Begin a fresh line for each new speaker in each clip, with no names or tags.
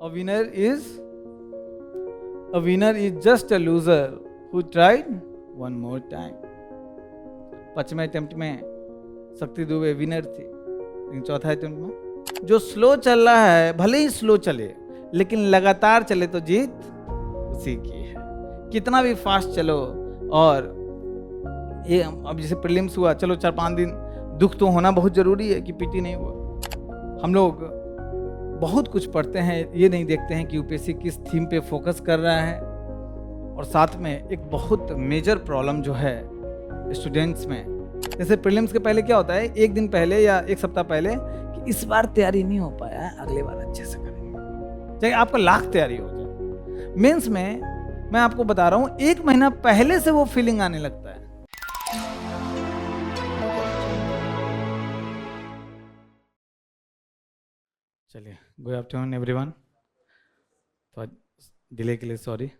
A winner is just a loser who tried one more time. 5वें attempt में Shakti Dubey winner थी, लेकिन चौथा अटेम्प्ट में जो स्लो चल रहा है, भले ही स्लो चले लेकिन लगातार चले तो जीत उसी की है। कितना भी फास्ट चलो, और ये अब जैसे प्रीलिम्स हुआ, चलो 4-5 दिन दुख तो होना बहुत जरूरी है कि पीटी नहीं हुआ। हम लोग बहुत कुछ पढ़ते हैं, ये नहीं देखते हैं कि यूपीएससी किस थीम पे फोकस कर रहा है। और साथ में एक बहुत मेजर प्रॉब्लम जो है स्टूडेंट्स में, जैसे प्रीलिम्स के पहले क्या होता है, एक दिन पहले या एक सप्ताह पहले कि इस बार तैयारी नहीं हो पाया है, अगले बार अच्छे से करेंगे, चाहे आपका लाख तैयारी हो जाए। मेंस में मैं आपको बता रहा हूँ 1 महीना पहले से वो फीलिंग आने लगता है। चलिए, गुड आफ्टरनून एवरीवन। तो डिले के लिए सॉरी।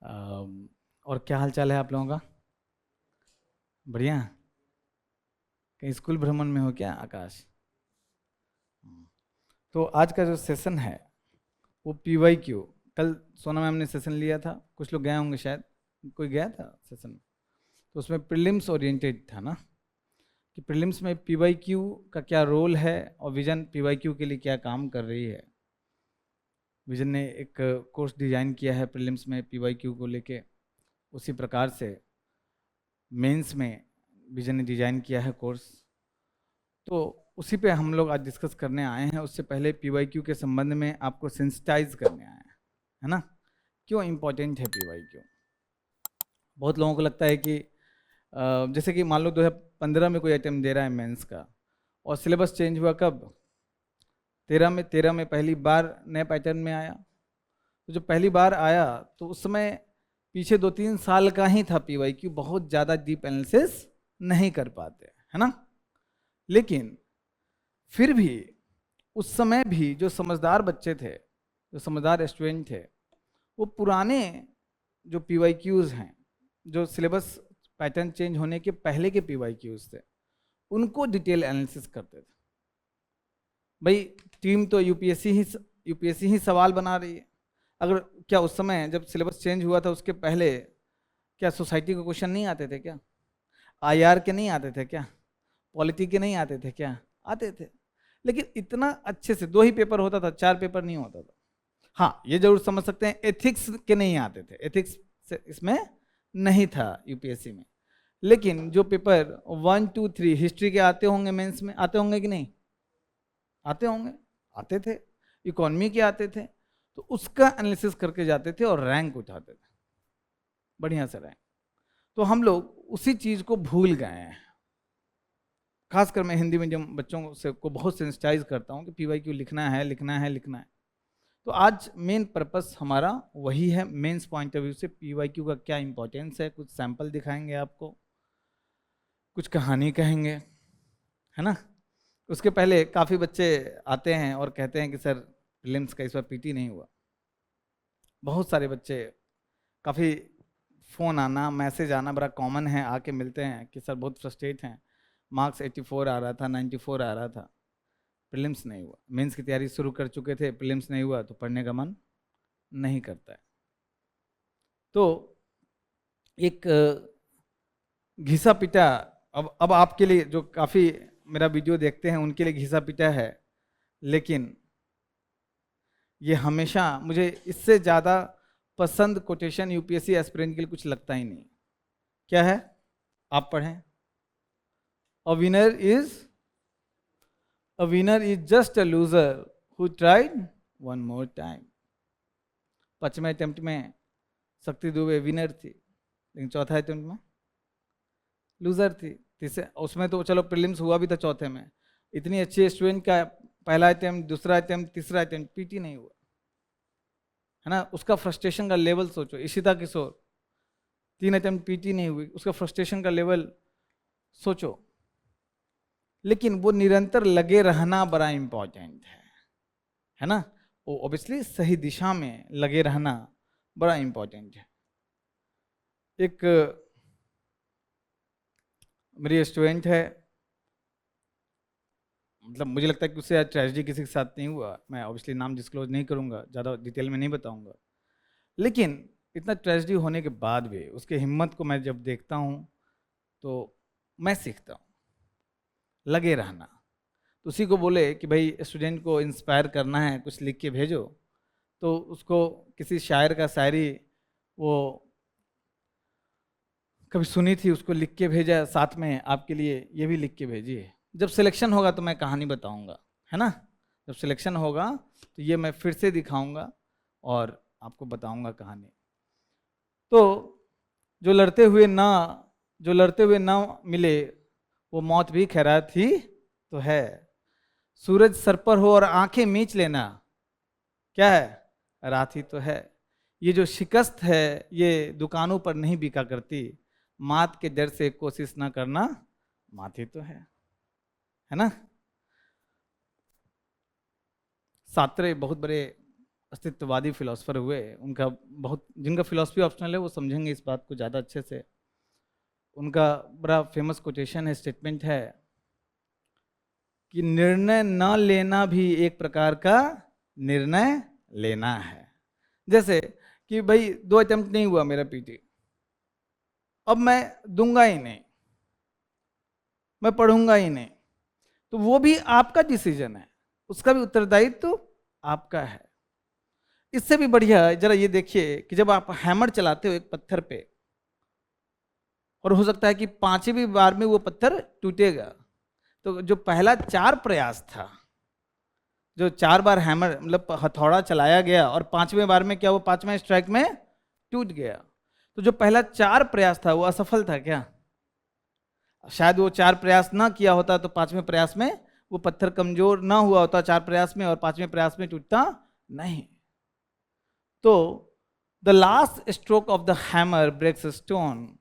और क्या हाल चाल है आप लोगों का? बढ़िया। कहीं स्कूल भ्रमण में हो क्या आकाश? तो आज का जो सेशन है वो PYQ, कल सोना मैम ने सेशन लिया था, कुछ लोग गए होंगे शायद, कोई गया था सेशन में, तो उसमें प्रीलिम्स ओरिएंटेड था ना, कि प्रीलिम्स में PYQ का क्या रोल है और विजन PYQ के लिए क्या काम कर रही है। विजन ने एक कोर्स डिज़ाइन किया है प्रीलिम्स में PYQ को लेके, उसी प्रकार से मेंस में विजन ने डिज़ाइन किया है कोर्स, तो उसी पे हम लोग आज डिस्कस करने आए हैं। उससे पहले PYQ के संबंध में आपको सेंसिटाइज करने आए हैं, है ना, क्यों इम्पोर्टेंट है PYQ। बहुत लोगों को लगता है कि जैसे कि मान लो 2015 में कोई अटेम्प्ट दे रहा है मेंस का, और सिलेबस चेंज हुआ कब? 13 में पहली बार नए पैटर्न में आया। तो जब पहली बार आया तो उस समय पीछे 2-3 साल का ही था PYQ, बहुत ज़्यादा डीप एनालिसिस नहीं कर पाते, है ना। लेकिन फिर भी उस समय भी जो समझदार बच्चे थे, जो समझदार स्टूडेंट थे, वो पुराने जो PYQs हैं, जो सिलेबस पैटर्न चेंज होने के पहले के PYQs थे, उनको डिटेल एनालिसिस करते थे। भाई टीम तो यूपीएससी ही सवाल बना रही है। अगर क्या उस समय जब सिलेबस चेंज हुआ था उसके पहले क्या सोसाइटी के क्वेश्चन नहीं आते थे क्या? IR के नहीं आते थे क्या? पॉलिटी के नहीं आते थे क्या? आते थे, लेकिन इतना अच्छे से 2 ही पेपर होता था, 4 पेपर नहीं होता था। हाँ, ये जरूर समझ सकते हैं एथिक्स के नहीं आते थे, एथिक्स इसमें नहीं था यूपीएससी में। लेकिन जो पेपर 1, 2, 3 हिस्ट्री के आते होंगे, मेंस में आते होंगे कि नहीं आते होंगे? आते थे। इकोनॉमी के आते थे, तो उसका एनालिसिस करके जाते थे और रैंक उठाते थे, बढ़िया से रैंक। तो हम लोग उसी चीज को भूल गए हैं। खासकर मैं हिंदी मीडियम बच्चों से को बहुत सेंसिटाइज करता हूँ कि PYQ लिखना है, लिखना है, लिखना है। तो आज मेन पर्पस हमारा वही है, मेंस पॉइंट ऑफ व्यू से PYQ का क्या इंपॉर्टेंस है। कुछ सैंपल दिखाएंगे आपको, कुछ कहानी कहेंगे, है ना। उसके पहले काफ़ी बच्चे आते हैं और कहते हैं कि सर प्रीलिम्स का इस बार PT नहीं हुआ। बहुत सारे बच्चे, काफ़ी फ़ोन आना, मैसेज आना बड़ा कॉमन है, आके मिलते हैं कि सर बहुत फ्रस्ट्रेट हैं, मार्क्स 84 आ रहा था, 94 आ रहा था, प्रीलिम्स नहीं हुआ। मेंस की तैयारी शुरू कर चुके थे, प्रीलिम्स नहीं हुआ तो पढ़ने का मन नहीं करता है। तो एक घिसा पिटा, अब आपके लिए जो काफ़ी मेरा वीडियो देखते हैं उनके लिए घिसा पिटा है, लेकिन ये हमेशा मुझे इससे ज़्यादा पसंद कोटेशन यूपीएससी एस्पिरेंट के लिए कुछ लगता ही नहीं। क्या है? आप पढ़ें, a winner is just a loser who tried one more time. 5वें अटेम्प्ट में शक्ति दुबे विनर थी, लेकिन चौथा अटेम्प्ट में लूजर थी। तीसरे उसमें तो चलो प्रीलिम्स हुआ भी था चौथे में, इतनी अच्छी स्टूडेंट का पहला अटेम्प्ट, दूसरा अटेम्प्ट, तीसरा अटेम्प्ट PT नहीं हुआ, है ना। उसका फ्रस्ट्रेशन का लेवल सोचो। इशिता किशोर 3 अटेम्प्ट PT नहीं हुई, उसका फ्रस्ट्रेशन का लेवल सोचो। लेकिन वो निरंतर लगे रहना बड़ा इंपॉर्टेंट है ना। वो ऑब्वियसली सही दिशा में लगे रहना बड़ा इंपॉर्टेंट है। एक मेरी स्टूडेंट है, मतलब मुझे लगता है कि उससे ट्रेजेडी किसी के साथ नहीं हुआ, मैं ऑब्वियसली नाम डिस्क्लोज नहीं करूँगा, ज़्यादा डिटेल में नहीं बताऊँगा, लेकिन इतना ट्रेजेडी होने के बाद भी उसके हिम्मत को मैं जब देखता हूँ तो मैं सीखता हूँ लगे रहना। तो उसी को बोले कि भाई स्टूडेंट को इंस्पायर करना है, कुछ लिख के भेजो, तो उसको किसी शायर का शायरी वो कभी सुनी थी, उसको लिख के भेजा, साथ में आपके लिए ये भी लिख के भेजिए, जब सिलेक्शन होगा तो मैं कहानी बताऊंगा, है ना। जब सिलेक्शन होगा तो ये मैं फिर से दिखाऊंगा और आपको बताऊंगा कहानी। तो जो लड़ते हुए ना मिले, वो मौत भी खैरात ही तो है। सूरज सर पर हो और आंखें मीच लेना, क्या है, रात ही तो है। ये जो शिकस्त है ये दुकानों पर नहीं बिका करती, मात के डर से कोशिश ना करना, मात ही तो है ना। सात्रे बहुत बड़े अस्तित्ववादी फिलोसफर हुए, उनका बहुत, जिनका फिलोसफी ऑप्शनल है वो समझेंगे इस बात को ज़्यादा अच्छे से। उनका बड़ा फेमस कोटेशन है, स्टेटमेंट है कि निर्णय न लेना भी एक प्रकार का निर्णय लेना है। जैसे कि भाई 2 अटेम्प्ट नहीं हुआ मेरा पीटी, अब मैं दूंगा ही नहीं, मैं पढ़ूंगा ही नहीं, तो वो भी आपका डिसीजन है, उसका भी उत्तरदायित्व तो आपका है। इससे भी बढ़िया जरा ये देखिए कि जब आप हैमर चलाते हो एक पत्थर पे, और हो सकता है कि 5वीं बार में वो पत्थर टूटेगा, तो जो पहला 4 प्रयास था, जो 4 बार हैमर मतलब हथौड़ा चलाया गया और 5वें बार में क्या वो 5वें स्ट्राइक में टूट गया, तो जो पहला 4 प्रयास था वो असफल था क्या? शायद वो 4 प्रयास ना किया होता तो 5वें प्रयास में वो पत्थर कमजोर ना हुआ होता 4 प्रयास में, और 5वें प्रयास में टूटता नहीं। तो the last stroke of the hammer breaks stone,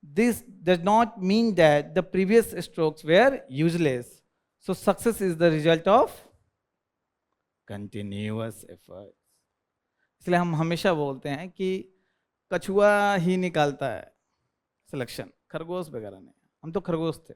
this does not mean that the previous strokes were useless. So success is the result of continuous effort. इसलिए हम हमेशा बोलते हैं कि कछुआ ही निकालता है सिलेक्शन, खरगोश वगैरह नहीं। हम तो खरगोश थे।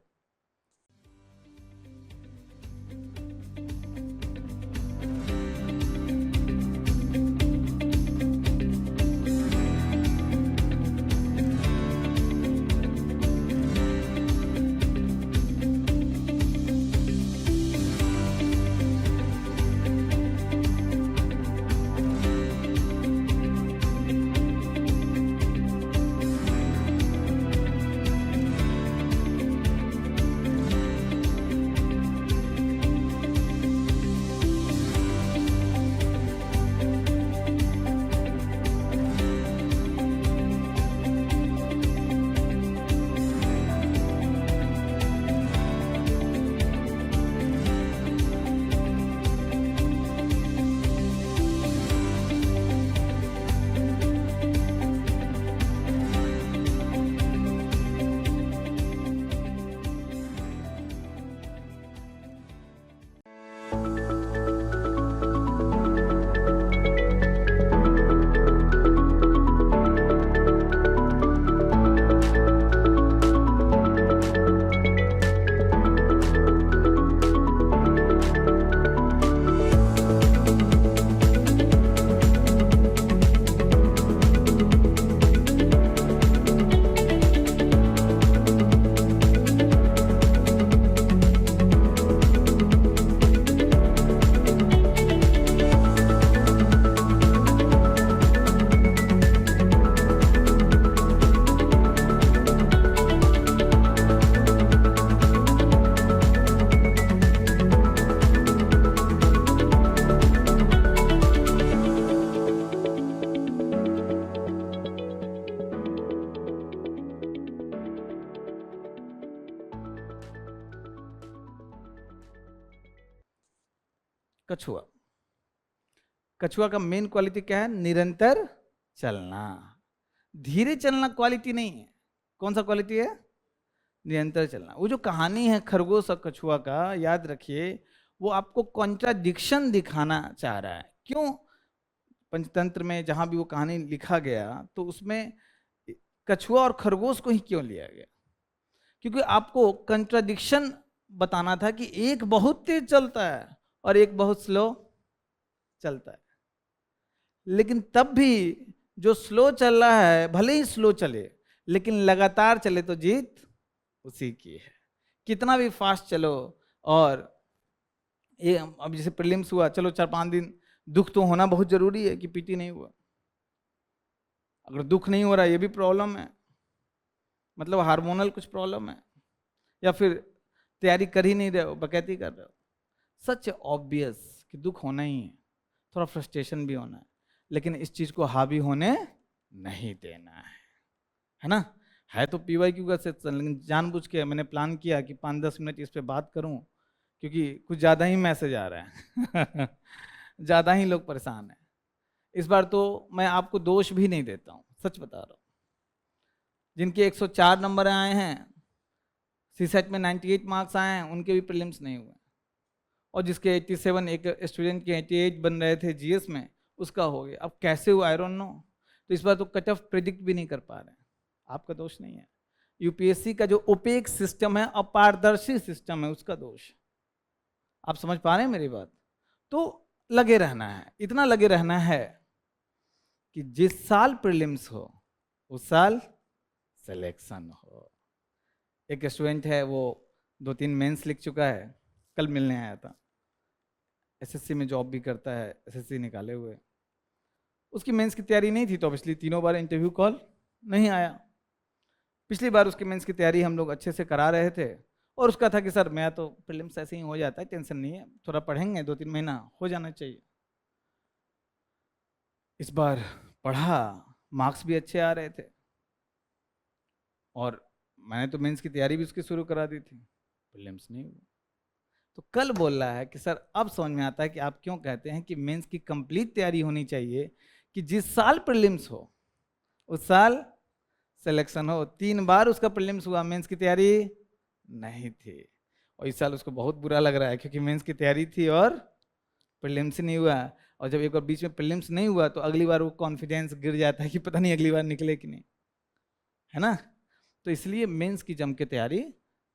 कछुआ, कछुआ का मेन क्वालिटी क्या है? निरंतर चलना। धीरे चलना क्वालिटी नहीं है। कौन सा क्वालिटी है? निरंतर चलना। वो जो कहानी है खरगोश और कछुआ का, याद रखिए, वो आपको कॉन्ट्राडिक्शन दिखाना चाह रहा है। क्यों? पंचतंत्र में जहां भी वो कहानी लिखा गया तो उसमें कछुआ और खरगोश को ही क्यों लिया गया? क्योंकि आपको कंट्राडिक्शन बताना था कि एक बहुत तेज चलता है और एक बहुत स्लो चलता है, लेकिन तब भी जो स्लो चल रहा है भले ही स्लो चले लेकिन लगातार चले तो जीत उसी की है। कितना भी फास्ट चलो, और ये अब जैसे प्रीलिम्स हुआ, चलो 4-5 दिन दुख तो होना बहुत जरूरी है कि पीटी नहीं हुआ। अगर दुख नहीं हो रहा ये भी प्रॉब्लम है, मतलब हार्मोनल कुछ प्रॉब्लम है, या फिर तैयारी कर ही नहीं रहे हो, बकैती कर रहे हो। सच ऑब्वियस कि दुख होना ही है, थोड़ा फ्रस्ट्रेशन भी होना है, लेकिन इस चीज को हावी होने नहीं देना है ना। है तो पीवाईक्यू का सेक्शन, लेकिन जानबूझ के मैंने प्लान किया कि 5-10 मिनट इस पे बात करूं, क्योंकि कुछ ज़्यादा ही मैसेज आ रहा है ज़्यादा ही लोग परेशान हैं। इस बार तो मैं आपको दोष भी नहीं देता हूँ, सच बता रहा हूँ। जिनके 104 नंबर आए हैं, सीसेट में 98 मार्क्स आए हैं, उनके भी प्रीलिम्स नहीं हुए, और जिसके 87, एक स्टूडेंट के 88 बन रहे थे जीएस में, उसका हो गया। अब कैसे हुआ आई डोंट नो। तो इस बार तो कट ऑफ प्रिडिक्ट भी नहीं कर पा रहे हैं, आपका दोष नहीं है। यूपीएससी का जो ओपेक सिस्टम है, अपारदर्शी सिस्टम है, उसका दोष। आप समझ पा रहे हैं मेरी बात? तो लगे रहना है, इतना लगे रहना है कि जिस साल प्रीलिम्स हो उस साल सिलेक्शन हो। एक स्टूडेंट है, वो 2-3 मेंस लिख चुका है, कल मिलने आया था, एसएससी में जॉब भी करता है, एसएससी निकाले हुए। उसकी मेंस की तैयारी नहीं थी तो ऑब्वियसली 3 बार इंटरव्यू कॉल नहीं आया। पिछली बार उसकी मेंस की तैयारी हम लोग अच्छे से करा रहे थे, और उसका था कि सर मैं तो प्रीलिम्स ऐसे ही हो जाता है, टेंशन नहीं है, थोड़ा पढ़ेंगे 2-3 महीना हो जाना चाहिए। इस बार पढ़ा, मार्क्स भी अच्छे आ रहे थे, और मैंने तो मेंस की तैयारी भी उसकी शुरू करा दी थी, प्रीलिम्स नहीं हुआ। तो कल बोल रहा है कि सर अब समझ में आता है कि आप क्यों कहते हैं कि मेंस की कंप्लीट तैयारी होनी चाहिए, कि जिस साल प्रीलिम्स हो उस साल सिलेक्शन हो। 3 बार उसका प्रीलिम्स हुआ, मेंस की तैयारी नहीं थी, और इस साल उसको बहुत बुरा लग रहा है क्योंकि मेंस की तैयारी थी और प्रीलिम्स नहीं हुआ। और जब एक बार बीच में प्रीलिम्स नहीं हुआ तो अगली बार वो कॉन्फिडेंस गिर जाता है कि पता नहीं अगली बार निकले कि नहीं, है ना। तो इसलिए मेंस की जम के तैयारी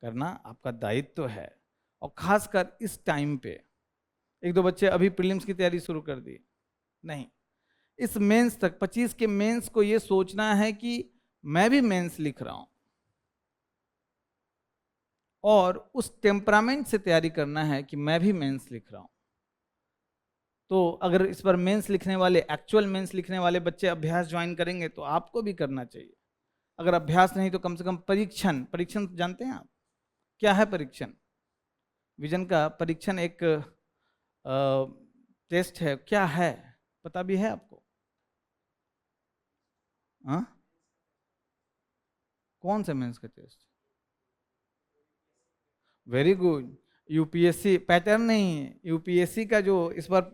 करना आपका दायित्व है, और खासकर इस टाइम पे। 1-2 बच्चे अभी प्रीलिम्स की तैयारी शुरू कर दी, नहीं, इस मेंस तक 25 के मेंस को ये सोचना है कि मैं भी मेंस लिख रहा हूं, और उस टेम्परामेंट से तैयारी करना है कि मैं भी मेंस लिख रहा हूं। तो अगर इस बार मेंस लिखने वाले, एक्चुअल मेंस लिखने वाले बच्चे अभ्यास ज्वाइन करेंगे तो आपको भी करना चाहिए। अगर अभ्यास नहीं तो कम से कम परीक्षण। परीक्षण जानते हैं आप क्या है? परीक्षण, विजन का परीक्षण एक टेस्ट है, क्या है पता भी है आपको? हाँ, कौन सा मेंस का test? Very good. UPSC pattern नहीं, यूपीएससी का जो इस बार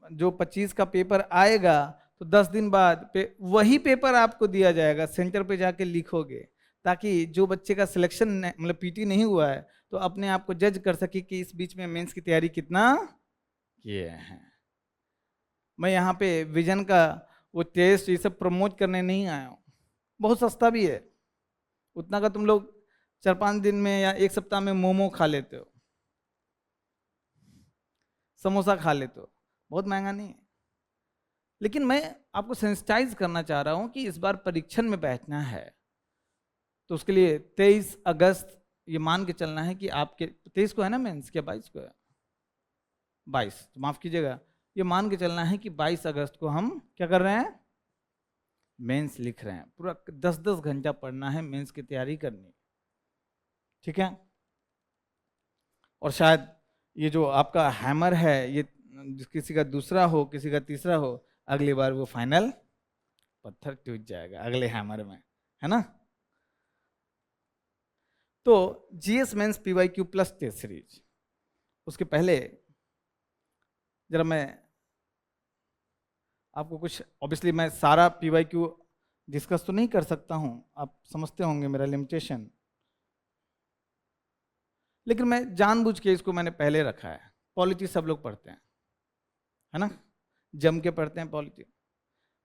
जो 25 का पेपर आएगा, तो 10 दिन बाद वही पेपर आपको दिया जाएगा, सेंटर पे जाके लिखोगे, ताकि जो बच्चे का सिलेक्शन मतलब पीटी नहीं हुआ है तो अपने आप को जज कर सके कि इस बीच में मेंस की तैयारी कितना किए हैं। मैं यहाँ पे विजन का वो टेस्ट ये सब प्रमोट करने नहीं आया हूँ, बहुत सस्ता भी है, उतना का तुम लोग 4-5 दिन में या 1 सप्ताह में मोमो खा लेते हो, समोसा खा लेते हो, बहुत महंगा नहीं है। लेकिन मैं आपको सेंसिटाइज करना चाह रहा हूं कि इस बार परीक्षण में बैठना है, तो उसके लिए 23 अगस्त ये मान के चलना है कि आपके 23 को है ना मेंस, क्या 22 को है? 22, तो माफ कीजिएगा, ये मान के चलना है कि 22 अगस्त को हम क्या कर रहे हैं? मेंस लिख रहे हैं। पूरा 10-10 घंटा पढ़ना है, मेंस की तैयारी करनी, ठीक है। और शायद ये जो आपका हैमर है, ये किसी का दूसरा हो, किसी का तीसरा हो, अगली बार वो फाइनल पत्थर टूट जाएगा अगले हैमर में, है ना। तो GS mains PYQ plus test series, उसके पहले जरा मैं आपको कुछ, ऑब्वियसली मैं सारा पीवाईक्यू डिस्कस तो नहीं कर सकता हूं, आप समझते होंगे मेरा लिमिटेशन, लेकिन मैं जानबूझ के इसको मैंने पहले रखा है। पॉलिटी सब लोग पढ़ते हैं, है ना, जम के पढ़ते हैं पॉलिटी।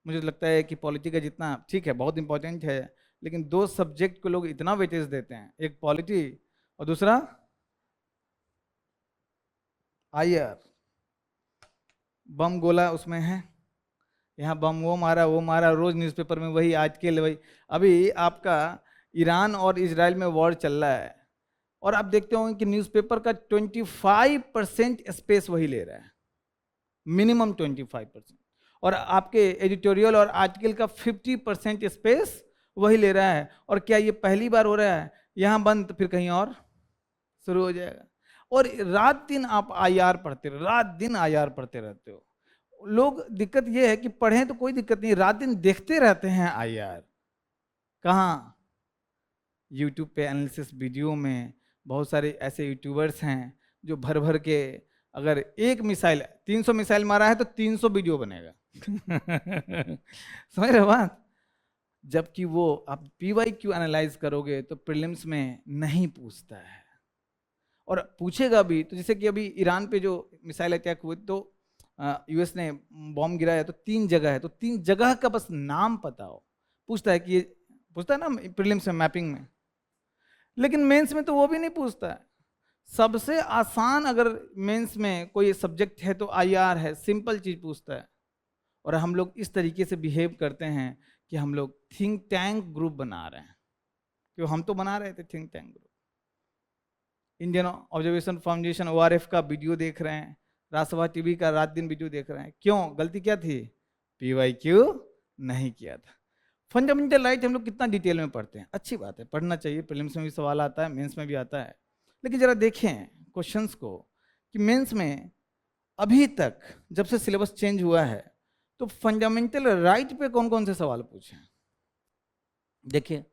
मुझे लगता है कि पॉलिटी का जितना ठीक है बहुत इंपॉर्टेंट है, लेकिन 2 सब्जेक्ट को लोग इतना वेटेज देते हैं, एक पॉलिटी और दूसरा आईआर, बम गोला उसमें है, यहाँ बम वो मारा, रोज न्यूज़पेपर में वही, आज के लिए वही। अभी आपका ईरान और इजराइल में वॉर चल रहा है, और आप देखते होंगे कि न्यूज़पेपर का 25% स्पेस वही ले रहा है, मिनिमम 25%, और आपके एडिटोरियल और आर्टिकल का 50% स्पेस वही ले रहा है। और क्या ये पहली बार हो रहा है? यहाँ बंद तो फिर कहीं और शुरू हो जाएगा। और रात दिन आप आईआर पढ़ते रहो, रात दिन आईआर पढ़ते रहते हो। लोग, दिक्कत ये है कि पढ़ें तो कोई दिक्कत नहीं, रात दिन देखते रहते हैं आईआर। कहाँ? यूट्यूब पे एनालिसिस वीडियो में बहुत सारे ऐसे यूट्यूबर्स हैं जो भर भर के, अगर एक मिसाइल 300 मिसाइल मारा है तो 300 वीडियो बनेगा। समझ रहे हो बात? जबकि वो आप PYQ एनालाइज करोगे तो प्रीलिम्स में नहीं पूछता है, और पूछेगा भी तो, जैसे कि अभी ईरान पे जो मिसाइल अटैक हुए तो यूएस ने बॉम्ब गिराया, तो 3 जगह है, तो 3 जगह का बस नाम पता हो, पूछता है कि ये, पूछता है ना प्रीलिम्स में, मैपिंग में। लेकिन मेंस में तो वो भी नहीं पूछता है। सबसे आसान अगर मेंस में कोई सब्जेक्ट है तो आईआर है, सिंपल चीज पूछता है। और हम लोग इस तरीके से बिहेव करते हैं कि हम लोग थिंक टैंक ग्रुप बना रहे हैं, क्यों? हम तो बना रहे थे think tank group. Indian observation foundation ORF का वीडियो देख रहे हैं, राज्यसभा टीवी का रात दिन वीडियो देख रहे हैं, क्यों? गलती क्या थी? PYQ नहीं किया था। फंडामेंटल राइट हम लोग कितना डिटेल में पढ़ते हैं, अच्छी बात है, पढ़ना चाहिए, प्रीलिम्स में भी सवाल आता है, मेंस में भी आता है। लेकिन जरा देखें क्वेश्चंस को कि मेंस में अभी तक जब से सिलेबस चेंज हुआ है तो फंडामेंटल राइट पे कौन कौन से सवाल पूछे हैं। देखिए,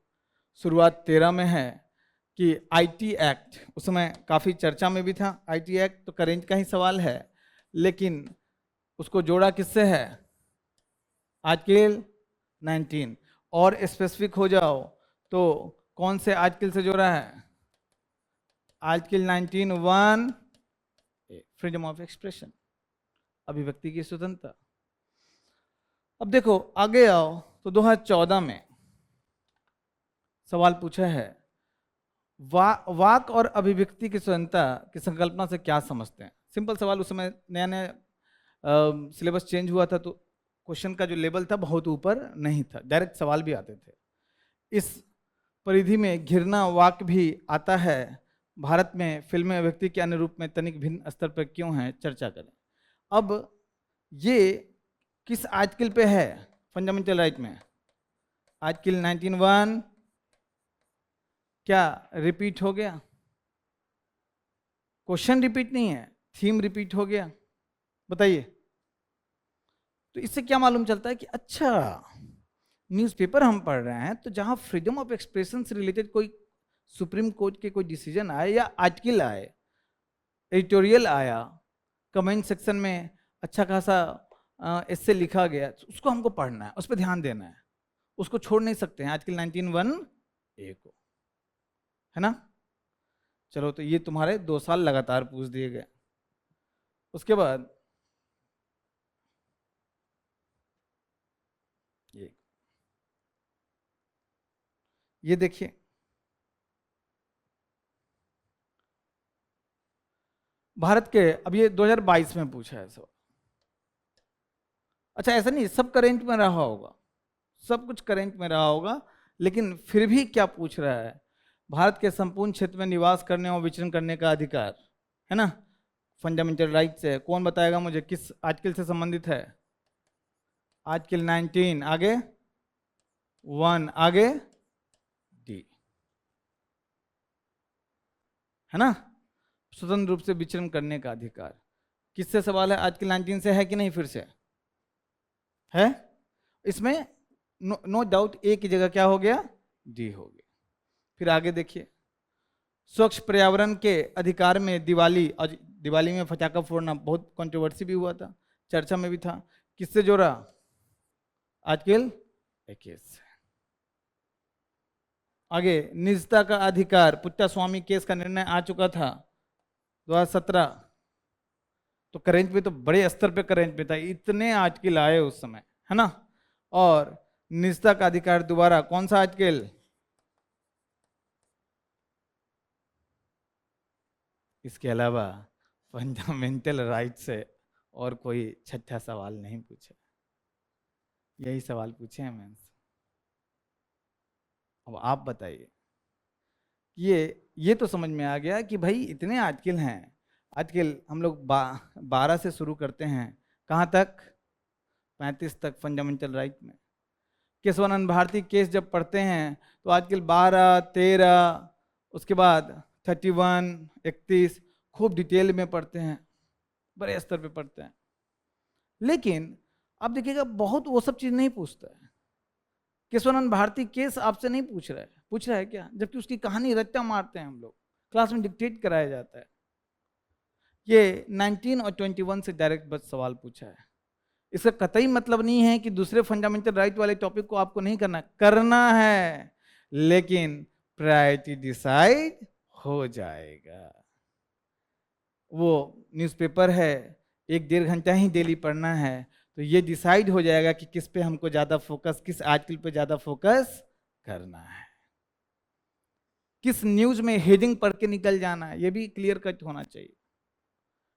शुरुआत 13 में है कि IT एक्ट, उस समय काफ़ी चर्चा में भी था। IT एक्ट तो करेंट का ही सवाल है, लेकिन उसको जोड़ा किससे है? आर्टिकल 19। और स्पेसिफिक हो जाओ तो कौन से आर्टिकल से जोड़ा है? आर्टिकल 19(1) फ्रीडम ऑफ एक्सप्रेशन, अभिव्यक्ति की स्वतंत्रता। अब देखो आगे आओ तो 2014 में सवाल पूछा है, वाक और अभिव्यक्ति की स्वतंत्रता की संकल्पना से क्या समझते हैं? सिंपल सवाल, उस समय नया नया सिलेबस चेंज हुआ था तो क्वेश्चन का जो लेवल था बहुत ऊपर नहीं था, डायरेक्ट सवाल भी आते थे। इस परिधि में घृणा वाक भी आता है। भारत में फिल्में अभिव्यक्ति के अनुरूप में तनिक भिन्न स्तर पर क्यों है, चर्चा करें। अब ये किस आर्टिकल पे है फंडामेंटल राइट में? आर्टिकल 19(1) क्या रिपीट हो गया? क्वेश्चन रिपीट नहीं है, थीम रिपीट हो गया। बताइए, तो इससे क्या मालूम चलता है कि अच्छा, न्यूज़पेपर हम पढ़ रहे हैं तो जहां फ्रीडम ऑफ एक्सप्रेशन से रिलेटेड कोई सुप्रीम कोर्ट के कोई डिसीजन आए या आर्टिकल आए, एडिटोरियल आया, कमेंट सेक्शन में अच्छा खासा इससे लिखा गया, उसको हमको पढ़ना है, उस पर ध्यान देना है, उसको छोड़ नहीं सकते हैं आर्टिकल 19(1)(a) को, है ना? चलो, तो ये तुम्हारे 2 साल लगातार पूछ दिए गए। उसके बाद ये देखिए, भारत के, अब ये 2022 में पूछा है सवाल। अच्छा, ऐसा नहीं सब करेंट में रहा होगा, सब कुछ करेंट में रहा होगा, लेकिन फिर भी क्या पूछ रहा है? भारत के संपूर्ण क्षेत्र में निवास करने और विचरण करने का अधिकार, है ना? फंडामेंटल राइट से, कौन बताएगा मुझे किस आर्टिकल से संबंधित है? आर्टिकल 19, आगे 1, आगे D, है ना? स्वतंत्र रूप से विचरण करने का अधिकार किससे सवाल है? आर्टिकल 19 से है कि नहीं? फिर से है इसमें, नो डाउट ए की जगह क्या हो गया? D हो गया। फिर आगे देखिए, स्वच्छ पर्यावरण के अधिकार में दिवाली, और दिवाली में फटाखा फोड़ना बहुत कंट्रोवर्सी भी हुआ था, चर्चा में भी था, किससे जोड़ा? आर्टिकल 21। आगे, निजता का अधिकार, पुट्टा स्वामी केस का निर्णय आ चुका था 2017, तो करेंट में तो बड़े स्तर पे करेंट में था, इतने आर्टिकल आए उस समय, है ना? और निजता का अधिकार दोबारा कौन सा आर्टिकल? इसके अलावा फंडामेंटल राइट से और कोई छठा सवाल नहीं पूछा, यही सवाल पूछे हैं मैंने। अब आप बताइए, ये तो समझ में आ गया कि भाई इतने आर्टिकल हैं। आर्टिकल हम लोग 12 से शुरू करते हैं, कहाँ तक? 35 तक फंडामेंटल राइट में। केशवानंद भारती केस जब पढ़ते हैं तो आर्टिकल 12, 13, उसके बाद 31, 31 खूब डिटेल में पढ़ते हैं, बड़े स्तर पे पढ़ते हैं। लेकिन आप देखिएगा बहुत वो सब चीज़ नहीं पूछता है। केशवानंद भारती केस आपसे नहीं पूछ रहा है क्या? जबकि उसकी कहानी रट्टा मारते हैं हम लोग, क्लास में डिक्टेट कराया जाता है। ये 19 और 21 से डायरेक्ट बस सवाल पूछा है। इसका कतई मतलब नहीं है कि दूसरे फंडामेंटल राइट वाले टॉपिक को आपको नहीं करना है, लेकिन प्रायोरिटी डिसाइड हो जाएगा। वो न्यूज़पेपर है, 1-1.5 घंटा ही डेली पढ़ना है, तो ये डिसाइड हो जाएगा कि किस पे हमको ज़्यादा फोकस, किस आर्टिकल पे ज़्यादा फोकस करना है, किस न्यूज़ में हेडिंग पढ़ के निकल जाना है, ये भी क्लियर कट होना चाहिए।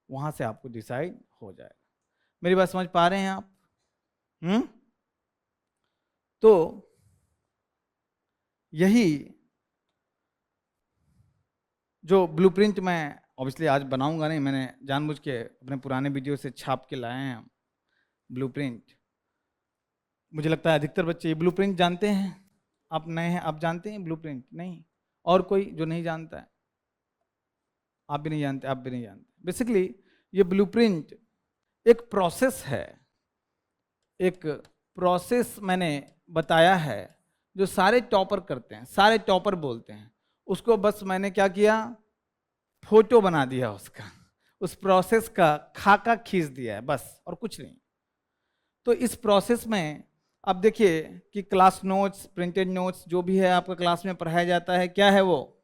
वहाँ से आपको डिसाइड हो जाएगा। मेरी बात समझ पा रहे हैं आप? तो यही जो ब्लूप्रिंट मैं ऑब्वियसली आज बनाऊंगा नहीं, मैंने जानबूझ के अपने पुराने वीडियो से छाप के लाए हैं ब्लूप्रिंट। मुझे लगता है अधिकतर बच्चे ये ब्लूप्रिंट जानते हैं। आप नए हैं, आप जानते हैं ब्लूप्रिंट? नहीं? और कोई जो नहीं जानता है? आप भी नहीं जानते, आप भी नहीं जानते। बेसिकली ये ब्लूप्रिंट एक प्रोसेस है, एक प्रोसेस मैंने बताया है जो सारे टॉपर करते हैं, सारे टॉपर बोलते हैं। उसको बस मैंने क्या किया, फोटो बना दिया उसका, उस प्रोसेस का खाका खींच दिया है बस, और कुछ नहीं। तो इस प्रोसेस में अब देखिए कि क्लास नोट्स, प्रिंटेड नोट्स जो भी है आपका क्लास में पढ़ाया जाता है, क्या है वो?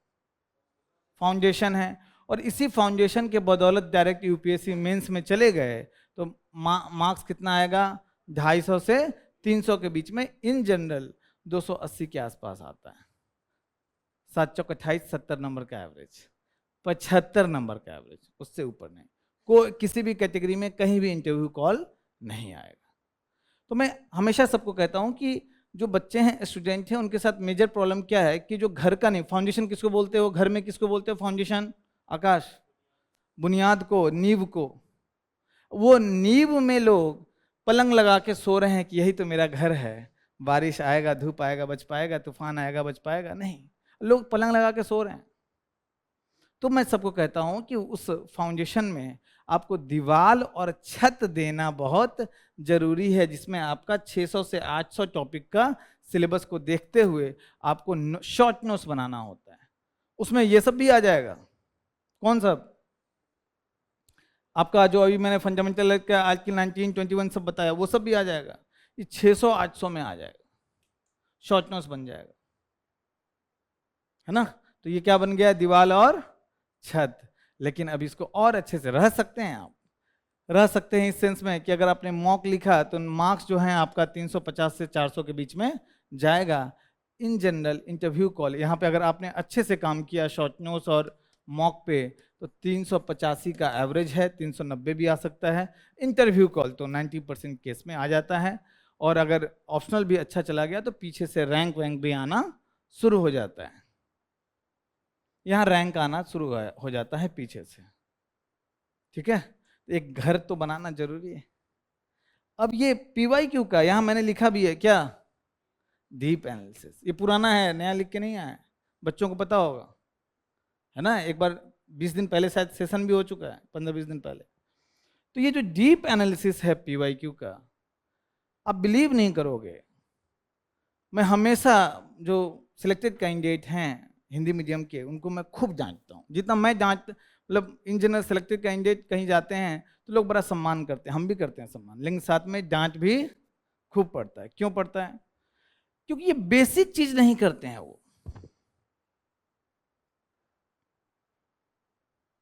फाउंडेशन है। और इसी फाउंडेशन के बदौलत डायरेक्ट यूपीएससी मेंस में चले गए तो मार्क्स कितना आएगा? 250 से 300 के बीच में, इन जनरल 280 के आसपास आता है। 7 चौक 28, 70 नंबर का एवरेज, 75 नंबर का एवरेज, उससे ऊपर नहीं। कोई किसी भी कैटेगरी में कहीं भी इंटरव्यू कॉल नहीं आएगा। तो मैं हमेशा सबको कहता हूं कि जो बच्चे हैं, स्टूडेंट हैं, उनके साथ मेजर प्रॉब्लम क्या है कि जो घर का नहीं, फाउंडेशन किसको बोलते हो? घर में किसको बोलते हो फाउंडेशन? आकाश, बुनियाद को, नींव को। वो नींव में लोग पलंग लगा के सो रहे हैं कि यही तो मेरा घर है, बारिश आएगा, धूप आएगा, बच पाएगा, तूफान आएगा, बच पाएगा? नहीं, लोग पलंग लगा के सो रहे हैं। तो मैं सबको कहता हूं कि उस फाउंडेशन में आपको दीवार और छत देना बहुत जरूरी है, जिसमें आपका 600 से 800 टॉपिक का सिलेबस को देखते हुए आपको शॉर्ट नोट्स बनाना होता है। उसमें ये सब भी आ जाएगा। कौन सा? आपका जो अभी मैंने फंडामेंटल का आर्टिकल 19, 21 सब बताया, वो सब भी आ जाएगा। ये 600, 800 में आ जाएगा, शॉर्ट नोट्स बन जाएगा, है ना? तो ये क्या बन गया? दीवार और छत। लेकिन अब इसको और अच्छे से रह सकते हैं आप, रह सकते हैं इस सेंस में कि अगर आपने मॉक लिखा तो मार्क्स जो है आपका 350 से 400 के बीच में जाएगा। इन जनरल इंटरव्यू कॉल, यहाँ पे अगर आपने अच्छे से काम किया शॉर्ट नोट्स और मॉक पे, तो 385 का एवरेज है, 390 भी आ सकता है। इंटरव्यू कॉल तो 90% केस में आ जाता है। और अगर ऑप्शनल भी अच्छा चला गया तो पीछे से रैंक वैंक भी आना शुरू हो जाता है। यहाँ रैंक आना शुरू हो जाता है पीछे से, ठीक है? एक घर तो बनाना जरूरी है। अब ये PYQ का यहाँ मैंने लिखा भी है क्या? Deep analysis. ये पुराना है, नया लिख के नहीं आया, बच्चों को पता होगा, है ना? एक बार 20 दिन पहले शायद सेशन भी हो चुका है, 15-20 दिन पहले। तो ये जो डीप एनालिसिस है PYQ का, आप बिलीव नहीं करोगे, मैं हमेशा जो सिलेक्टेड कैंडिडेट हैं हिंदी मीडियम के, उनको मैं खूब जांचता हूँ। जितना मैं मतलब इन जनरल सिलेक्टेड कैंडिडेट कहीं जाते हैं तो लोग बड़ा सम्मान करते हैं, हम भी करते हैं सम्मान, लेकिन साथ में डांट भी खूब पड़ता है। क्यों पड़ता है? क्योंकि ये बेसिक चीज नहीं करते हैं वो।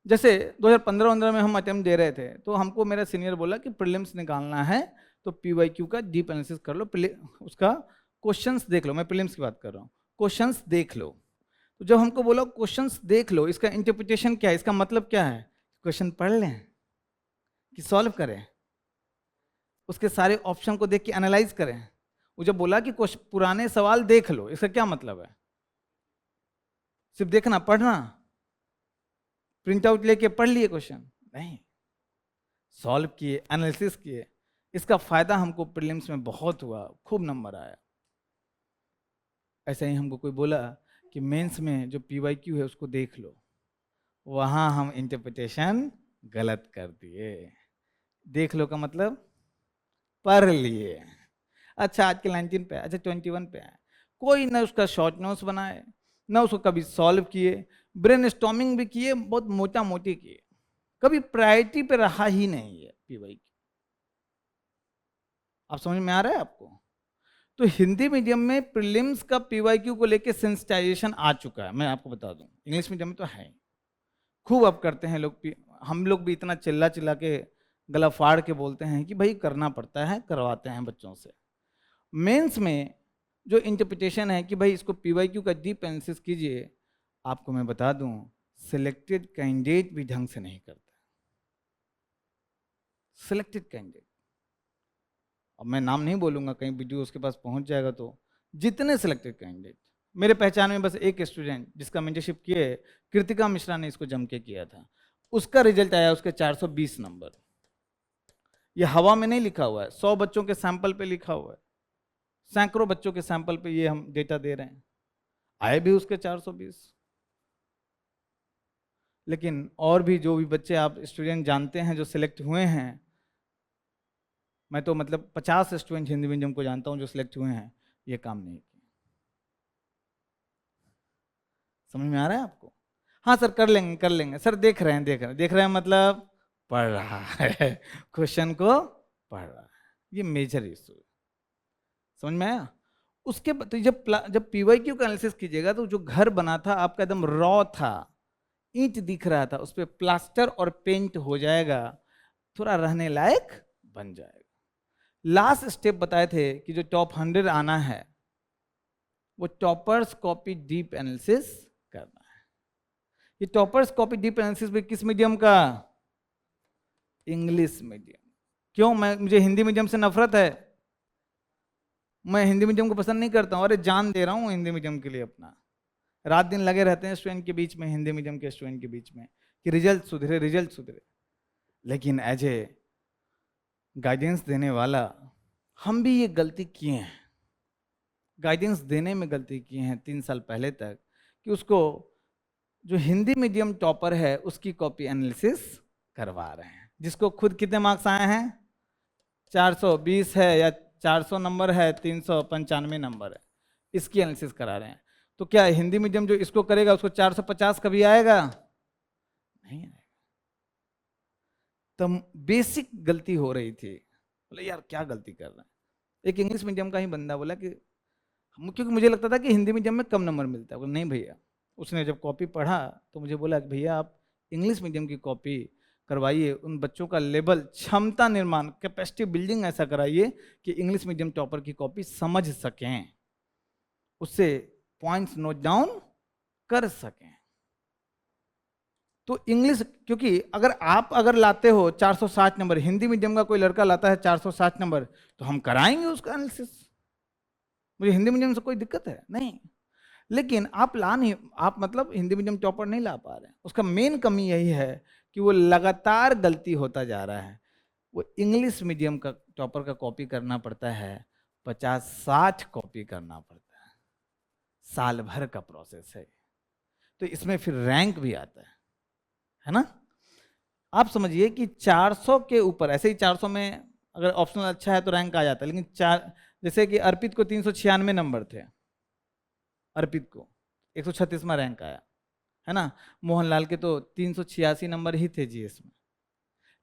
जैसे 2015-15 में हम अटेम्प्ट दे रहे थे तो हमको मेरा सीनियर बोला कि प्रीलिम्स निकालना है तो PYQ का डीप एनालिसिस कर लो, उसका क्वेश्चंस देख लो। मैं प्रीलिम्स की बात कर रहा हूँ, क्वेश्चंस देख लो। तो जब हमको बोला क्वेश्चंस देख लो, इसका इंटरप्रिटेशन क्या है, इसका मतलब क्या है? क्वेश्चन पढ़ लें कि सॉल्व करें, उसके सारे ऑप्शन को देख के एनालाइज करें। वो जब बोला कि पुराने सवाल देख लो, इसका क्या मतलब है? सिर्फ देखना, पढ़ना, प्रिंट आउट लेके पढ़ लिए क्वेश्चन? नहीं, सॉल्व किए, एनालिसिस किए। इसका फायदा हमको प्रीलिम्स में बहुत हुआ, खूब नंबर आया। ऐसा ही हमको कोई बोला कि मेंस में जो पीवाईक्यू है उसको देख लो, वहां हम इंटरप्रिटेशन गलत कर दिए। देख लो का मतलब पढ़ लिए। अच्छा आजकल 19 पे, अच्छा 21 पे है, कोई ना उसका शॉर्ट नोट्स बनाए, ना उसको कभी सॉल्व किए, ब्रेन स्टॉर्मिंग भी किए, बहुत मोटा मोटी किए, कभी प्रायोरिटी पे रहा ही नहीं है पीवाईक्यू। आप समझ में आ रहा है आपको? तो हिंदी मीडियम में प्रीलिम्स का पीवाईक्यू को लेके सेंसिटाइजेशन आ चुका है, मैं आपको बता दूं। इंग्लिश मीडियम में तो है खूब अब करते हैं लोग। हम लोग भी इतना चिल्ला चिल्ला के गला फाड़ के बोलते हैं कि भाई करना पड़ता है, करवाते हैं बच्चों से। मेंस में जो इंटरप्रिटेशन है कि भाई इसको पीवाईक्यू का डीप एनालिसिस कीजिए, आपको मैं बता दूं सिलेक्टेड कैंडिडेट भी ढंग से नहीं करता। सिलेक्टेड कैंडिडेट, अब मैं नाम नहीं बोलूंगा, कहीं वीडियो उसके पास पहुंच जाएगा, तो जितने सिलेक्टेड कैंडिडेट, मेरे पहचान में बस एक स्टूडेंट जिसका मेंटरशिप किए, कृतिका मिश्रा ने इसको जम के किया था, उसका रिजल्ट आया उसके 420 नंबर। ये हवा में नहीं लिखा हुआ है, 100 बच्चों के सैंपल पे लिखा हुआ है, सैकड़ों बच्चों के सैंपल पे ये हम डेटा दे रहे हैं, आए भी उसके 420। लेकिन और भी जो भी बच्चे आप स्टूडेंट जानते हैं जो सिलेक्ट हुए हैं, मैं तो मतलब 50 स्टूडेंट हिंदी मीडियम को जानता हूं जो सिलेक्ट हुए हैं, ये काम नहीं किया। समझ में आ रहा है आपको? हाँ सर कर लेंगे कर लेंगे सर, देख रहे हैं देख रहे हैं मतलब पढ़ रहा है क्वेश्चन को पढ़ रहा है, ये मेजर इशू है। समझ में आया? उसके तो जब पीवाईक्यू का एनालिसिस कीजिएगा तो जो घर बना था आपका एकदम रॉ था, ईंट दिख रहा था, उस पर प्लास्टर और पेंट हो जाएगा, थोड़ा रहने लायक बन जाएगा। लास्ट स्टेप बताए थे कि जो टॉप 100 आना है वो टॉपर्स कॉपी डीप एनालिसिस करना है। ये टॉपर्स कॉपी डीप एनालिसिस भी किस मीडियम का? English medium. क्यों? मुझे हिंदी मीडियम से नफरत है, मैं हिंदी मीडियम को पसंद नहीं करता हूँ। अरे जान दे रहा हूँ हिंदी मीडियम के लिए अपना, रात दिन लगे रहते हैं स्टूडेंट के बीच में, हिंदी मीडियम के स्टूडेंट के बीच में कि रिजल्ट सुधरे रिजल्ट सुधरे। लेकिन एज ए गाइडेंस देने वाला हम भी ये गलती किए हैं, गाइडेंस देने में गलती किए हैं 3 साल पहले तक, कि उसको जो हिंदी मीडियम टॉपर है उसकी कॉपी एनालिसिस करवा रहे हैं, जिसको खुद कितने मार्क्स आए हैं, 420 है या 400 नंबर है, 395 नंबर है, इसकी एनालिसिस करा रहे हैं। तो क्या हिंदी मीडियम जो इसको करेगा उसको 450 कभी आएगा? नहीं आएगा। तो बेसिक गलती हो रही थी, बोले यार क्या गलती कर रहे हैं। एक इंग्लिश मीडियम का ही बंदा बोला कि क्योंकि मुझे लगता था कि हिंदी मीडियम में कम नंबर मिलता है, बोला नहीं भैया। उसने जब कॉपी पढ़ा तो मुझे बोला कि भैया आप इंग्लिश मीडियम की कॉपी करवाइए, उन बच्चों का लेवल, क्षमता निर्माण, कैपेसिटी बिल्डिंग ऐसा कराइए कि इंग्लिश मीडियम टॉपर की कॉपी समझ सकें, उससे पॉइंट्स नोट डाउन कर सकें। तो इंग्लिश, क्योंकि अगर लाते हो 460 नंबर, हिंदी मीडियम का कोई लड़का लाता है 460 नंबर, तो हम कराएंगे उसका एनालिसिस, मुझे हिंदी मीडियम से कोई दिक्कत है नहीं। लेकिन आप ला नहीं, आप मतलब हिंदी मीडियम टॉपर नहीं ला पा रहे हैं। उसका मेन कमी यही है कि वो लगातार गलती होता जा रहा है। वो इंग्लिश मीडियम का टॉपर का कॉपी करना पड़ता है, 50-60 कॉपी करना पड़ता है, साल भर का प्रोसेस है। तो इसमें फिर रैंक भी आता है ना। आप समझिए कि 400 के ऊपर, ऐसे ही 400 में अगर ऑप्शनल अच्छा है तो रैंक आ जाता है, लेकिन जैसे कि अर्पित को 396 नंबर थे, अर्पित को 136वां रैंक आया है ना। मोहनलाल के तो 386 नंबर ही थे जीएस में,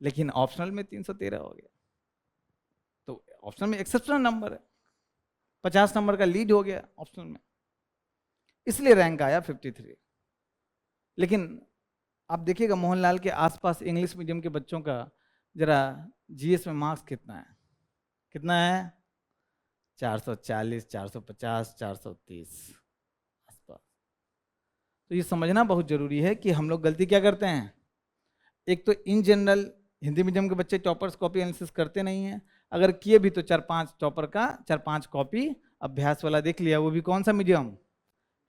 लेकिन ऑप्शनल में 313 हो गया, तो ऑप्शनल में एक्सेप्शनल नंबर है, 50 नंबर का लीड हो गया ऑप्शनल में, इसलिए रैंक आया 53। लेकिन आप देखिएगा मोहनलाल के आसपास इंग्लिश मीडियम के बच्चों का जरा जीएस में मार्क्स कितना है 440, 450, 430 आसपास। तो ये समझना बहुत जरूरी है कि हम लोग गलती क्या करते हैं, एक तो इन जनरल हिंदी मीडियम के बच्चे टॉपर्स कॉपी एनालिसिस करते नहीं हैं, अगर किए भी तो 4-5 टॉपर का 4-5 कॉपी अभ्यास वाला देख लिया, वो भी कौन सा मीडियम?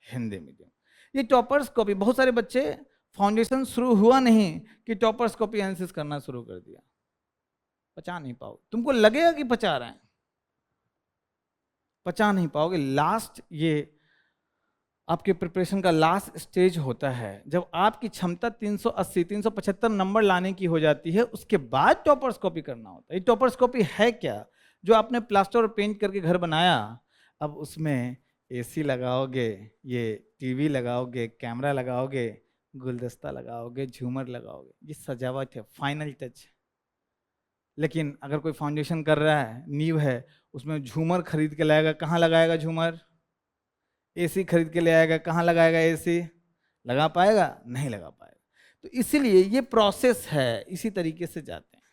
हिंदी मीडियम। ये टॉपर्स कॉपी, बहुत सारे बच्चे फाउंडेशन शुरू हुआ नहीं कि टॉपर्स कॉपी एनालिसिस करना शुरू कर दिया, पचा नहीं पाओ। तुमको लगेगा कि पचा रहे हैं, पचा नहीं पाओगे। लास्ट ये आपके प्रिपरेशन का लास्ट स्टेज होता है, जब आपकी क्षमता 380 375 नंबर लाने की हो जाती है, उसके बाद टॉपर्स कॉपी करना होता है। ये टॉपर्स कॉपी है क्या? जो आपने प्लास्टर और पेंट करके घर बनाया, अब उसमें एसी लगाओगे, ये टीवी लगाओगे, कैमरा लगाओगे, गुलदस्ता लगाओगे, झूमर लगाओगे, ये सजावट है, फाइनल टच। लेकिन अगर कोई फाउंडेशन कर रहा है, नींव है, उसमें झूमर खरीद के लाएगा, कहाँ लगाएगा झूमर? एसी खरीद के ले आएगा, कहाँ लगाएगा एसी? लगा पाएगा? नहीं लगा पाएगा। तो इसीलिए ये प्रोसेस है, इसी तरीके से जाते हैं।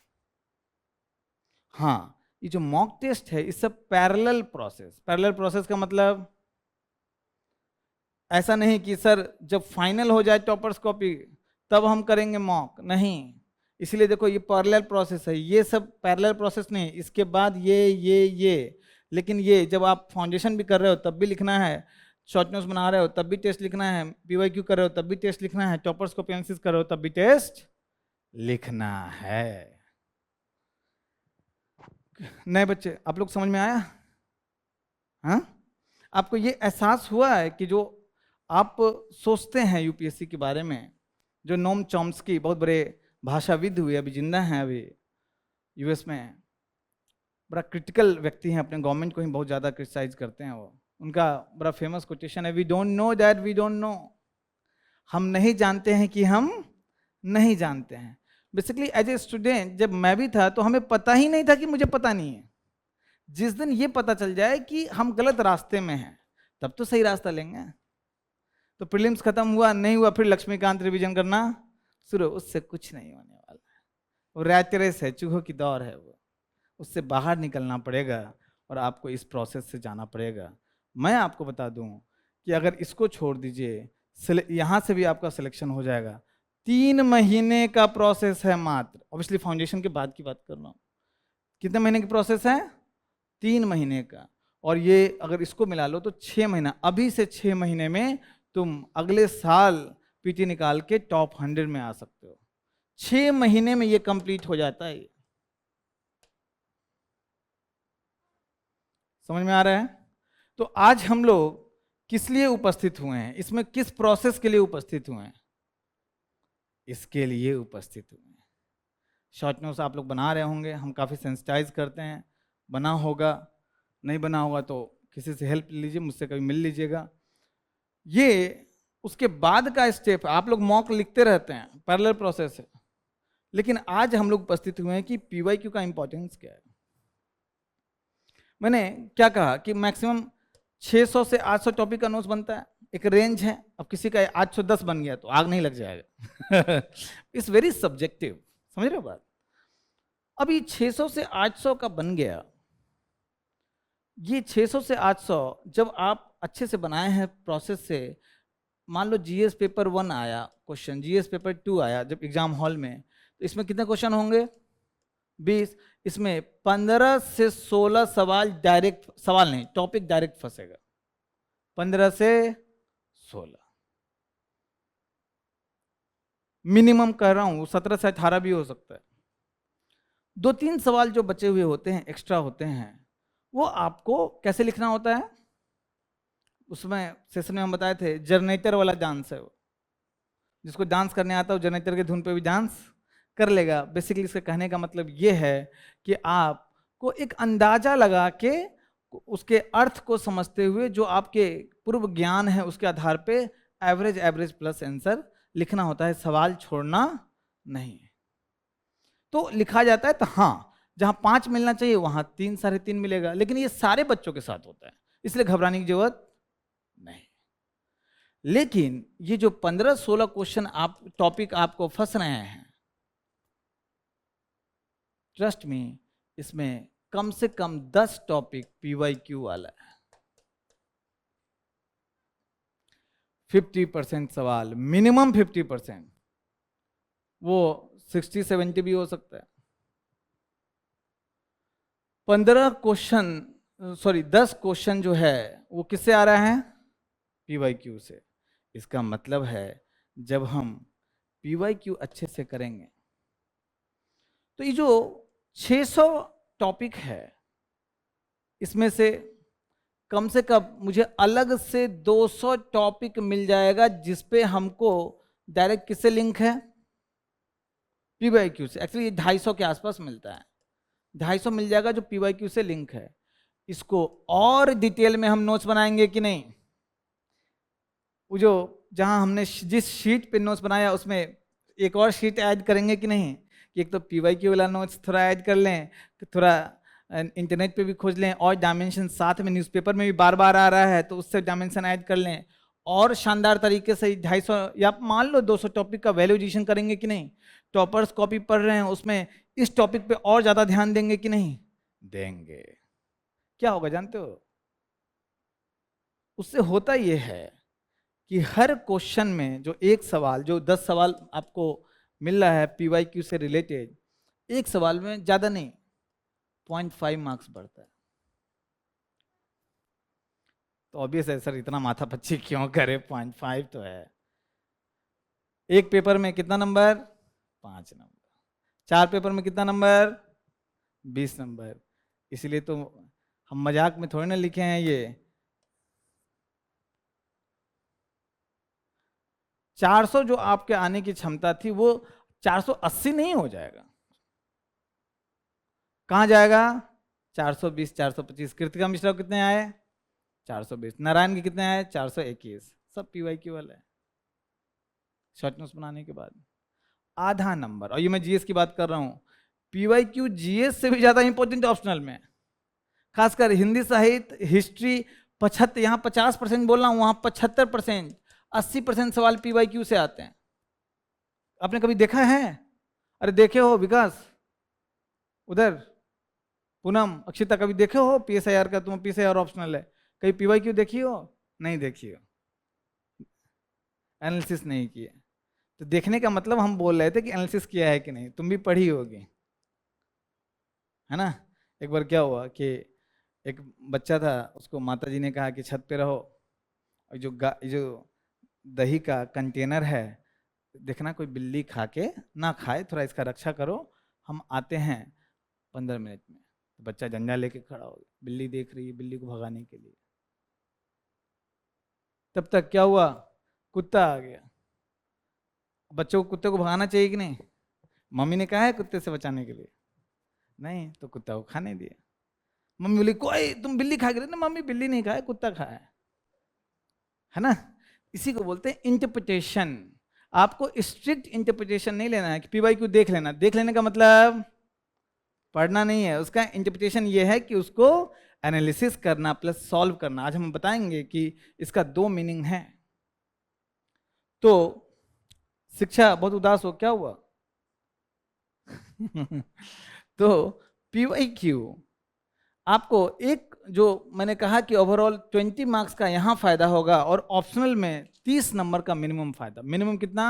हाँ, ये जो मॉक टेस्ट है, इस सब पैरेलल प्रोसेस। पैरेलल प्रोसेस का मतलब ऐसा नहीं कि सर जब फाइनल हो जाए टॉपर्स कॉपी तब हम करेंगे मॉक, नहीं। इसलिए देखो ये पैरेलल प्रोसेस है, ये सब पैरेलल प्रोसेस नहीं, इसके बाद ये। लेकिन ये जब आप फाउंडेशन भी कर रहे हो तब भी लिखना है, शॉर्ट नोट्स बना रहे हो तब भी टेस्ट लिखना है, पीवाईक्यू कर रहे हो तब भी टेस्ट लिखना है, टॉपर्स कॉपी एनालिसिस कर रहे हो तब भी टेस्ट लिखना है। नए बच्चे, आप लोग समझ में आया? हाँ, आपको ये एहसास हुआ है कि जो आप सोचते हैं यूपीएससी के बारे में, जो नोम चॉम्स्की बहुत बड़े भाषाविद हुए, अभी जिंदा हैं, अभी यूएस में, बड़ा क्रिटिकल व्यक्ति हैं, अपने गवर्नमेंट को ही बहुत ज़्यादा क्रिटिसाइज करते हैं वो। उनका बड़ा फेमस कोटेशन है, we don't know that we don't know. हम नहीं जानते हैं कि हम नहीं जानते हैं। बेसिकली एज ए स्टूडेंट जब मैं भी था तो हमें पता ही नहीं था कि मुझे पता नहीं है। जिस दिन ये पता चल जाए कि हम गलत रास्ते में हैं, तब तो सही रास्ता लेंगे। तो प्रीलिम्स खत्म हुआ, नहीं हुआ, फिर लक्ष्मीकांत रिवीजन करना शुरू, उससे कुछ नहीं होने वाला है। वो रैट रेस है, चूहों की दौड़ है, वो उससे बाहर निकलना पड़ेगा और आपको इस प्रोसेस से जाना पड़ेगा। मैं आपको बता दूं कि अगर इसको छोड़ दीजिए, यहाँ से भी आपका सिलेक्शन हो जाएगा। 3 महीने का प्रोसेस है मात्र, ऑब्वियसली फाउंडेशन के बाद की बात कर रहा हूँ। कितने महीने की प्रोसेस है? 3 महीने का। और ये अगर इसको मिला लो तो 6 महीना। अभी से 6 महीने में तुम अगले साल पीटी निकाल के टॉप 100 में आ सकते हो। 6 महीने में ये कंप्लीट हो जाता है। समझ में आ रहा है? तो आज हम लोग किस लिए उपस्थित हुए हैं, इसमें किस प्रोसेस के लिए उपस्थित हुए हैं? इसके लिए उपस्थित हुए हैं। शॉर्ट नोट्स आप लोग बना रहे होंगे, हम काफ़ी सेंसिटाइज करते हैं, बना होगा, नहीं बना होगा तो किसी से हेल्प लीजिए, मुझसे कभी मिल लीजिएगा। ये उसके बाद का स्टेप, आप लोग मॉक लिखते रहते हैं, पैरेलल प्रोसेस है। लेकिन आज हम लोग उपस्थित हुए हैं कि पीवाईक्यू का इंपॉर्टेंस क्या है। मैंने क्या कहा कि मैक्सिमम 600 से 800 टॉपिक का नोट्स बनता है, एक रेंज है। अब किसी का 810 बन गया तो आग नहीं लग जाएगा। इट्स वेरी सब्जेक्टिव, समझ रहे हो बात? अभी 600 से 800 का बन गया, ये 600 से 800 जब आप अच्छे से बनाए हैं प्रोसेस से, मान लो जीएस पेपर 1 आया क्वेश्चन, जीएस पेपर 2 आया जब एग्जाम हॉल में, तो इसमें कितने क्वेश्चन होंगे? 20। इसमें 15 से 16 सवाल डायरेक्ट, सवाल नहीं, टॉपिक डायरेक्ट फंसेगा। 15 से 16 मिनिमम कह रहा हूं, 17 से 18 भी हो सकता है। 2-3 सवाल जो बचे हुए होते हैं, एक्स्ट्रा होते हैं, वो आपको कैसे लिखना होता है? उसमें सेशन में हम बताए थे, जनरेटर वाला डांस है वो। जिसको डांस करने आता है वो जनरेटर के धुन पे भी डांस कर लेगा। बेसिकली इसका कहने का मतलब ये है कि आपको एक अंदाजा लगा के उसके अर्थ को समझते हुए, जो आपके पूर्व ज्ञान है उसके आधार पे एवरेज प्लस आंसर लिखना होता है, सवाल छोड़ना नहीं। तो लिखा जाता है, तो हाँ, जहां 5 मिलना चाहिए वहां 3, 3.5 मिलेगा। लेकिन ये सारे बच्चों के साथ होता है, इसलिए घबराने की जरूरत नहीं। लेकिन ये जो 15-16 क्वेश्चन आप टॉपिक आपको फंस रहे हैं, ट्रस्ट में, इसमें कम से कम 10 टॉपिक पीवाईक्यू वाला है। 50% सवाल, मिनिमम 50%, वो 60-70 भी हो सकता है। 15 क्वेश्चन, सॉरी 10 क्वेश्चन जो है वो किससे आ रहा है? PYQ से। इसका मतलब है जब हम PYQ अच्छे से करेंगे तो ये जो 600 टॉपिक है इसमें से कम से कम मुझे अलग से 200 टॉपिक मिल जाएगा जिस पे हमको डायरेक्ट किससे लिंक है? PYQ से। एक्चुअली ये 250 के आसपास मिलता है, 250 मिल जाएगा जो PYQ से लिंक है। इसको और डिटेल में हम नोट्स बनाएंगे कि नहीं? वो जो जहां हमने जिस शीट पे नोट्स बनाया उसमें एक और शीट ऐड करेंगे कि नहीं? कि एक तो PYQ वाला नोट्स थोड़ा ऐड कर लें, थोड़ा इंटरनेट पे भी खोज लें, और डायमेंशन साथ में न्यूज़पेपर में भी बार बार आ रहा है तो उससे डायमेंशन ऐड कर लें, और शानदार तरीके से 250 या मान लो 200 टॉपिक का वैल्यू एडिशन करेंगे कि नहीं? टॉपर्स कॉपी पढ़ रहे हैं उसमें इस टॉपिक पे और ज़्यादा ध्यान देंगे कि नहीं? देंगे। क्या होगा जानते हो? उससे होता ये है कि हर क्वेश्चन में जो एक सवाल, जो 10 सवाल आपको मिल रहा है PYQ से रिलेटेड, एक सवाल में ज़्यादा नहीं 0.5 मार्क्स बढ़ता है। तो ऑब्वियस है सर इतना माथा पच्ची क्यों करे, 0.5 तो है। एक पेपर में कितना नंबर? 5 नंबर। 4 पेपर में कितना नंबर? 20 नंबर। इसलिए तो हम मजाक में थोड़ी ना लिखे हैं ये। 400 जो आपके आने की क्षमता थी वो 480 नहीं हो जाएगा। कहाँ जाएगा? 420, 425। कृतिका मिश्रा कितने आए? 420। नारायण के कितने आए? 421। सब PYQ वाला है। शॉर्ट नोट्स बनाने के बाद आधा नंबर। और ये मैं GS की बात कर रहा हूँ। PYQ GS से भी ज्यादा इंपॉर्टेंट ऑप्शनल में, खासकर हिंदी साहित्य, हिस्ट्री। 75, यहाँ 50% बोल रहा हूँ, वहां 75%, 80% सवाल PYQ से आते हैं। आपने कभी देखा है? अरे देखे हो विकास, उधर पूनम, अक्षिता, कभी देखे हो PSIR का? तुम PSIR ऑप्शनल है, कहीं PYQ देखी हो? नहीं देखी हो, एनालिसिस नहीं किया। तो देखने का मतलब हम बोल रहे थे कि एनालिसिस किया है कि नहीं। तुम भी पढ़ी होगी, है ना? एक बार क्या हुआ कि एक बच्चा था, उसको माता जी ने कहा कि छत पे रहो, और जो दही का कंटेनर है देखना कोई बिल्ली खा के ना खाए, थोड़ा इसका रक्षा करो, हम आते हैं 15 मिनट में। तो बच्चा डंडा लेके खड़ा हो गया, बिल्ली देख रही है, बिल्ली को भगाने के लिए। तब तक क्या हुआ? कुत्ता आ गया। बच्चों को कुत्ते को भगाना चाहिए कि नहीं? मम्मी ने कहा है कुत्ते से बचाने के लिए? नहीं, तो कुत्ता को खाने दिया। मम्मी बोली कोई तुम बिल्ली खा गए ना? मम्मी बिल्ली नहीं खाया, कुत्ता खाया, है ना? इसी को बोलते हैं इंटरप्रिटेशन। आपको स्ट्रिक्ट इंटरप्रिटेशन नहीं लेना है कि PYQ देख लेना। देख लेने का मतलब पढ़ना नहीं है, उसका इंटरप्रिटेशन ये है कि उसको एनालिसिस करना प्लस सॉल्व करना। आज हम बताएंगे कि इसका 2 मीनिंग है। तो शिक्षा बहुत उदास हो, क्या हुआ? तो PYQ आपको एक, जो मैंने कहा कि ओवरऑल 20 मार्क्स का यहाँ फायदा होगा, और ऑप्शनल में 30 नंबर का मिनिमम फायदा। मिनिमम कितना?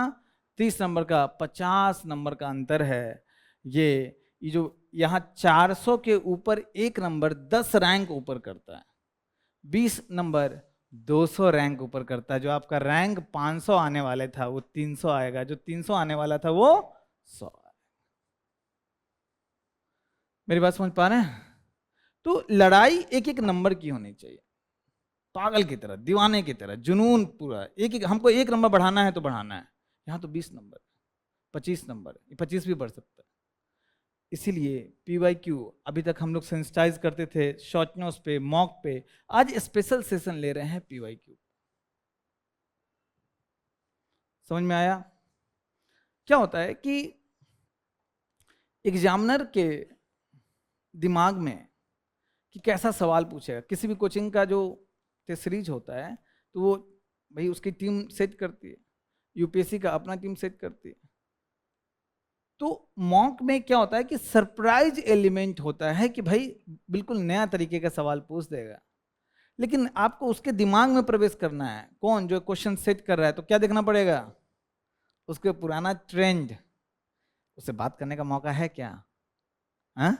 30 नंबर का। 50 नंबर का अंतर है। ये जो यहाँ 400 के ऊपर एक नंबर 10 रैंक ऊपर करता है, 20 नंबर 200 रैंक ऊपर करता है। जो आपका रैंक 500 आने वाला था वो 300 आएगा, जो 300 आने वाला था वो 100। मेरी बात समझ पा रहे हैं? तो लड़ाई एक एक नंबर की होनी चाहिए, पागल की तरह, दीवाने की तरह, जुनून पूरा। एक एक हमको एक नंबर बढ़ाना है तो बढ़ाना है। यहाँ तो 20 नंबर, 25 नंबर, 25 भी बढ़ सकता है। इसीलिए PYQ अभी तक हम लोग सेंसिटाइज करते थे शॉर्ट नोट्स पे, मॉक पे, आज स्पेशल सेशन ले रहे हैं PYQ। समझ में आया? क्या होता है कि एग्जामिनर के दिमाग में कि कैसा सवाल पूछेगा, किसी भी कोचिंग का जो टेस्ट सीरीज होता है तो वो भाई उसकी टीम सेट करती है, UPSC का अपना टीम सेट करती है। तो मॉक में क्या होता है कि सरप्राइज एलिमेंट होता है कि भाई बिल्कुल नया तरीके का सवाल पूछ देगा, लेकिन आपको उसके दिमाग में प्रवेश करना है। कौन? जो क्वेश्चन सेट कर रहा है। तो क्या देखना पड़ेगा? उसके पुराना ट्रेंड, उससे बात करने का मौका है क्या? हाँ,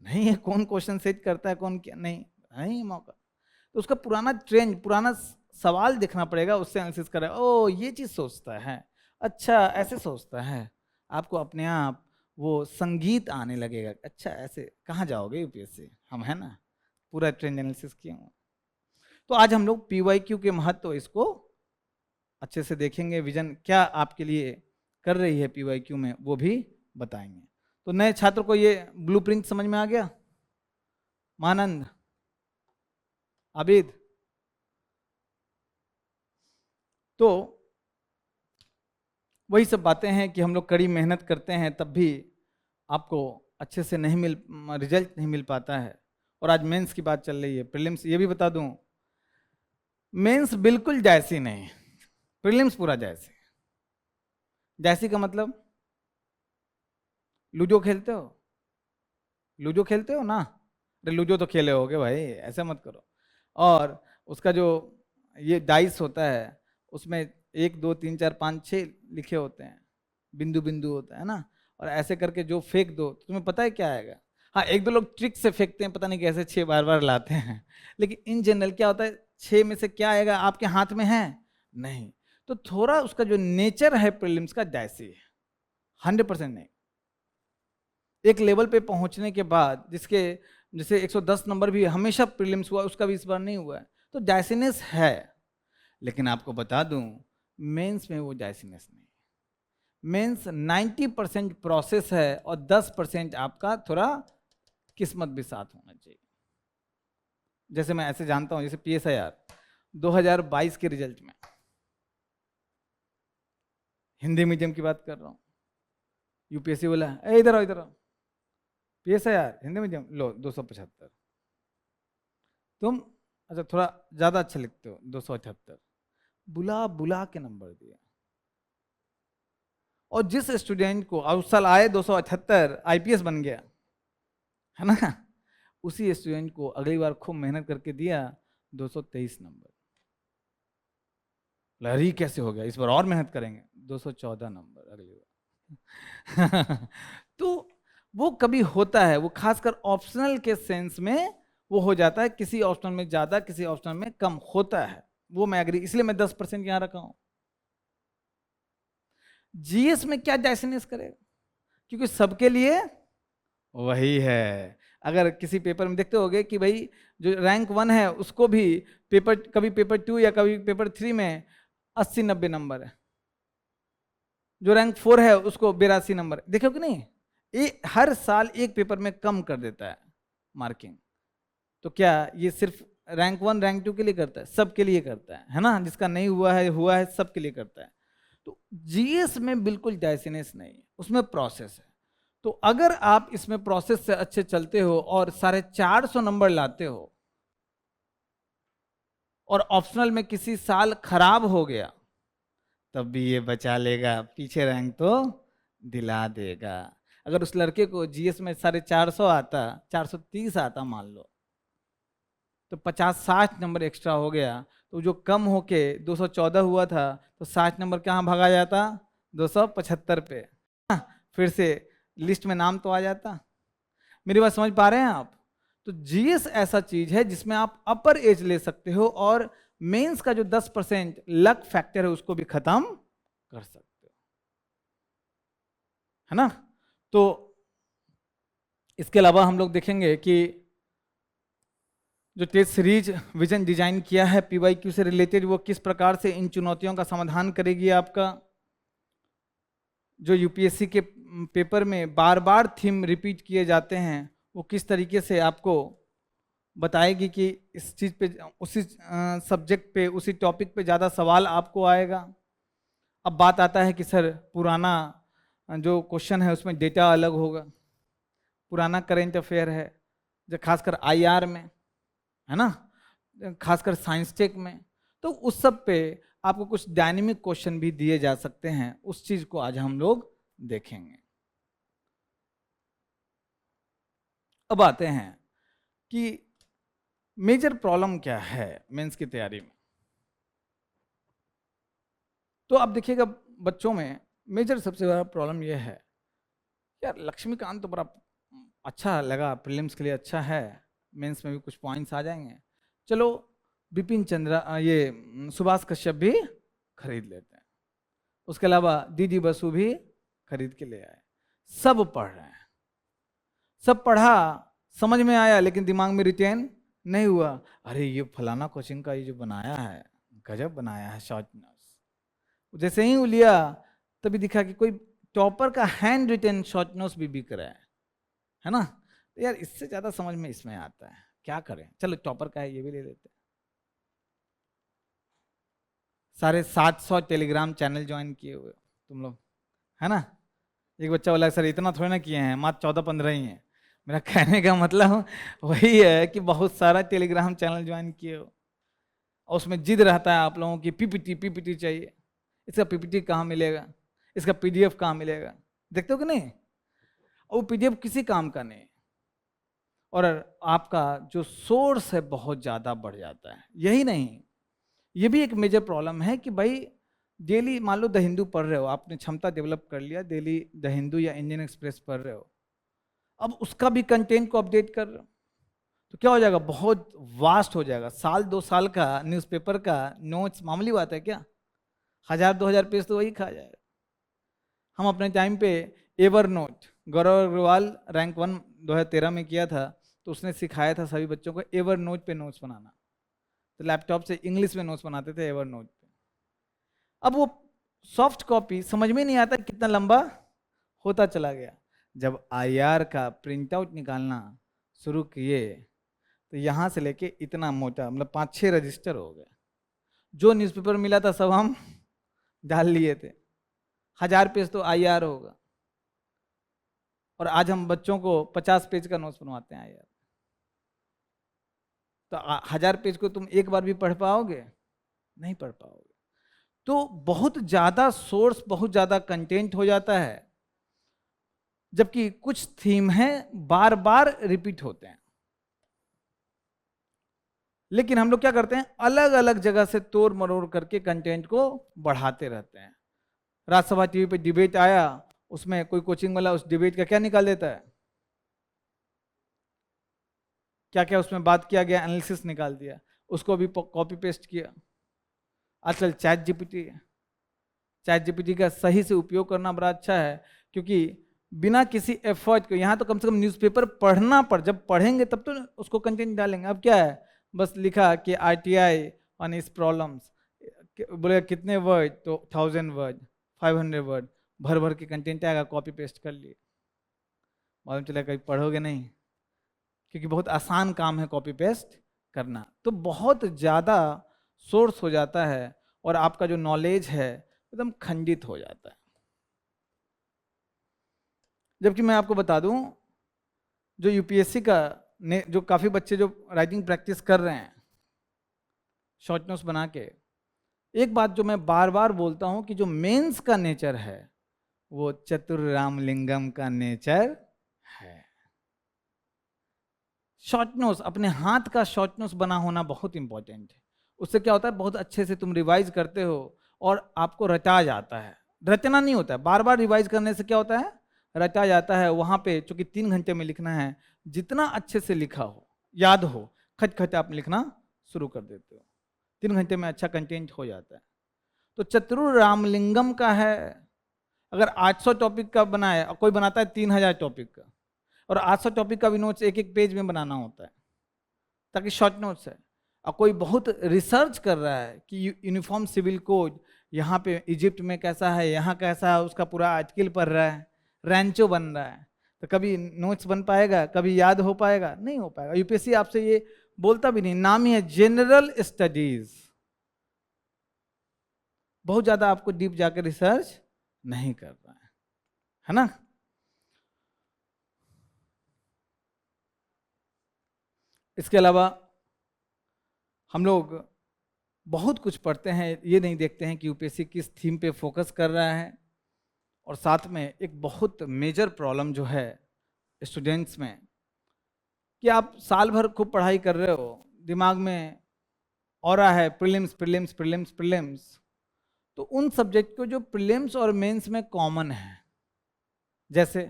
नहीं है। कौन क्वेश्चन सेट करता है, कौन क्या, नहीं नहीं है मौका। तो उसका पुराना ट्रेंड, पुराना सवाल देखना पड़ेगा, उससे एनालिसिस करें। ओ ये चीज़ सोचता है, अच्छा ऐसे सोचता है, आपको अपने आप वो संगीत आने लगेगा। अच्छा ऐसे कहाँ जाओगे यूपीएससी, हम है ना, पूरा ट्रेंड एनालिसिस किया हुआ। तो आज हम लोग पीवाईक्यू के महत्व इसको अच्छे से देखेंगे, विजन क्या आपके लिए कर रही है पीवाईक्यू में वो भी बताएंगे। तो नए छात्र को ये ब्लूप्रिंट समझ में आ गया? मानंद, आबिद, तो वही सब बातें हैं कि हम लोग कड़ी मेहनत करते हैं तब भी आपको अच्छे से नहीं रिजल्ट नहीं मिल पाता है। और आज मेंस की बात चल रही है, प्रीलिम्स ये भी बता दूं, मेंस बिल्कुल जैसी नहीं, प्रीलिम्स पूरा जैसी। जैसी का मतलब, लूडो खेलते हो? लूडो खेलते हो ना? अरे लूडो तो खेले होगे भाई, ऐसा मत करो। और उसका जो ये डाइस होता है, उसमें 1 2 3 4 5 6 लिखे होते हैं, बिंदु बिंदु होता है ना, और ऐसे करके जो फेंक दो तो तुम्हें पता है क्या आएगा। हाँ, 1 2 लोग ट्रिक से फेंकते हैं, पता नहीं कैसे 6 बार बार लाते हैं, लेकिन इन जनरल क्या होता है, 6 में से क्या आएगा आपके हाथ में है नहीं। तो थोड़ा उसका जो नेचर है प्रीलिम्स का डाइसी है, 100% नहीं। एक लेवल पे पहुंचने के बाद, जिसके जैसे 110 नंबर भी हमेशा प्रीलिम्स हुआ, उसका भी इस बार नहीं हुआ है, तो डाइसीनेस है। लेकिन आपको बता दूं, मेंस में वो डाइसीनेस नहीं। मेंस 90% प्रोसेस है और 10% आपका थोड़ा किस्मत भी साथ होना चाहिए। जैसे मैं ऐसे जानता हूं, जैसे पीएसआईआर 2022 के रिजल्ट में, हिंदी मीडियम की बात कर रहा हूं, यूपीएससी बोला इधर आओ इधर आओ, पीएसआईआर हिंदी मीडियम लो 275, तुम अच्छा थोड़ा ज्यादा अच्छा लिखते हो 278, बुला बुला के नंबर दिया। और जिस स्टूडेंट को उस साल आए 278, आईपीएस बन गया है ना, उसी स्टूडेंट को अगली बार खूब मेहनत करके दिया 223 नंबर। लहरी कैसे हो गया, इस बार और मेहनत करेंगे, 214 नंबर अगली बार। तो वो कभी होता है, वो खासकर ऑप्शनल के सेंस में वो हो जाता है, किसी ऑप्शनल में ज्यादा, किसी ऑप्शनल में कम होता है, वो मैं एग्री, इसलिए मैं 10% यहां रखा हूं। जीएस में क्या डाइसीनेस करेगा, क्योंकि सबके लिए वही है। अगर किसी पेपर में देखते होगे कि भाई जो रैंक 1 है उसको भी पेपर, कभी पेपर 2 या कभी पेपर 3 में 80-90 नंबर है, जो रैंक 4 है उसको 82 नंबर, देखो कि नहीं, हर साल एक पेपर में कम कर देता है मार्किंग। तो क्या ये सिर्फ रैंक 1 रैंक 2 के लिए करता है? सबके लिए करता है ना, जिसका नहीं हुआ है सबके लिए करता है। तो जीएस में बिल्कुल डाइसीनेस नहीं है, उसमें प्रोसेस है। तो अगर आप इसमें प्रोसेस से अच्छे चलते हो और 450 नंबर लाते हो, और ऑप्शनल में किसी साल खराब हो गया, तब भी ये बचा लेगा, पीछे रैंक तो दिला देगा। अगर उस लड़के को जीएस में 450 आता, 430 आता मान लो, तो 50-60 नंबर एक्स्ट्रा हो गया, तो जो कम होके 214 हुआ था, तो 60 नंबर कहाँ भागा जाता, 275 पे, फिर से लिस्ट में नाम तो आ जाता। मेरी बात समझ पा रहे हैं आप? तो जीएस ऐसा चीज है जिसमें आप अपर एज ले सकते हो, और मेंस का जो 10% लक फैक्टर है उसको भी खत्म कर सकते हो, है ना। तो इसके अलावा हम लोग देखेंगे कि जो टेस्ट सीरीज विजन डिजाइन किया है पीवाईक्यू से रिलेटेड, वो किस प्रकार से इन चुनौतियों का समाधान करेगी। आपका जो यूपीएससी के पेपर में बार बार थीम रिपीट किए जाते हैं, वो किस तरीके से आपको बताएगी कि इस चीज पे, उसी सब्जेक्ट पे, उसी टॉपिक पे ज़्यादा सवाल आपको आएगा। अब बात आता है कि सर पुराना जो क्वेश्चन है उसमें डेटा अलग होगा, पुराना करेंट अफेयर है, जो खासकर आईआर में है ना, खासकर साइंस टेक में, तो उस सब पे आपको कुछ डायनेमिक क्वेश्चन भी दिए जा सकते हैं, उस चीज को आज हम लोग देखेंगे। अब आते हैं कि मेजर प्रॉब्लम क्या है मेंस की तैयारी में। तो आप देखिएगा बच्चों में मेजर सबसे बड़ा प्रॉब्लम यह है यार लक्ष्मीकांत तो बड़ा अच्छा लगा, प्रीलिम्स के लिए अच्छा है, मेंस में भी कुछ पॉइंट्स आ जाएंगे। चलो बिपिन चंद्रा सुभाष कश्यप भी खरीद लेते हैं। उसके अलावा डीडी बसु भी खरीद के ले आए। सब पढ़ रहे हैं, सब पढ़ा, समझ में आया लेकिन दिमाग में रिटेन नहीं हुआ। अरे ये फलाना कोचिंग का ये जो बनाया है, गजब बनाया है शॉर्ट नोट्स। जैसे ही वो लिया तभी दिखा कि कोई टॉपर का हैंड रिटेन शॉर्ट नोट्स भी बिक रहा है ना। तो यार इससे ज्यादा समझ में इसमें आता है, क्या करें, चलो टॉपर का है ये भी ले लेते हैं। सारे 700 टेलीग्राम चैनल ज्वाइन किए हुए तुम लोग, है ना। एक बच्चा बोला सर इतना थोड़ी ना किए हैं, मात्र 14-15 ही हैं। मेरा कहने का मतलब वही है कि बहुत सारा टेलीग्राम चैनल ज्वाइन किए हो, और उसमें जिद रहता है आप लोगों की पीपीटी पीपीटी चाहिए। इसका पीपीटी कहाँ मिलेगा, इसका पीडीएफ कहाँ मिलेगा, देखते हो कि नहीं। और वो पीडीएफ किसी काम का नहीं, और आपका जो सोर्स है बहुत ज़्यादा बढ़ जाता है। यही नहीं, ये भी एक मेजर प्रॉब्लम है कि भाई डेली मान लो द हिंदू पढ़ रहे हो, आपने क्षमता डेवलप कर लिया, डेली द हिंदू या इंडियन एक्सप्रेस पढ़ रहे हो, अब उसका भी कंटेंट को अपडेट कर रहे हो, तो क्या हो जाएगा, बहुत वास्ट हो जाएगा। साल 2 साल का न्यूज़पेपर का नोट्स मामूली बात है क्या, 1000-2000 पेज तो वही खा जाएगा। हम अपने टाइम पे एवर नोट, गौरव अग्रवाल रैंक 1 2013 में किया था, तो उसने सिखाया था सभी बच्चों को एवर नोट पे नोट्स बनाना। तो लैपटॉप से इंग्लिश में नोट्स बनाते थे एवर नोट पे। अब वो सॉफ्ट कॉपी समझ में नहीं आता कितना लंबा होता चला गया। जब आईआर का प्रिंट आउट निकालना शुरू किए तो यहाँ से लेके इतना मोटा, मतलब 5-6 रजिस्टर हो गए। जो न्यूज़पेपर मिला था सब हम डाल लिए थे। 1000 पेज तो आईआर होगा, और आज हम बच्चों को 50 पेज का नोट्स बनवाते हैं आईआर। तो 1000 पेज को तुम एक बार भी पढ़ पाओगे, नहीं पढ़ पाओगे। तो बहुत ज्यादा सोर्स, बहुत ज्यादा कंटेंट हो जाता है, जबकि कुछ थीम है बार बार रिपीट होते हैं। लेकिन हम लोग क्या करते हैं, अलग अलग जगह से तोड़ मरोड़ करके कंटेंट को बढ़ाते रहते हैं। राज्यसभा टीवी पे डिबेट आया, उसमें कोई कोचिंग वाला उस डिबेट का क्या निकाल देता है, क्या क्या उसमें बात किया गया, एनालिसिस निकाल दिया, उसको भी कॉपी पेस्ट किया। आजकल चैट जीपीटी का सही से उपयोग करना बड़ा अच्छा है, क्योंकि बिना किसी एफर्ट के, यहाँ तो कम से कम न्यूज़पेपर पढ़ना, पर जब पढ़ेंगे तब तो उसको कंटेंट डालेंगे। अब क्या है, बस लिखा कि आरटीआई ऑन इस प्रॉब्लम्स, बोले कितने वर्ड, तो 1000 वर्ड, 500 वर्ड, भर भर के कंटेंट आएगा, कॉपी पेस्ट कर लिए, मालूम चला कभी पढ़ोगे नहीं, क्योंकि बहुत आसान काम है कॉपी पेस्ट करना। तो बहुत ज़्यादा सोर्स हो जाता है, और आपका जो नॉलेज है एकदम खंडित हो जाता है। जबकि मैं आपको बता दूं, जो यूपीएससी का जो काफ़ी बच्चे जो राइटिंग प्रैक्टिस कर रहे हैं शॉर्ट नोट्स बना के, एक बात जो मैं बार बार बोलता हूं कि जो मेंस का नेचर है वो चतुर रामलिंगम का नेचर है। शॉर्ट नोट्स, अपने हाथ का शॉर्ट नोट्स बना होना बहुत इंपॉर्टेंट है। उससे क्या होता है, बहुत अच्छे से तुम रिवाइज करते हो और आपको रटा जाता है। रचना नहीं होता है, बार बार रिवाइज करने से क्या होता है, रटा जाता है। वहाँ पे चूंकि 3 घंटे में लिखना है, जितना अच्छे से लिखा हो, याद हो, खट खट आप लिखना शुरू कर देते हो, 3 घंटे में अच्छा कंटेंट हो जाता है। तो चतुर रामलिंगम का है, अगर 800 टॉपिक का बनाए और कोई बनाता है 3000 टॉपिक का, और 800 टॉपिक का भी नोट्स एक एक पेज में बनाना होता है ताकि शॉर्ट नोट्स है। और कोई बहुत रिसर्च कर रहा है कि यूनिफॉर्म सिविल कोड यहाँ पे इजिप्ट में कैसा है, यहाँ कैसा है, उसका पूरा आर्टिकल पढ़ रहा है, रैंचो बन रहा है, तो कभी नोट्स बन पाएगा, कभी याद हो पाएगा, नहीं हो पाएगा। यूपीएससी आपसे ये बोलता भी नहीं, नाम ही है जनरल स्टडीज। बहुत ज्यादा आपको डीप जाकर रिसर्च नहीं कर रहा है ना। इसके अलावा हम लोग बहुत कुछ पढ़ते हैं, ये नहीं देखते हैं कि यूपीएससी किस थीम पे फोकस कर रहा है। और साथ में एक बहुत मेजर प्रॉब्लम जो है स्टूडेंट्स में, कि आप साल भर खूब पढ़ाई कर रहे हो, दिमाग में ऑरा है प्रीलिम्स प्रीलिम्स प्रीलिम्स प्रीलिम्स, तो उन सब्जेक्ट को जो प्रीलिम्स और मेंस में कॉमन है, जैसे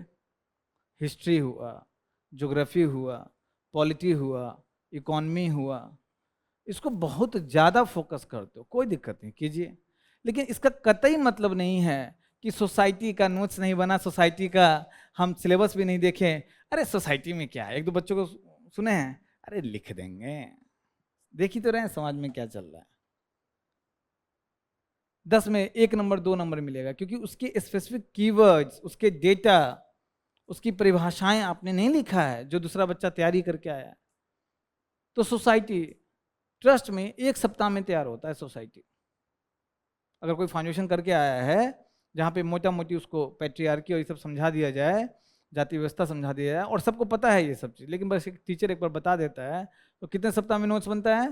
हिस्ट्री हुआ, ज्योग्राफी हुआ, पॉलिटी हुआ, इकोनॉमी हुआ, इसको बहुत ज़्यादा फोकस करते हो, कोई दिक्कत नहीं, कीजिए। लेकिन इसका कतई मतलब नहीं है कि सोसाइटी का नोट्स नहीं बना, सोसाइटी का हम सिलेबस भी नहीं देखें। अरे सोसाइटी में क्या है, एक दो बच्चों को सुने हैं, अरे लिख देंगे, देख ही तो रहे हैं समाज में क्या चल रहा है। 10 में 1 नंबर 2 नंबर मिलेगा, क्योंकि उसके स्पेसिफिक कीवर्ड्स, उसके डेटा, उसकी परिभाषाएं आपने नहीं लिखा है जो दूसरा बच्चा तैयारी करके आया है। तो सोसाइटी, ट्रस्ट में 1 सप्ताह में तैयार होता है सोसाइटी। अगर कोई फाउंडेशन करके आया है जहाँ पे मोटा मोटी उसको पैट्रियार्की और ये सब समझा दिया जाए, जाति व्यवस्था समझा दिया जाए, और सबको पता है ये सब चीज़, लेकिन बस एक टीचर एक बार बता देता है, तो कितने सप्ताह में नोट्स बनता है?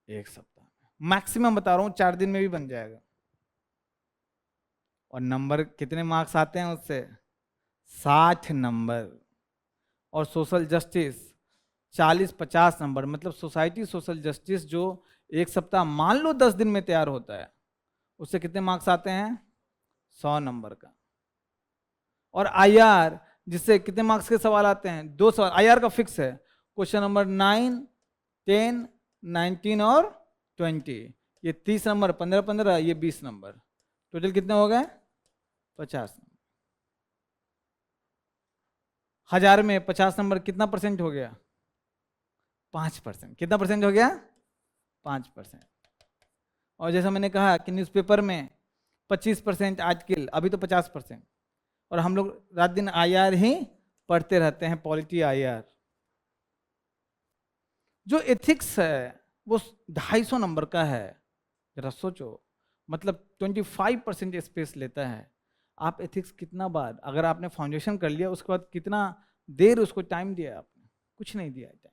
1 सप्ताह में मैक्सिमम, बता रहा हूँ 4 दिन में भी बन जाएगा। और नंबर कितने मार्क्स आते हैं उससे? 60 नंबर। और सोशल जस्टिस 40-50 नंबर। मतलब सोसाइटी सोशल जस्टिस जो 1 सप्ताह, मान लो 10 दिन में तैयार होता है, उससे कितने मार्क्स आते हैं? 100 नंबर का। और आईआर, जिससे कितने मार्क्स के सवाल आते हैं? 2 सवाल। आईआर का फिक्स है, क्वेश्चन नंबर 9, 10, 19 और 20। ये 30 नंबर, 15-15, ये 20 नंबर, टोटल कितने हो गए? 50 नंबर। 1000 में 50 नंबर, कितना परसेंट हो गया? 5%। कितना परसेंट हो गया? 5%। और जैसा मैंने कहा कि न्यूज़पेपर में 25% आर्टिकल, अभी तो 50%। और हम लोग रात दिन आईआर ही पढ़ते रहते हैं, पॉलिटी आईआर। जो एथिक्स है वो 250 नंबर का है, जरा सोचो, मतलब 25% स्पेस लेता है। आप एथिक्स कितना बार, अगर आपने फाउंडेशन कर लिया उसके बाद कितना देर उसको टाइम दिया आपने? कुछ नहीं दिया टाइम।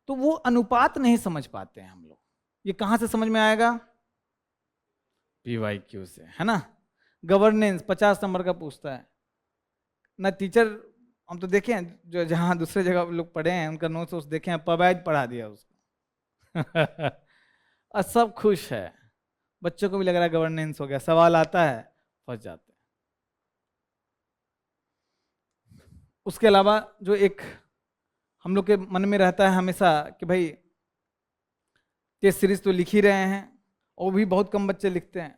तो वो अनुपात नहीं समझ पाते हैं हम लोग। ये कहां से समझ में आएगा? पीवाईक्यू से, है ना। गवर्नेंस 50 नंबर का पूछता है ना टीचर। हम तो देखे हैं जो जहाँ दूसरे जगह लोग पढ़े हैं उनका नोट्स देखे हैं, पवैद पढ़ा दिया उसको। और सब खुश है, बच्चों को भी लग रहा है गवर्नेंस हो गया, सवाल आता है फंस जाते हैं। उसके अलावा जो एक हम लोग के मन में रहता है हमेशा कि भाई टेस्ट सीरीज तो लिख ही रहे हैं, और भी बहुत कम बच्चे लिखते हैं,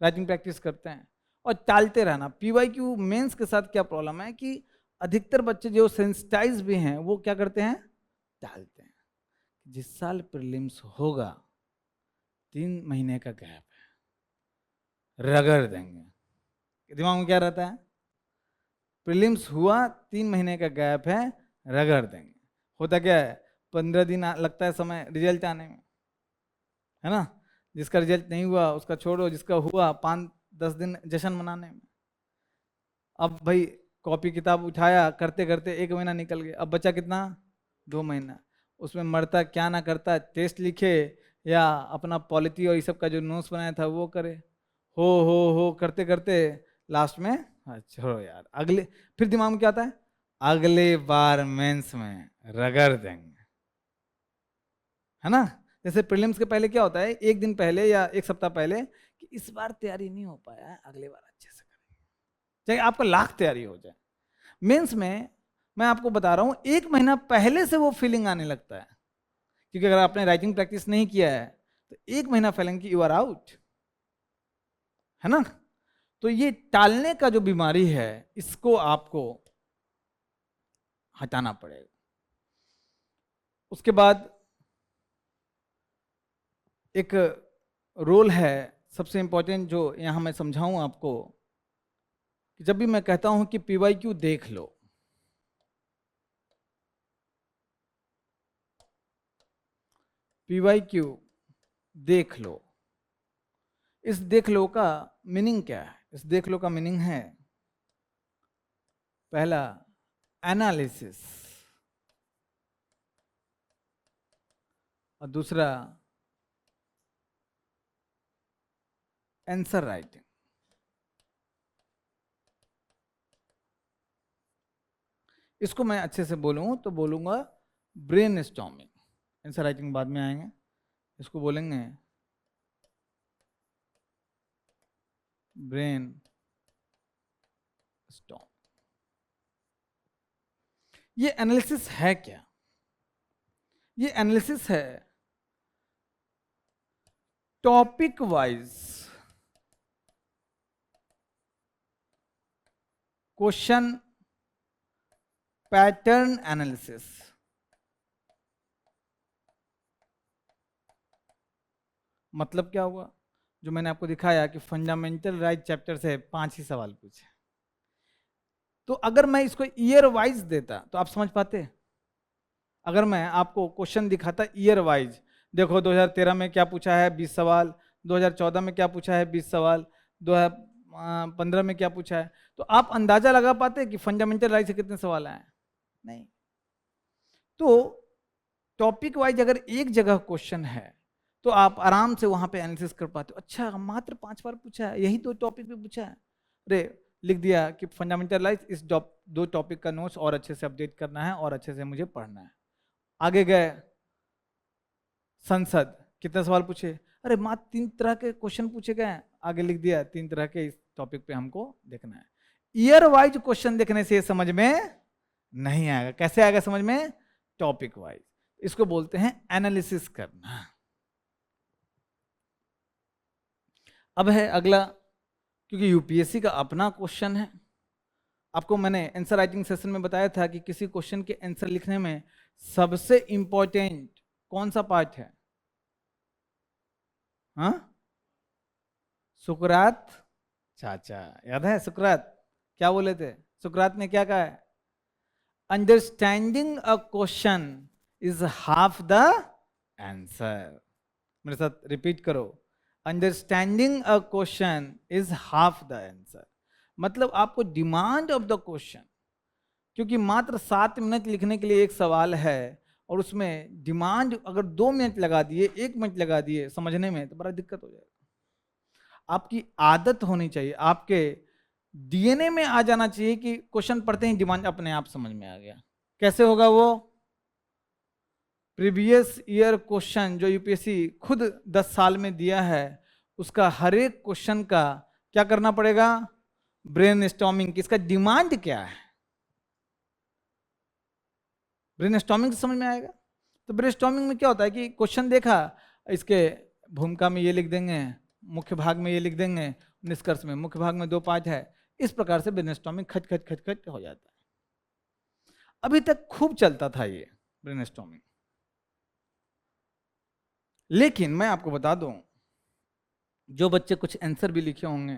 राइटिंग प्रैक्टिस करते हैं और टालते रहना। पीवाईक्यू मेंस के साथ क्या प्रॉब्लम है कि अधिकतर बच्चे जो सेंसिटाइज भी हैं वो क्या करते हैं? टालते हैं। जिस साल प्रीलिम्स होगा 3 महीने का गैप है, रगड़ देंगे। दिमाग में क्या रहता है? प्रीलिम्स हुआ, 3 महीने का गैप है, रगड़ देंगे। होता क्या है? 15 दिन लगता है समय रिजल्ट आने में, है ना। जिसका रिजल्ट नहीं हुआ उसका छोड़ो, जिसका हुआ 5-10 दिन जश्न मनाने में। अब भाई कॉपी किताब उठाया, करते करते 1 महीना निकल गया, अब बचा कितना? 2 महीना। उसमें मरता क्या ना करता, टेस्ट लिखे या अपना पॉलिटी और ये सब का जो नोट्स बनाया था वो करे। हो करते करते लास्ट में छोड़ो यार, अगले, फिर दिमाग में क्या आता है? अगले बार मेंस में रगड़ देंगे, है ना। जैसे प्रीलिम्स के पहले क्या होता है, 1 दिन पहले या 1 सप्ताह पहले, कि इस बार तैयारी नहीं हो पाया है, अगले बार अच्छे से करेंगे, चाहे आपका लाख तैयारी हो जाए। मेंस में मैं आपको बता रहा हूं 1 महीना पहले से वो फीलिंग आने लगता है, क्योंकि अगर आपने राइटिंग प्रैक्टिस नहीं किया है तो 1 महीना फैलेंगे कि यू आर आउट, है ना। तो ये टालने का जो बीमारी है इसको आपको हटाना पड़ेगा। उसके बाद एक रोल है सबसे इंपॉर्टेंट जो यहां मैं समझाऊं आपको, कि जब भी मैं कहता हूं कि पीवाईक्यू देख लो, पीवाईक्यू देख लो, इस देख लो का मीनिंग क्या है? इस देख लो का मीनिंग है, पहला एनालिसिस, और दूसरा आंसर राइटिंग। इसको मैं अच्छे से बोलूँ तो बोलूँगा ब्रेन स्टॉर्मिंग। आंसर राइटिंग बाद में आएंगे, इसको बोलेंगे ब्रेन स्टॉर्म। ये एनालिसिस है क्या? ये एनालिसिस है topic wise question pattern analysis. मतलब क्या हुआ? जो मैंने आपको दिखाया कि फंडामेंटल राइट चैप्टर से 5 ही सवाल पूछे, तो अगर मैं इसको ईयर वाइज देता तो आप समझ पाते? अगर मैं आपको क्वेश्चन दिखाता ईयर वाइज, देखो 2013 में क्या पूछा है 20 सवाल, 2014 में क्या पूछा है 20 सवाल, 2015 में क्या पूछा है, तो आप अंदाजा लगा पाते कि फंडामेंटल राइट से कितने सवाल आए? नहीं। तो टॉपिक वाइज अगर एक जगह क्वेश्चन है तो आप आराम से वहां पे एनालिसिस कर पाते हो। अच्छा मात्र 5 बार पूछा है, यही 2 टॉपिक पे पूछा है, अरे लिख दिया कि फंडामेंटल राइट, इस 2 टॉपिक का नोट्स और अच्छे से अपडेट करना है और अच्छे से मुझे पढ़ना है। आगे गए संसद, कितने सवाल पूछे, अरे मात्र 3 तरह के क्वेश्चन पूछे गए हैं, आगे लिख दिया 3 तरह के इस टॉपिक पे हमको देखना है। ईयर वाइज क्वेश्चन देखने से समझ में नहीं आएगा। कैसे आएगा समझ में? Topic wise. इसको बोलते हैं एनालिसिस करना। अब है अगला, क्योंकि यूपीएससी का अपना क्वेश्चन है। आपको मैंने आंसर राइटिंग सेशन में बताया था कि किसी क्वेश्चन के आंसर लिखने में सबसे इंपॉर्टेंट कौन सा पार्ट है? हाँ, सुकरात चाचा, याद है? सुकरात क्या बोले थे? सुकरात ने क्या कहा है? Understanding a question is half the answer. मेरे साथ रिपीट करो, understanding a question is half the answer. मतलब आपको डिमांड ऑफ द क्वेश्चन, क्योंकि मात्र 7 मिनट लिखने के लिए एक सवाल है और उसमें डिमांड अगर 2 मिनट लगा दिए, 1 मिनट लगा दिए समझने में, तो बड़ा दिक्कत हो जाएगा। आपकी आदत होनी चाहिए, आपके डीएनए में आ जाना चाहिए कि क्वेश्चन पढ़ते ही डिमांड अपने आप समझ में आ गया। कैसे होगा वो? प्रीवियस ईयर क्वेश्चन जो यूपीएससी खुद 10 साल में दिया है, उसका हर एक क्वेश्चन का क्या करना पड़ेगा? ब्रेनस्टॉर्मिंग। किसका डिमांड क्या है, ब्रेनस्टॉर्मिंग से समझ में आएगा। तो ब्रेनस्टॉर्मिंग में क्या होता है कि क्वेश्चन देखा, इसके भूमिका में ये लिख देंगे, मुख्य भाग में ये लिख देंगे, निष्कर्ष में मुख्य भाग में 2 पार्ट है। इस प्रकार से ब्रेनस्टॉर्मिंग खच खच खच खच हो जाता है। अभी तक खूब चलता था ये ब्रेनस्टॉर्मिंग, लेकिन मैं आपको बता दूं, जो बच्चे कुछ आंसर भी लिखे होंगे,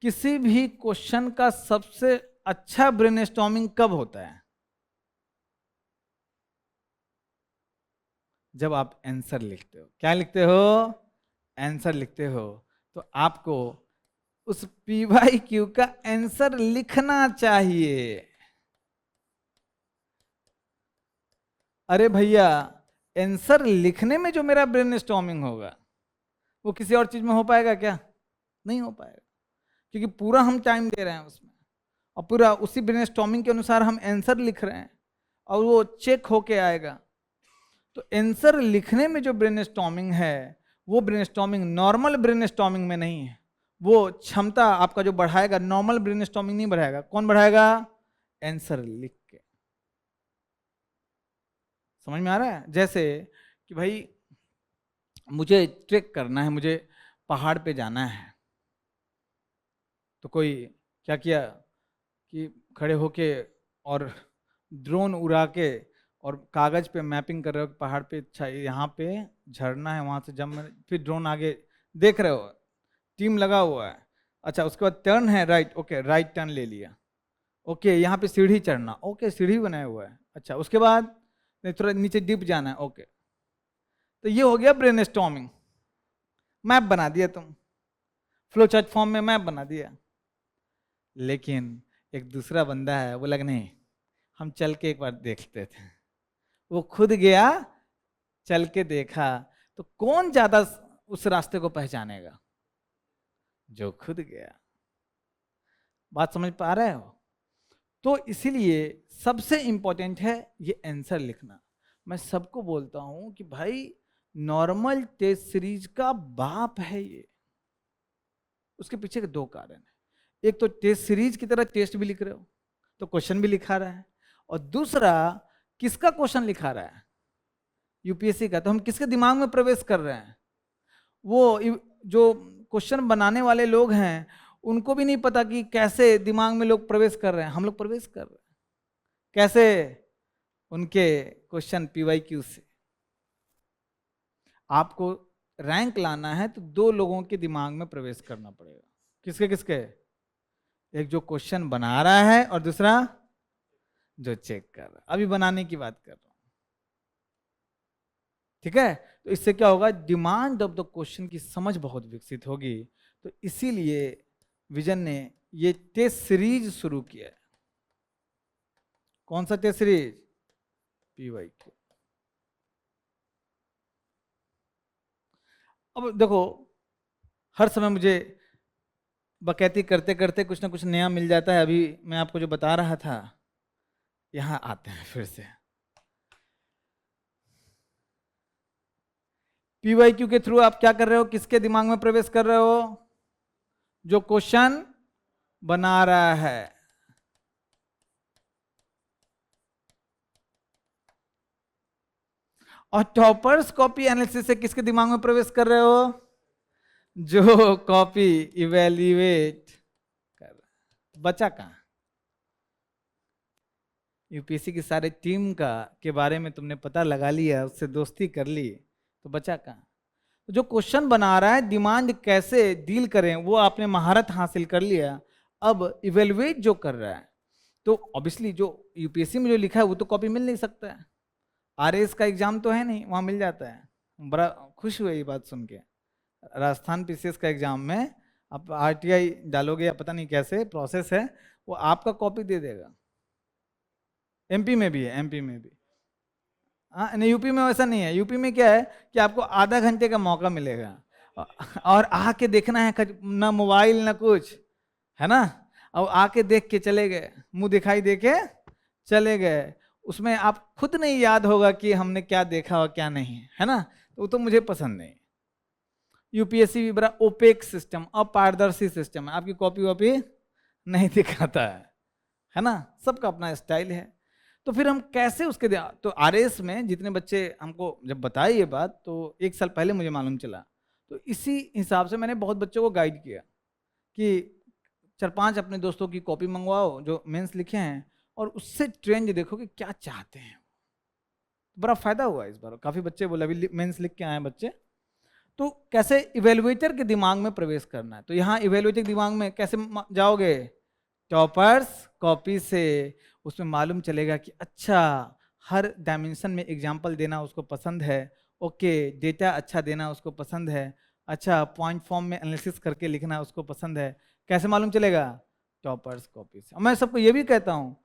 किसी भी क्वेश्चन का सबसे अच्छा ब्रेनस्टॉर्मिंग कब होता है? जब आप आंसर लिखते हो। क्या लिखते हो? आंसर लिखते हो। तो आपको उस पीवाईक्यू का आंसर लिखना चाहिए। अरे भैया, आंसर लिखने में जो मेरा ब्रेनस्टॉर्मिंग होगा वो किसी और चीज में हो पाएगा क्या? नहीं हो पाएगा, क्योंकि पूरा हम टाइम दे रहे हैं उसमें और पूरा उसी ब्रेनस्टॉर्मिंग के अनुसार हम आंसर लिख रहे हैं और वो चेक होके आएगा। तो आंसर लिखने में जो ब्रेनस्टॉर्मिंग है, वो ब्रेनस्टॉर्मिंग नॉर्मल ब्रेनस्टॉर्मिंग में नहीं है। वो क्षमता आपका जो बढ़ाएगा, नॉर्मल ब्रेनस्टॉर्मिंग नहीं बढ़ाएगा। कौन बढ़ाएगा? आंसर लिख के। समझ में आ रहा है? जैसे कि भाई मुझे ट्रेक करना है, मुझे पहाड़ पे जाना है, तो कोई क्या किया कि खड़े होके और ड्रोन उड़ा के और कागज पे मैपिंग कर रहे हो कि पहाड़ पे, अच्छा यहाँ पे झरना है, वहां से जब फिर ड्रोन आगे देख रहे हो, टीम लगा हुआ है। अच्छा उसके बाद टर्न है राइट, ओके राइट टर्न ले लिया, ओके यहाँ पे सीढ़ी चढ़ना, ओके सीढ़ी बनाया हुआ है। अच्छा उसके बाद थोड़ा नीचे डिप जाना है, ओके। तो ये हो गया ब्रेनस्टॉर्मिंग, मैप बना दिया तुम, फ्लो चार्ट फॉर्म में मैप बना दिया। लेकिन एक दूसरा बंदा है, वो लग नहीं, हम चल के एक बार देखते थे। वो खुद गया, चल के देखा, तो कौन ज्यादा उस रास्ते को पहचानेगा? जो खुद गया। बात समझ पा रहे हो? तो इसीलिए सबसे इंपॉर्टेंट है ये आंसर लिखना। मैं सबको बोलता हूं कि भाई नॉर्मल टेस्ट सीरीज का बाप है ये। उसके पीछे के 2 कारण है। एक तो टेस्ट सीरीज की तरह टेस्ट भी लिख रहे हो, तो क्वेश्चन भी लिखा रहा है, और दूसरा किसका क्वेश्चन लिखा रहा है, यूपीएससी का, तो हम किसके दिमाग में प्रवेश कर रहे हैं। वो जो क्वेश्चन बनाने वाले लोग हैं उनको भी नहीं पता कि कैसे दिमाग में लोग प्रवेश कर रहे हैं, हम लोग प्रवेश कर रहे हैं कैसे, उनके क्वेश्चन पीवाईक्यू से। आपको रैंक लाना है तो दो लोगों के दिमाग में प्रवेश करना पड़ेगा। किसके किसके, एक जो क्वेश्चन बना रहा है और दूसरा जो चेक कर रहा है। अभी बनाने की बात कर रहा हूं, ठीक है। तो इससे क्या होगा, डिमांड ऑफ द क्वेश्चन की समझ बहुत विकसित होगी। तो इसीलिए विजन ने ये टेस्ट सीरीज शुरू किया है। कौन सा टेस्ट सीरीज, पीवाईक्यू। अब देखो, हर समय मुझे बकैती करते करते कुछ ना कुछ नया मिल जाता है। अभी मैं आपको जो बता रहा था, यहां आते हैं फिर से। पीवाईक्यू के थ्रू आप क्या कर रहे हो, किसके दिमाग में प्रवेश कर रहे हो, जो क्वेश्चन बना रहा है। और टॉपर्स कॉपी एनालिसिस से किसके दिमाग में प्रवेश कर रहे हो, जो कॉपी इवेल्युएट कर रहा है। बचा कहां, यूपीएससी की सारे टीम का के बारे में तुमने पता लगा लिया, उससे दोस्ती कर ली, तो बचा कहां। तो जो क्वेश्चन बना रहा है डिमांड कैसे डील करें वो आपने महारत हासिल कर लिया। अब इवेलुएट जो कर रहा है, तो ऑब्वियसली जो यूपीएससी में जो लिखा है वो तो कॉपी मिल नहीं सकता है। आरएएस का एग्जाम तो है नहीं, वहां मिल जाता है। बड़ा खुश हुए ये बात सुन के। राजस्थान पीसीएस का एग्जाम में आप आरटीआई डालोगे या पता नहीं कैसे प्रोसेस है, वो आपका कॉपी दे देगा। एमपी में भी है, एमपी में भी। हाँ नहीं, यूपी में वैसा नहीं है। यूपी में क्या है कि आपको आधा घंटे का मौका मिलेगा और आके देखना है, ना मोबाइल ना कुछ, है ना। और आके देख के चले गए, मुंह दिखाई देके चले गए। उसमें आप खुद नहीं याद होगा कि हमने क्या देखा और क्या नहीं, है ना। तो वो तो मुझे पसंद नहीं। यूपीएससी भी बड़ा ओपेक सिस्टम, अपारदर्शी सिस्टम है, आपकी कॉपी वॉपी नहीं दिखाता है ना। सबका अपना स्टाइल है। तो फिर हम कैसे उसके तो आरएस में जितने बच्चे हमको जब बताए ये बात, तो एक साल पहले मुझे मालूम चला। तो इसी हिसाब से मैंने बहुत बच्चों को गाइड किया कि 4-5 अपने दोस्तों की कॉपी मंगवाओ जो मेंस लिखे हैं, और उससे ट्रेंड देखो कि क्या चाहते हैं। बड़ा फायदा हुआ इस बार, काफी बच्चे बोले अभी मेंस लिख के आए हैं बच्चे। तो कैसे इवेलुएटर के दिमाग में प्रवेश करना है, तो यहाँ इवेलुएटर के दिमाग में कैसे जाओगे, टॉपर्स कॉपी से। उसमें मालूम चलेगा कि अच्छा, हर डायमेंशन में एग्जाम्पल देना उसको पसंद है, ओके, डेटा अच्छा देना उसको पसंद है, अच्छा पॉइंट फॉर्म में एनालिसिस करके लिखना उसको पसंद है। कैसे मालूम चलेगा, टॉपर्स कॉपी से। मैं सबको ये भी कहता हूँ,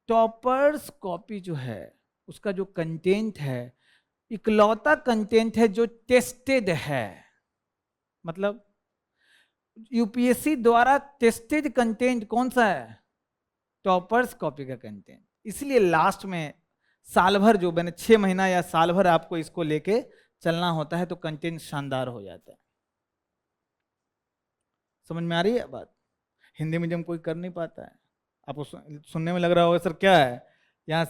टॉपर्स कॉपी जो है उसका जो कंटेंट है, इकलौता कंटेंट है जो टेस्टेड है। मतलब यूपीएससी द्वारा टेस्टेड कंटेंट कौन सा है, टॉपर्स कॉपी का कंटेंट। इसलिए लास्ट में साल भर, जो मैंने 6 महीना या साल भर आपको इसको लेके चलना होता है, तो कंटेंट शानदार हो जाता है। समझ में आ रही है बात। हिंदी मीडियम कोई कर नहीं पाता है। आपको सुनने में लग रहा होगा सर क्या है, यहाँ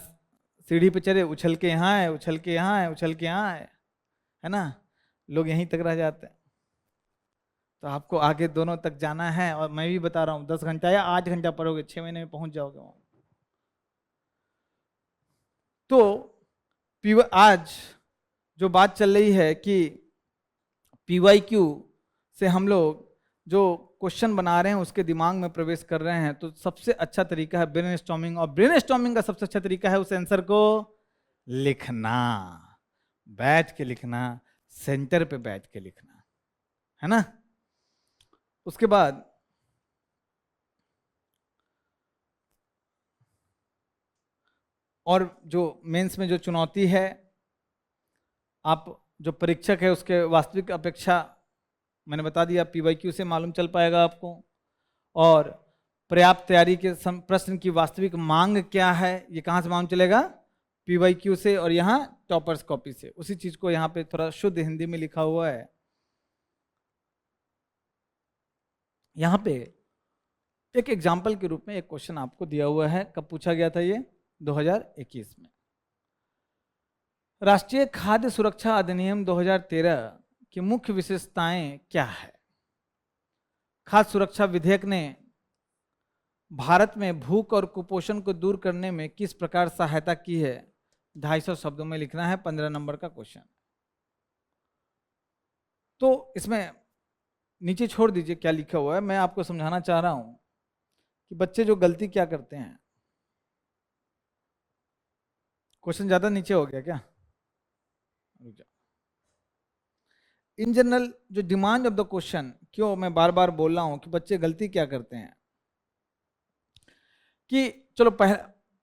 सीढ़ी पे चढ़े, उछल के यहाँ है, उछल के यहाँ है, उछल के यहाँ है ना, लोग यहीं तक रह जाते हैं। तो आपको आगे दोनों तक जाना है, और मैं भी बता रहा हूँ 10 घंटा या 8 घंटा पढ़ोगे, 6 महीने में पहुंच जाओगे वहां। तो आज जो बात चल रही है कि पीवाईक्यू से हम लोग जो क्वेश्चन बना रहे हैं उसके दिमाग में प्रवेश कर रहे हैं, तो सबसे अच्छा तरीका है ब्रेनस्टॉर्मिंग। और ब्रेनस्टॉर्मिंग का सबसे अच्छा तरीका है उस आंसर को लिखना, बैठ के लिखना, सेंटर पे बैठ के लिखना, है ना। उसके बाद और जो मेंस में जो चुनौती है, आप जो परीक्षक है उसके वास्तविक अपेक्षा मैंने बता दिया, पीवाईक्यू से मालूम चल पाएगा आपको। और पर्याप्त तैयारी के प्रश्न की वास्तविक मांग क्या है, ये कहाँ से मालूम चलेगा, पीवाईक्यू से। और यहाँ टॉपर्स कॉपी से। उसी चीज को यहाँ पे थोड़ा शुद्ध हिंदी में लिखा हुआ है। यहाँ पे एक एग्जाम्पल के रूप में एक क्वेश्चन आपको दिया हुआ है। कब पूछा गया था ये, 2021 में। राष्ट्रीय खाद्य सुरक्षा अधिनियम 2013 की मुख्य विशेषताएं क्या है? खाद्य सुरक्षा विधेयक ने भारत में भूख और कुपोषण को दूर करने में किस प्रकार सहायता की है? 250 शब्दों में लिखना है, 15 नंबर का क्वेश्चन। तो इसमें नीचे छोड़ दीजिए क्या लिखा हुआ है, मैं आपको समझाना चाह रहा हूं कि बच्चे जो गलती क्या करते हैं। क्वेश्चन ज्यादा नीचे हो गया क्या? इन जनरल जो डिमांड ऑफ द क्वेश्चन, क्यों मैं बार बार बोल रहा हूं कि बच्चे गलती क्या करते हैं कि चलो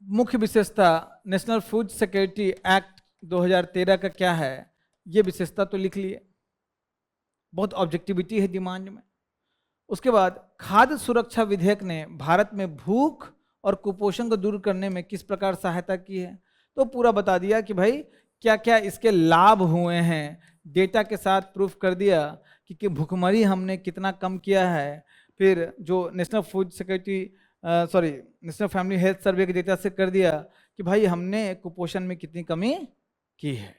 मुख्य विशेषता नेशनल फूड सिक्योरिटी एक्ट 2013 का क्या है, ये विशेषता तो लिख लिए, बहुत ऑब्जेक्टिविटी है डिमांड में। उसके बाद खाद्य सुरक्षा विधेयक ने भारत में भूख और कुपोषण को दूर करने में किस प्रकार सहायता की है, तो पूरा बता दिया कि भाई क्या क्या इसके लाभ हुए हैं, डेटा के साथ प्रूफ कर दिया कि भुखमरी हमने कितना कम किया है। फिर जो national food security national family health survey के डेटा से कर दिया कि भाई हमने कुपोषण में कितनी कमी की है।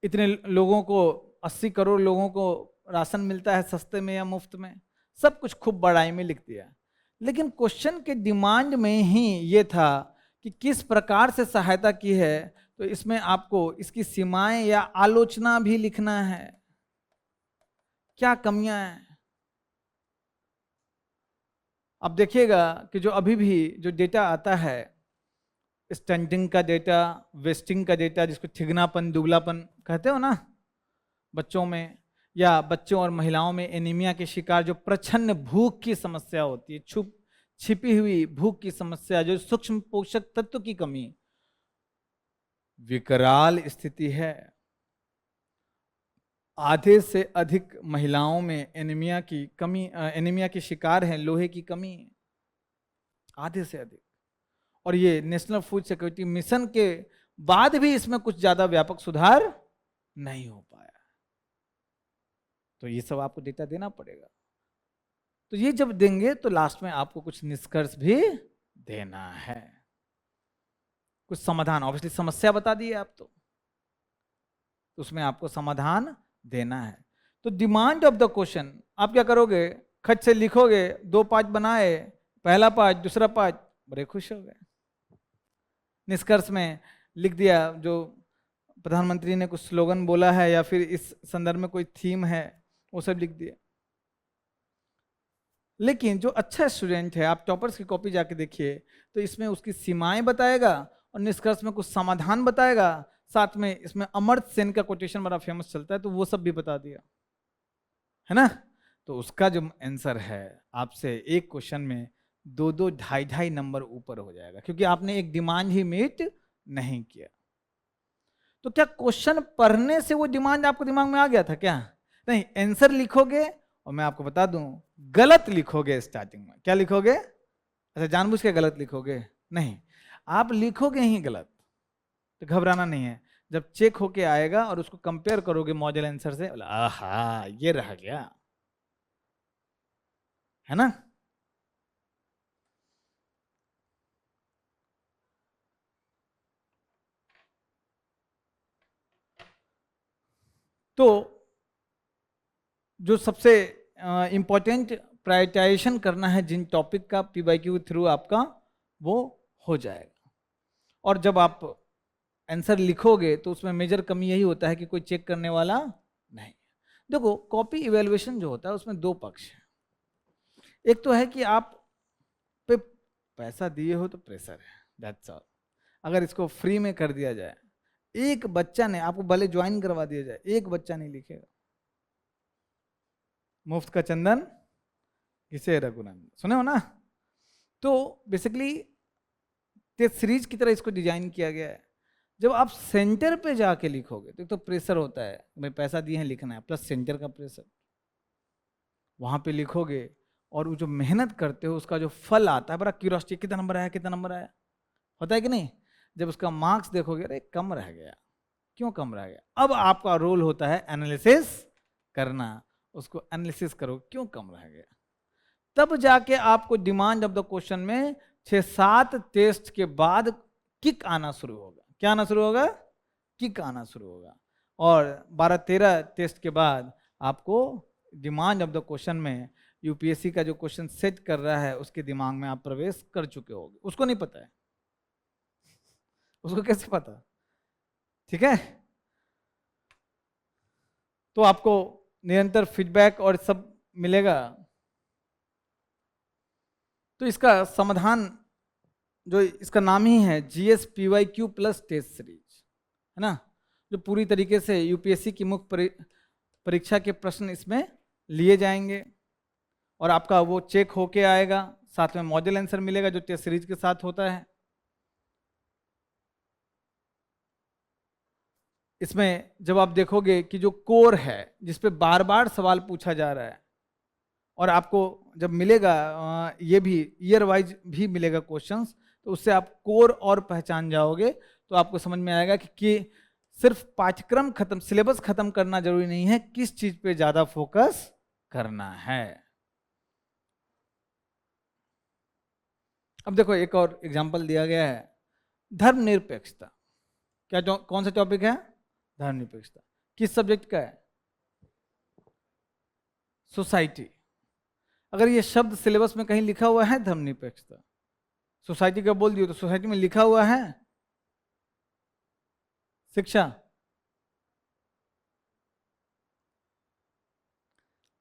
इतने लोगों को, 80 करोड़ लोगों को राशन मिलता है सस्ते में या मुफ्त में, सब कुछ खूब बड़ाई में लिख दिया। लेकिन क्वेश्चन के डिमांड में ही ये था कि किस प्रकार से सहायता की है, तो इसमें आपको इसकी सीमाएं या आलोचना भी लिखना है, क्या कमियां हैं। अब देखिएगा कि जो अभी भी जो डेटा आता है, स्टंटिंग का डेटा, वेस्टिंग का डेटा, जिसको ठिगनापन दुबलापन कहते हो ना बच्चों में, या बच्चों और महिलाओं में एनीमिया के शिकार जो प्रच्छन्न भूख की समस्या होती है, छिपी हुई भूख की समस्या, जो सूक्ष्म पोषक तत्व की कमी, विकराल स्थिति है। आधे से अधिक महिलाओं में एनीमिया की कमी, एनीमिया के शिकार हैं, लोहे की कमी, आधे से अधिक। और ये नेशनल फूड सिक्योरिटी मिशन के बाद भी इसमें कुछ ज्यादा व्यापक सुधार नहीं हो पाया। तो ये सब आपको डेटा देना पड़ेगा। तो ये जब देंगे तो लास्ट में आपको कुछ निष्कर्ष भी देना है, कुछ समाधान। ऑब्वियसली समस्या बता दी है आप, तो उसमें आपको समाधान देना है। तो डिमांड ऑफ द क्वेश्चन आप क्या करोगे, खट से लिखोगे, 2 पार्ट बनाए, पहला पार्ट दूसरा पार्ट, बड़े खुश हो गए। निष्कर्ष में लिख दिया जो प्रधानमंत्री ने कुछ स्लोगन बोला है या फिर इस संदर्भ में कोई थीम है, वो सब लिख दिया। लेकिन जो अच्छा स्टूडेंट है, आप टॉपर्स की कॉपी जाके देखिए, तो इसमें उसकी सीमाएं बताएगा और निष्कर्ष में कुछ समाधान बताएगा। साथ में इसमें अमर्त्य सेन का कोटेशन बड़ा फेमस चलता है, तो वो सब भी बता दिया है ना। तो उसका जो आंसर है आपसे एक क्वेश्चन में 2-2, 2.5 नंबर ऊपर हो जाएगा, क्योंकि आपने एक डिमांड ही मीट नहीं किया। तो क्या क्वेश्चन पढ़ने से वो डिमांड आपको दिमाग में आ गया था क्या? नहीं, आंसर लिखोगे और मैं आपको बता दूं गलत लिखोगे स्टार्टिंग में। क्या लिखोगे? अच्छा, जानबूझ के गलत लिखोगे? नहीं, आप लिखोगे ही गलत, तो घबराना नहीं है। जब चेक होके आएगा और उसको कंपेयर करोगे मॉडल आंसर से, आहा ये रह गया, है ना। तो जो सबसे इंपॉर्टेंट प्रायोरिटाइजेशन करना है जिन टॉपिक का पीवाईक्यू के थ्रू आपका, वो हो जाएगा। और जब आप आंसर लिखोगे तो उसमें मेजर कमी यही होता है कि कोई चेक करने वाला नहीं। देखो, कॉपी इवेल्युएशन जो होता है उसमें 2 पक्ष है। एक तो है कि आप पे पैसा दिए हो तो प्रेशर है, दैट्स ऑल। अगर इसको फ्री में कर दिया जाए, एक बच्चा ने, आपको भले ज्वाइन करवा दिया जाए, एक बच्चा नहीं लिखेगा। मुफ्त का चंदन किसे रघुनंदन, सुने हो ना। तो बेसिकली टेस्ट सीरीज की तरह इसको डिजाइन किया गया है। जब आप सेंटर पे जाके लिखोगे तो प्रेशर होता है, भाई पैसा दिए हैं लिखना है, प्लस सेंटर का प्रेशर, वहां पे लिखोगे और वो जो मेहनत करते हो उसका जो फल आता है, बड़ा क्यूरियोसिटी, कितना नंबर आया, कितना नंबर आया, होता है कि नहीं। जब उसका मार्क्स देखोगे, अरे कम रह गया, क्यों कम रह गया। अब आपका रोल होता है एनालिसिस करना, उसको एनालिसिस करो क्यों कम रह गया। तब जाके आपको डिमांड ऑफ द क्वेश्चन में 6-7 टेस्ट के बाद किक आना शुरू होगा। क्या आना शुरू होगा? किक आना शुरू होगा। और 12-13 टेस्ट के बाद आपको डिमांड ऑफ द क्वेश्चन में यूपीएससी का जो क्वेश्चन सेट कर रहा है उसके दिमाग में आप प्रवेश कर चुके होगे। उसको नहीं पता है, उसको कैसे पता? ठीक है, तो आपको निरंतर फीडबैक और सब मिलेगा। तो इसका समाधान जो इसका नाम ही है GS-PYQ प्लस टेस्ट सीरीज, है ना, जो पूरी तरीके से यूपीएससी की मुख्य परीक्षा के प्रश्न इसमें लिए जाएंगे और आपका वो चेक होके आएगा। साथ में मॉडल आंसर मिलेगा जो टेस्ट सीरीज के साथ होता है। इसमें जब आप देखोगे कि जो कोर है जिस पे बार बार सवाल पूछा जा रहा है, और आपको जब मिलेगा ये भी ईयर वाइज भी मिलेगा क्वेश्चंस, तो उससे आप कोर और पहचान जाओगे। तो आपको समझ में आएगा कि सिर्फ पाठ्यक्रम खत्म, सिलेबस खत्म करना जरूरी नहीं है, किस चीज पे ज्यादा फोकस करना है। अब देखो एक और एग्जांपल दिया गया है, धर्मनिरपेक्षता। क्या कौन सा टॉपिक है? धर्मनिरपेक्षता। किस सब्जेक्ट का है? सोसाइटी। अगर ये शब्द सिलेबस में कहीं लिखा हुआ है धर्मनिरपेक्षता, सोसाइटी का बोल दियो तो सोसाइटी में लिखा हुआ है शिक्षा,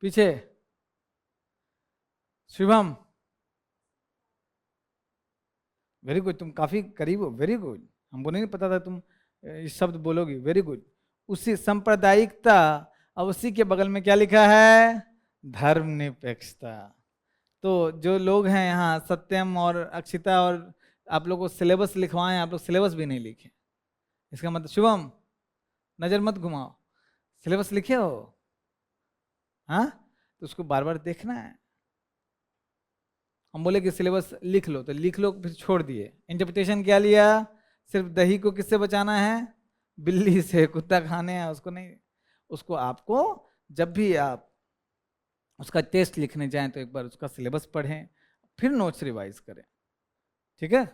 पीछे शिवम, वेरी गुड, तुम काफी करीब हो, वेरी गुड। हमको नहीं पता था तुम इस शब्द बोलोगी, वेरी गुड। उसी सांप्रदायिकता, अब उसी के बगल में क्या लिखा है? धर्मनिरपेक्षता। तो जो लोग हैं यहाँ, सत्यम और अक्षिता, और आप लोग को सिलेबस लिखवाएं, आप लोग सिलेबस भी नहीं लिखे। इसका मतलब शुभम नजर मत घुमाओ, सिलेबस लिखे हो? हाँ, तो उसको बार बार देखना है। हम बोले कि सिलेबस लिख लो तो लिख लो, फिर छोड़ दिए। इंटरप्रिटेशन क्या लिया? सिर्फ दही को किससे बचाना है? बिल्ली से, कुत्ता खाने हैं उसको नहीं। उसको आपको जब भी आप उसका टेस्ट लिखने जाएं तो एक बार उसका सिलेबस पढ़ें, फिर नोट्स रिवाइज करें। ठीक है,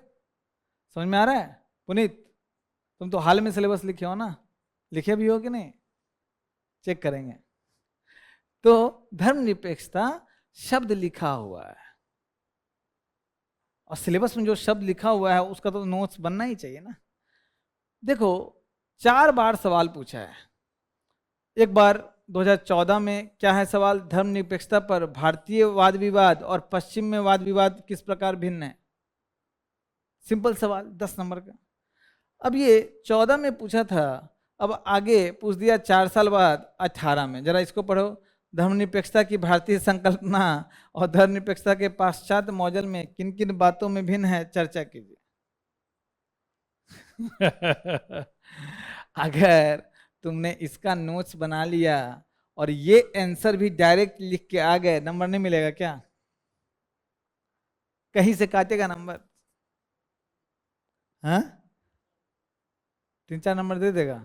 समझ में आ रहा है? पुनीत, तुम तो हाल में सिलेबस लिखे हो ना, लिखे भी हो कि नहीं? चेक करेंगे। तो धर्मनिरपेक्षता शब्द लिखा हुआ है, और सिलेबस में जो शब्द लिखा हुआ है उसका तो नोट्स बनना ही चाहिए ना। देखो 4 बार सवाल पूछा है। एक बार 2014 में क्या है सवाल? धर्मनिरपेक्षता पर भारतीय वाद विवाद और पश्चिम में वाद विवाद किस प्रकार भिन्न है। सिंपल सवाल, 10 नंबर का। अब ये 14 में पूछा था, अब आगे पूछ दिया 4 साल बाद 18 में। जरा इसको पढ़ो, धर्मनिरपेक्षता की भारतीय संकल्पना और धर्मनिरपेक्षता के पाश्चात्य मॉडल में किन किन बातों में भिन्न है, चर्चा कीजिए। अगर तुमने इसका नोट्स बना लिया और ये आंसर भी डायरेक्ट लिख के आ गए, नंबर नहीं मिलेगा क्या? कहीं से काटेगा नंबर? हाँ, 3-4 नंबर दे देगा।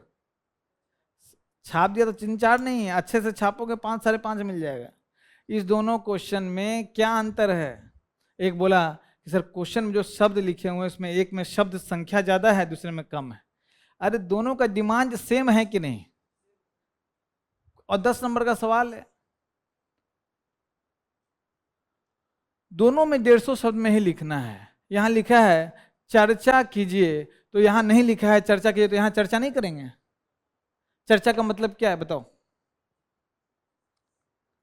छाप दिया तो 3-4 नहीं, अच्छे से छापोगे 5-5.5 मिल जाएगा। इस दोनों क्वेश्चन में क्या अंतर है? एक बोला कि सर क्वेश्चन में जो शब्द लिखे हुए हैं उसमें एक में शब्द संख्या ज्यादा है, दूसरे में कम है। अरे दोनों का डिमांड सेम है कि नहीं? और 10 नंबर का सवाल है, दोनों में 150 शब्द में ही लिखना है। यहां लिखा है चर्चा कीजिए, तो यहां नहीं लिखा है चर्चा कीजिए, तो यहां चर्चा नहीं करेंगे। चर्चा का मतलब क्या है बताओ?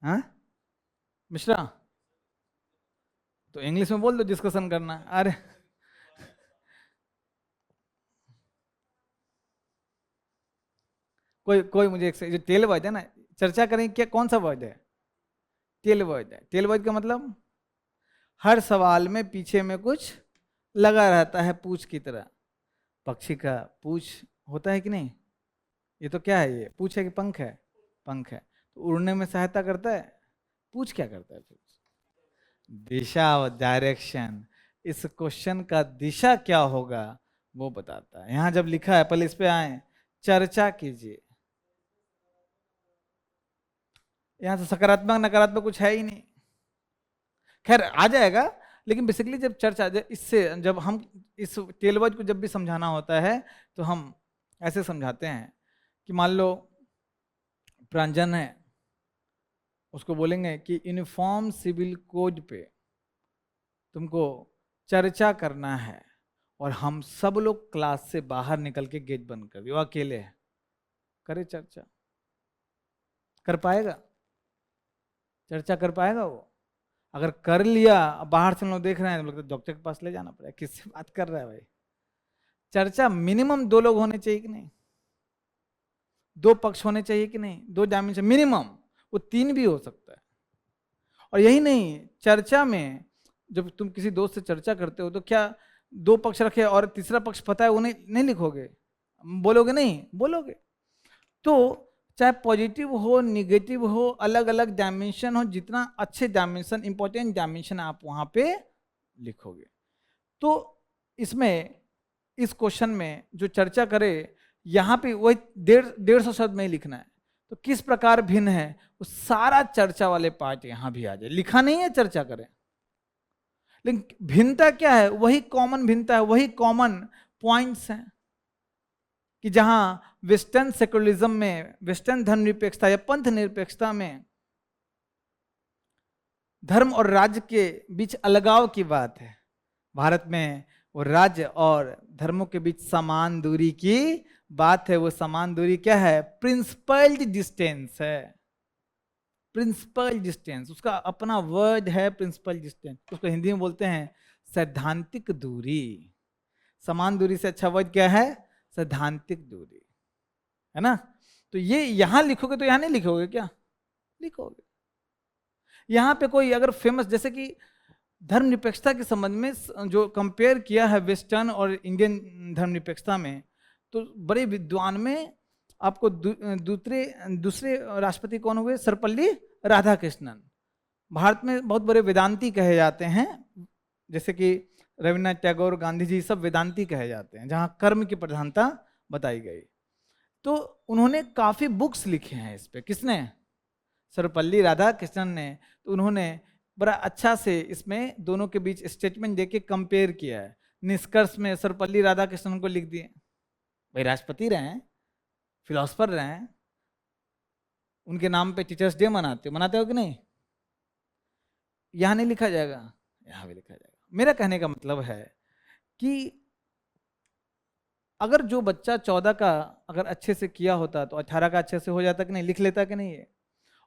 हाँ मिश्रा, तो इंग्लिश में बोल दो डिस्कशन करना। अरे कोई कोई मुझे जो टेल वर्ड है ना, चर्चा करें क्या, कौन सा वर्ड है? टेल वर्ड है। टेल वर्ड का मतलब हर सवाल में पीछे में कुछ लगा रहता है, पूछ की तरह। पक्षी का पूछ होता है कि नहीं? ये तो क्या है, ये पूछ है कि पंख है? पंख है, तो उड़ने में सहायता करता है। पूछ क्या करता है? पूछ दिशा और डायरेक्शन। इस क्वेश्चन का दिशा क्या होगा वो बताता है। यहां जब लिखा है, पहले इस पे आए, चर्चा कीजिए, यहां तो सकारात्मक नकारात्मक कुछ है ही नहीं। खैर आ जाएगा, लेकिन बेसिकली जब चर्चा इससे जब हम इस टेलवर्ड को जब भी समझाना होता है तो हम ऐसे समझाते हैं कि मान लो प्रांजन है, उसको बोलेंगे कि यूनिफॉर्म सिविल कोड पे तुमको चर्चा करना है और हम सब लोग क्लास से बाहर निकल के गेट बंद कर दिए, वो अकेले है, करे चर्चा? कर पाएगा? चर्चा कर पाएगा वो? अगर कर लिया, बाहर से लोग देख रहे हैं, तो डॉक्टर के पास ले जाना पड़ेगा, किससे बात कर रहा है भाई? चर्चा मिनिमम 2 लोग होने चाहिए कि नहीं? 2 पक्ष होने चाहिए कि नहीं? 2 डायमेंशन मिनिमम, वो 3 भी हो सकता है। और यही नहीं, चर्चा में जब तुम किसी दोस्त से चर्चा करते हो तो क्या 2 पक्ष रखे और तीसरा पक्ष पता है वो नहीं लिखोगे? बोलोगे? नहीं बोलोगे। तो चाहे पॉजिटिव हो निगेटिव हो, अलग अलग डायमेंशन हो, जितना अच्छे डायमेंशन, इंपॉर्टेंट डायमेंशन आप वहां पे लिखोगे। तो इसमें इस क्वेश्चन में जो चर्चा करे, यहाँ पे वही 150 शब्द में ही लिखना है। तो किस प्रकार भिन्न है वो सारा चर्चा वाले पार्ट यहाँ भी आ जाए। लिखा नहीं है चर्चा करें, लेकिन भिन्नता क्या है? वही कॉमन भिन्नता है, वही कॉमन पॉइंट्स हैं कि जहां वेस्टर्न सेकुलरिज्म में, वेस्टर्न धर्मनिरपेक्षता या पंथ निरपेक्षता में धर्म और राज्य के बीच अलगाव की बात है, भारत में वो राज्य और धर्मों के बीच समान दूरी की बात है। वो समान दूरी क्या है? प्रिंसिपल्ड डिस्टेंस है। प्रिंसिपल डिस्टेंस, उसका अपना वर्ड है प्रिंसिपल डिस्टेंस, उसको हिंदी में बोलते हैं सैद्धांतिक दूरी। समान दूरी से अच्छा वर्ड क्या है? सैद्धांतिक दूरी, है ना? तो ये यहां लिखोगे तो यहां नहीं लिखोगे क्या? लिखोगे। यहां पे कोई अगर फेमस, जैसे कि धर्मनिरपेक्षता के संबंध में जो कंपेयर किया है वेस्टर्न और इंडियन धर्मनिरपेक्षता में, तो बड़े विद्वान में आपको दूसरे राष्ट्रपति कौन हुए? सर्वपल्ली राधाकृष्णन। भारत में बहुत बड़े वेदांती कहे जाते हैं, जैसे कि रविन्द्रनाथ टैगोर, गांधी जी, सब वेदांती कहे जाते हैं, जहां कर्म की प्रधानता बताई गई। तो उन्होंने काफी बुक्स लिखे हैं इस पे। किसने? सर्वपल्ली राधाकृष्णन ने। तो उन्होंने बड़ा अच्छा से इसमें दोनों के बीच स्टेटमेंट देके कंपेयर किया है। निष्कर्ष में सर्वपल्ली राधाकृष्णन को लिख दिए, भाई राष्ट्रपति रहे हैं, फिलोसफर रहे हैं, उनके नाम पे टीचर्स डे मनाते हो कि नहीं? यहां नहीं लिखा जाएगा, यहां भी लिखा जाएगा। मेरा कहने का मतलब है कि अगर जो बच्चा 14 का अगर अच्छे से किया होता तो 18 का अच्छे से हो जाता कि नहीं? लिख लेता कि नहीं है?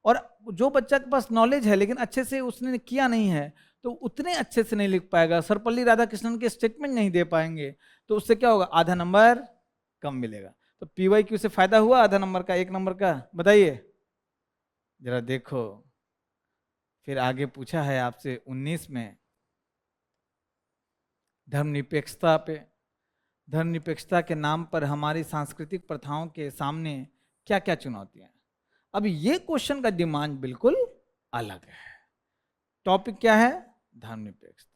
और जो बच्चा के पास नॉलेज है लेकिन अच्छे से उसने किया नहीं है, तो उतने अच्छे से नहीं लिख पाएगा, सर्वपल्ली राधाकृष्णन के स्टेटमेंट नहीं दे पाएंगे, तो उससे क्या होगा? आधा नंबर कम मिलेगा। तो PYQ से फायदा हुआ आधा नंबर का, 1 नंबर का? बताइए जरा। देखो फिर आगे पूछा है आपसे 19 में धर्मनिरपेक्षता पे। धर्मनिरपेक्षता के नाम पर हमारी सांस्कृतिक प्रथाओं के सामने क्या क्या चुनौतियां हैं? अब ये क्वेश्चन का डिमांड बिल्कुल अलग है। टॉपिक क्या है? धर्मनिरपेक्षता।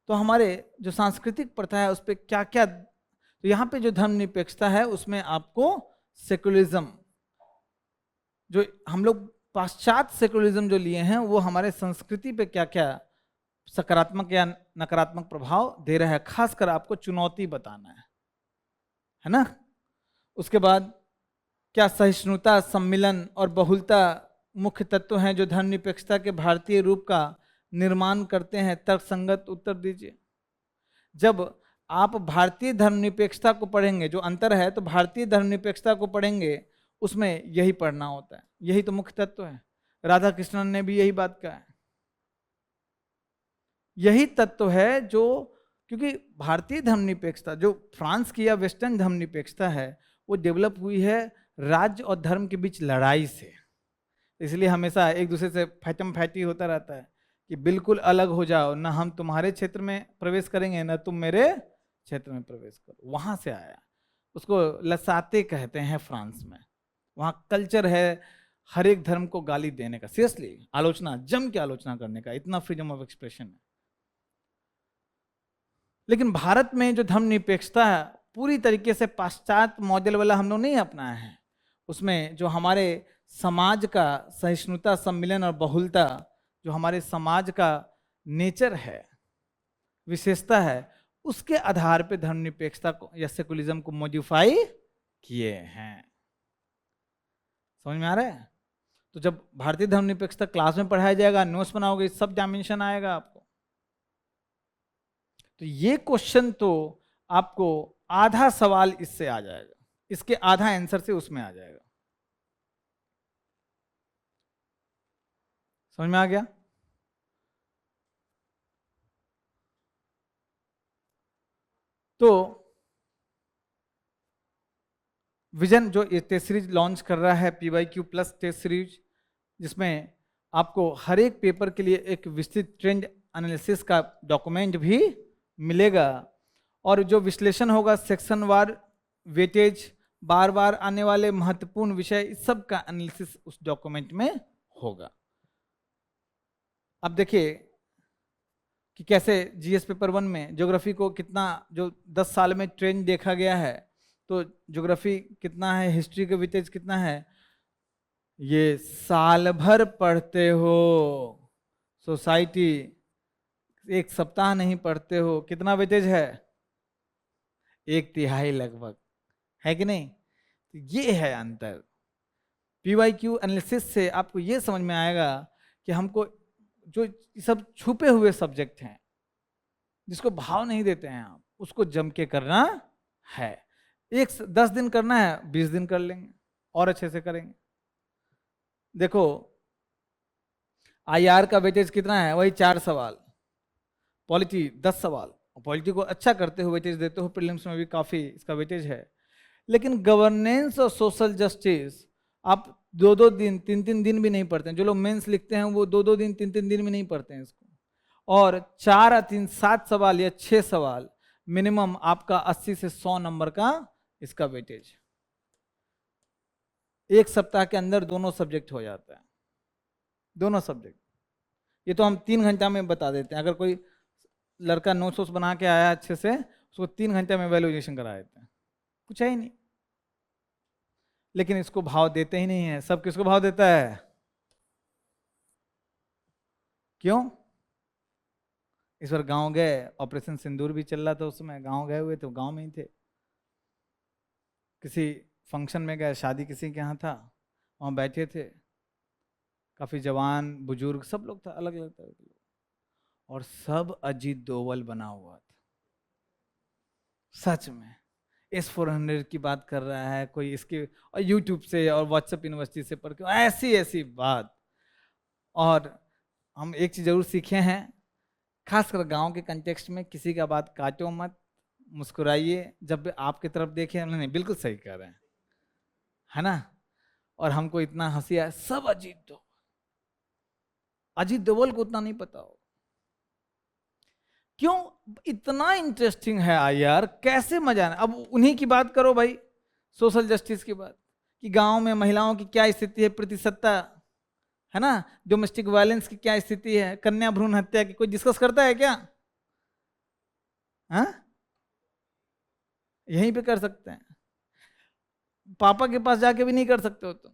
तो हमारे जो सांस्कृतिक प्रथा है उस पर क्या क्या, तो यहाँ पे जो धर्मनिरपेक्षता है उसमें आपको सेकुलरिज्म, जो हम लोग पाश्चात्य सेकुलरिज्म जो लिए हैं, वो हमारे संस्कृति पे क्या क्या सकारात्मक या नकारात्मक प्रभाव दे रहा है, खासकर आपको चुनौती बताना है ना? उसके बाद क्या सहिष्णुता, सम्मिलन और बहुलता मुख्य तत्व हैं जो धर्मनिरपेक्षता के भारतीय रूप का निर्माण करते हैं? तर्कसंगत उत्तर दीजिए। जब आप भारतीय धर्मनिरपेक्षता को पढ़ेंगे, जो अंतर है, तो भारतीय धर्मनिरपेक्षता को पढ़ेंगे उसमें यही पढ़ना होता है, यही तो मुख्य तत्व है। राधाकृष्णन ने भी यही बात कहा है, यही तत्व है जो, क्योंकि भारतीय धर्मनिरपेक्षता जो फ्रांस की या वेस्टर्न धर्मनिरपेक्षता है वो डेवलप हुई है राज्य और धर्म के बीच लड़ाई से। इसलिए हमेशा एक दूसरे से फैटम फैटी होता रहता है कि बिल्कुल अलग हो जाओ, ना हम तुम्हारे क्षेत्र में प्रवेश करेंगे ना तुम मेरे क्षेत्र में प्रवेश करो। वहां से आया, उसको लसाते कहते हैं फ्रांस में। वहाँ कल्चर है हर एक धर्म को गाली देने का, सीरियसली आलोचना, जम के आलोचना करने का, इतना फ्रीडम ऑफ एक्सप्रेशन है। लेकिन भारत में जो धर्मनिरपेक्षता है पूरी तरीके से पाश्चात्य मॉडल वाला हम लोग नहीं अपनाए हैं। उसमें जो हमारे समाज का सहिष्णुता, सम्मिलन और बहुलता, जो हमारे समाज का नेचर है, विशेषता है, उसके आधार पे धर्मनिरपेक्षता को या सेकुलरिज्म को मॉडिफाई किए हैं। समझ में आ रहा है? तो जब भारतीय धर्मनिरपेक्षता क्लास में पढ़ाया जाएगा, नोट्स बनाओगे, सब डायमेंशन आएगा आपको। तो ये क्वेश्चन तो आपको आधा सवाल इससे आ जाएगा, इसके आधा आंसर से उसमें आ जाएगा। समझ में आ गया? तो विजन जो ये टेस्ट सीरीज लॉन्च कर रहा है, PYQ प्लस टेस्ट सीरीज, जिसमें आपको हर एक पेपर के लिए एक विस्तृत ट्रेंड एनालिसिस का डॉक्यूमेंट भी मिलेगा, और जो विश्लेषण होगा सेक्शन वार, वेटेज, बार बार आने वाले महत्वपूर्ण विषय, इस सब का एनालिसिस उस डॉक्यूमेंट में होगा। अब देखिए कि कैसे जीएस पेपर 1 में ज्योग्राफी को कितना, जो 10 साल में ट्रेंड देखा गया है, तो ज्योग्राफी कितना है, हिस्ट्री का वेटेज कितना है, ये साल भर पढ़ते हो, सोसाइटी एक सप्ताह नहीं पढ़ते हो, कितना वेटेज है, 1/3 लगभग, है कि नहीं? तो ये है अंतर। PYQ एनालिसिस से आपको ये समझ में आएगा कि हमको जो सब छुपे हुए सब्जेक्ट हैं, जिसको भाव नहीं देते हैं आप, उसको जम के करना है। 10 दिन करना है, 20 दिन कर लेंगे और अच्छे से करेंगे। देखो IR का वेटेज कितना है, वही 4 सवाल, पॉलिटी 10 सवाल, पॉलिटी को अच्छा करते हो, वेटेज देते हो, प्रीलिम्स में भी काफ़ी इसका वेटेज है। लेकिन गवर्नेंस और सोशल जस्टिस आप 2-2 दिन 3-3 दिन भी नहीं पढ़ते हैं। जो लोग मेंस लिखते हैं वो 2-2 दिन 3-3 दिन में नहीं पढ़ते हैं इसको। और 4 या 3 7 सवाल या 6 सवाल मिनिमम आपका 80 से 100 नंबर का इसका वेटेज, एक सप्ताह के अंदर दोनों सब्जेक्ट हो जाता है, दोनों सब्जेक्ट। ये तो हम 3 घंटा में बता देते हैं। अगर कोई लड़का नोट्स बना के आया अच्छे से, उसको 3 घंटे में वैल्यूएशन करा देते हैं, कुछ है ही नहीं। लेकिन इसको भाव देते ही नहीं है। सब किसको भाव देता है? क्यों? इस बार गांव गए, ऑपरेशन सिंदूर भी चल रहा था, उस समय गांव गए हुए तो गांव में ही थे, किसी फंक्शन में गए, शादी किसी के यहाँ था, वहाँ बैठे थे, काफ़ी जवान बुजुर्ग सब लोग था, अलग अलग तरह के लोग, और सब अजीत डोभाल बना हुआ था। सच में S400 की बात कर रहा है कोई, इसके और यूट्यूब से और व्हाट्सएप यूनिवर्सिटी से पढ़ के, ऐसी ऐसी बात। और हम एक चीज़ जरूर सीखे हैं, खासकर गांव के कंटेक्स्ट में, किसी का बात काटो मत, मुस्कुराइए, जब भी आपकी तरफ देखें। नहीं, बिल्कुल सही कह रहे हैं, है ना? और हमको इतना हंसी आया, सब अजीत डोभाल को उतना नहीं पता हो। क्यों? इतना इंटरेस्टिंग है यार, कैसे मजा आना। अब उन्हीं की बात करो भाई, सोशल जस्टिस की बात, कि गांव में महिलाओं की क्या स्थिति है, प्रतिशतता है ना, डोमेस्टिक वायलेंस की क्या स्थिति है, कन्या भ्रूण हत्या की कोई डिस्कस करता है क्या? हाँ, यहीं पे कर सकते हैं। पापा के पास जाके भी नहीं कर सकते हो तो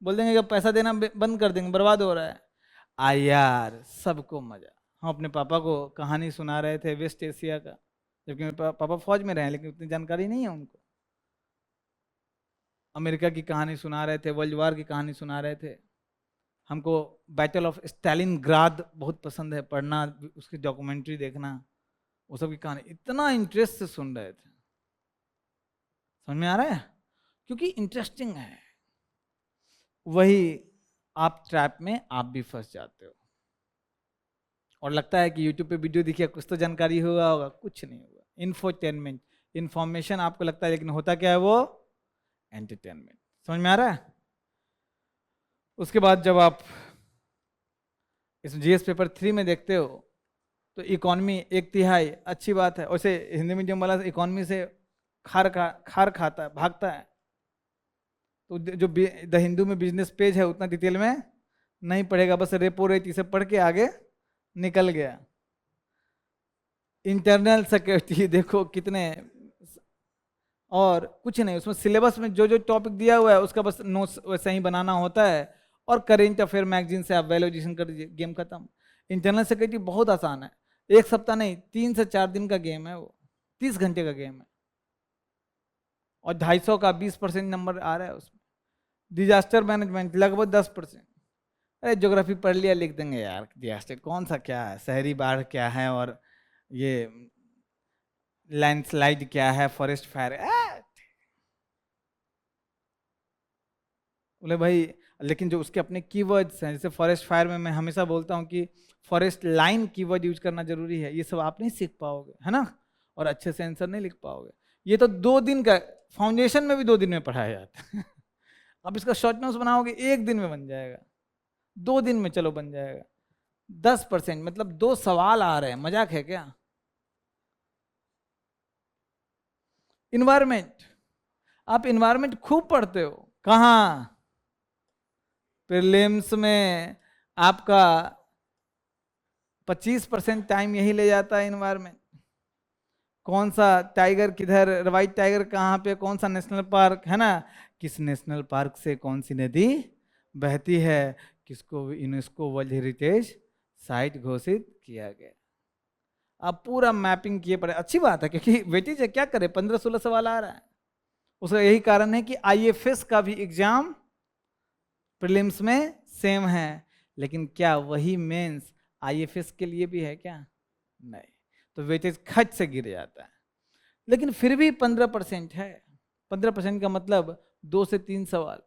बोल देंगे कि पैसा देना बंद कर देंगे, बर्बाद हो रहा है। यार सबको मजा। हम अपने पापा को कहानी सुना रहे थे वेस्ट एशिया का, जबकि मेरे पापा फौज में रहे हैं, लेकिन उतनी जानकारी नहीं है उनको। अमेरिका की कहानी सुना रहे थे, वर्ल्ड वार की कहानी सुना रहे थे। हमको बैटल ऑफ स्टालिनग्राद बहुत पसंद है पढ़ना, उसकी डॉक्यूमेंट्री देखना, वो सब की कहानी इतना इंटरेस्ट से सुन रहे थे। समझ में आ रहा है? क्योंकि इंटरेस्टिंग है। वही आप ट्रैप में आप भी फंस जाते हो और लगता है कि यूट्यूब पे वीडियो देखिए कुछ तो जानकारी होगा, कुछ नहीं होगा। इन्फोटेनमेंट, इंफॉर्मेशन आपको लगता है, लेकिन होता क्या है वो? एंटरटेनमेंट। समझ में आ रहा है? उसके बाद जब आप इस जीएस पेपर 3 में देखते हो तो इकोनॉमी 1/3, अच्छी बात है। वैसे हिंदी मीडियम वाला इकोनॉमी से खार खाता है, भागता है। तो जो द हिंदू में बिजनेस पेज है उतना डिटेल में नहीं पढ़ेगा, बस रेपो रेट इसे पढ़ के आगे निकल गया। इंटरनल सिक्योरिटी देखो कितने, और कुछ नहीं, उसमें सिलेबस में जो जो टॉपिक दिया हुआ है उसका बस नोट्स वैसा ही बनाना होता है, और करेंट अफेयर मैगजीन से आप वैल्यूएशन कर दीजिए, गेम खत्म। इंटरनल सिक्योरिटी बहुत आसान है। एक सप्ताह नहीं, 3 से 4 दिन का गेम है वो, 30 घंटे का गेम है, और 250 का 20% नंबर आ रहा है उसमें। डिजास्टर मैनेजमेंट लगभग 10%। अरे ज्योग्राफी पढ़ लिया, लिख देंगे यार, डिजास्टर कौन सा क्या है, शहरी बाढ़ क्या है, और ये लैंडस्लाइड क्या है, फॉरेस्ट फायर। बोले भाई, लेकिन जो उसके अपने कीवर्ड्स हैं, जैसे फॉरेस्ट फायर में मैं हमेशा बोलता हूँ कि फॉरेस्ट लाइन कीवर्ड यूज करना जरूरी है, ये सब आप नहीं सीख पाओगे, है ना, और अच्छे से आंसर नहीं लिख पाओगे। ये तो 2 दिन का, फाउंडेशन में भी 2 दिन में पढ़ाया जाता है। अब इसका शॉर्ट नोट्स बनाओगे 1 दिन में बन जाएगा, 2 दिन में चलो बन जाएगा। 10% मतलब 2 सवाल आ रहे हैं, मजाक है क्या? इन्वायरमेंट, आप इन्वायरमेंट खूब पढ़ते हो, कहाँ? प्रीलिम्स में आपका 25% टाइम यही ले जाता है इन्वायरमेंट। कौन सा टाइगर किधर, व्हाइट टाइगर कहाँ पे, कौन सा नेशनल पार्क है ना, किस नेशनल पार्क से कौन सी नदी बहती है, किसको यूनेस्को वर्ल्ड हेरिटेज साइट घोषित किया गया। आप पूरा मैपिंग किए पड़े, अच्छी बात है, क्योंकि वेटेज है, क्या करे, 15-16 सवाल आ रहा है। उसका यही कारण है कि आईएफएस का भी एग्जाम प्रीलिम्स में सेम है, लेकिन क्या वही मेंस आईएफएस के लिए भी है क्या? नहीं, तो वेटेज खच से गिर जाता है। लेकिन फिर भी 15% है, 15% का मतलब 2 से 3 सवाल।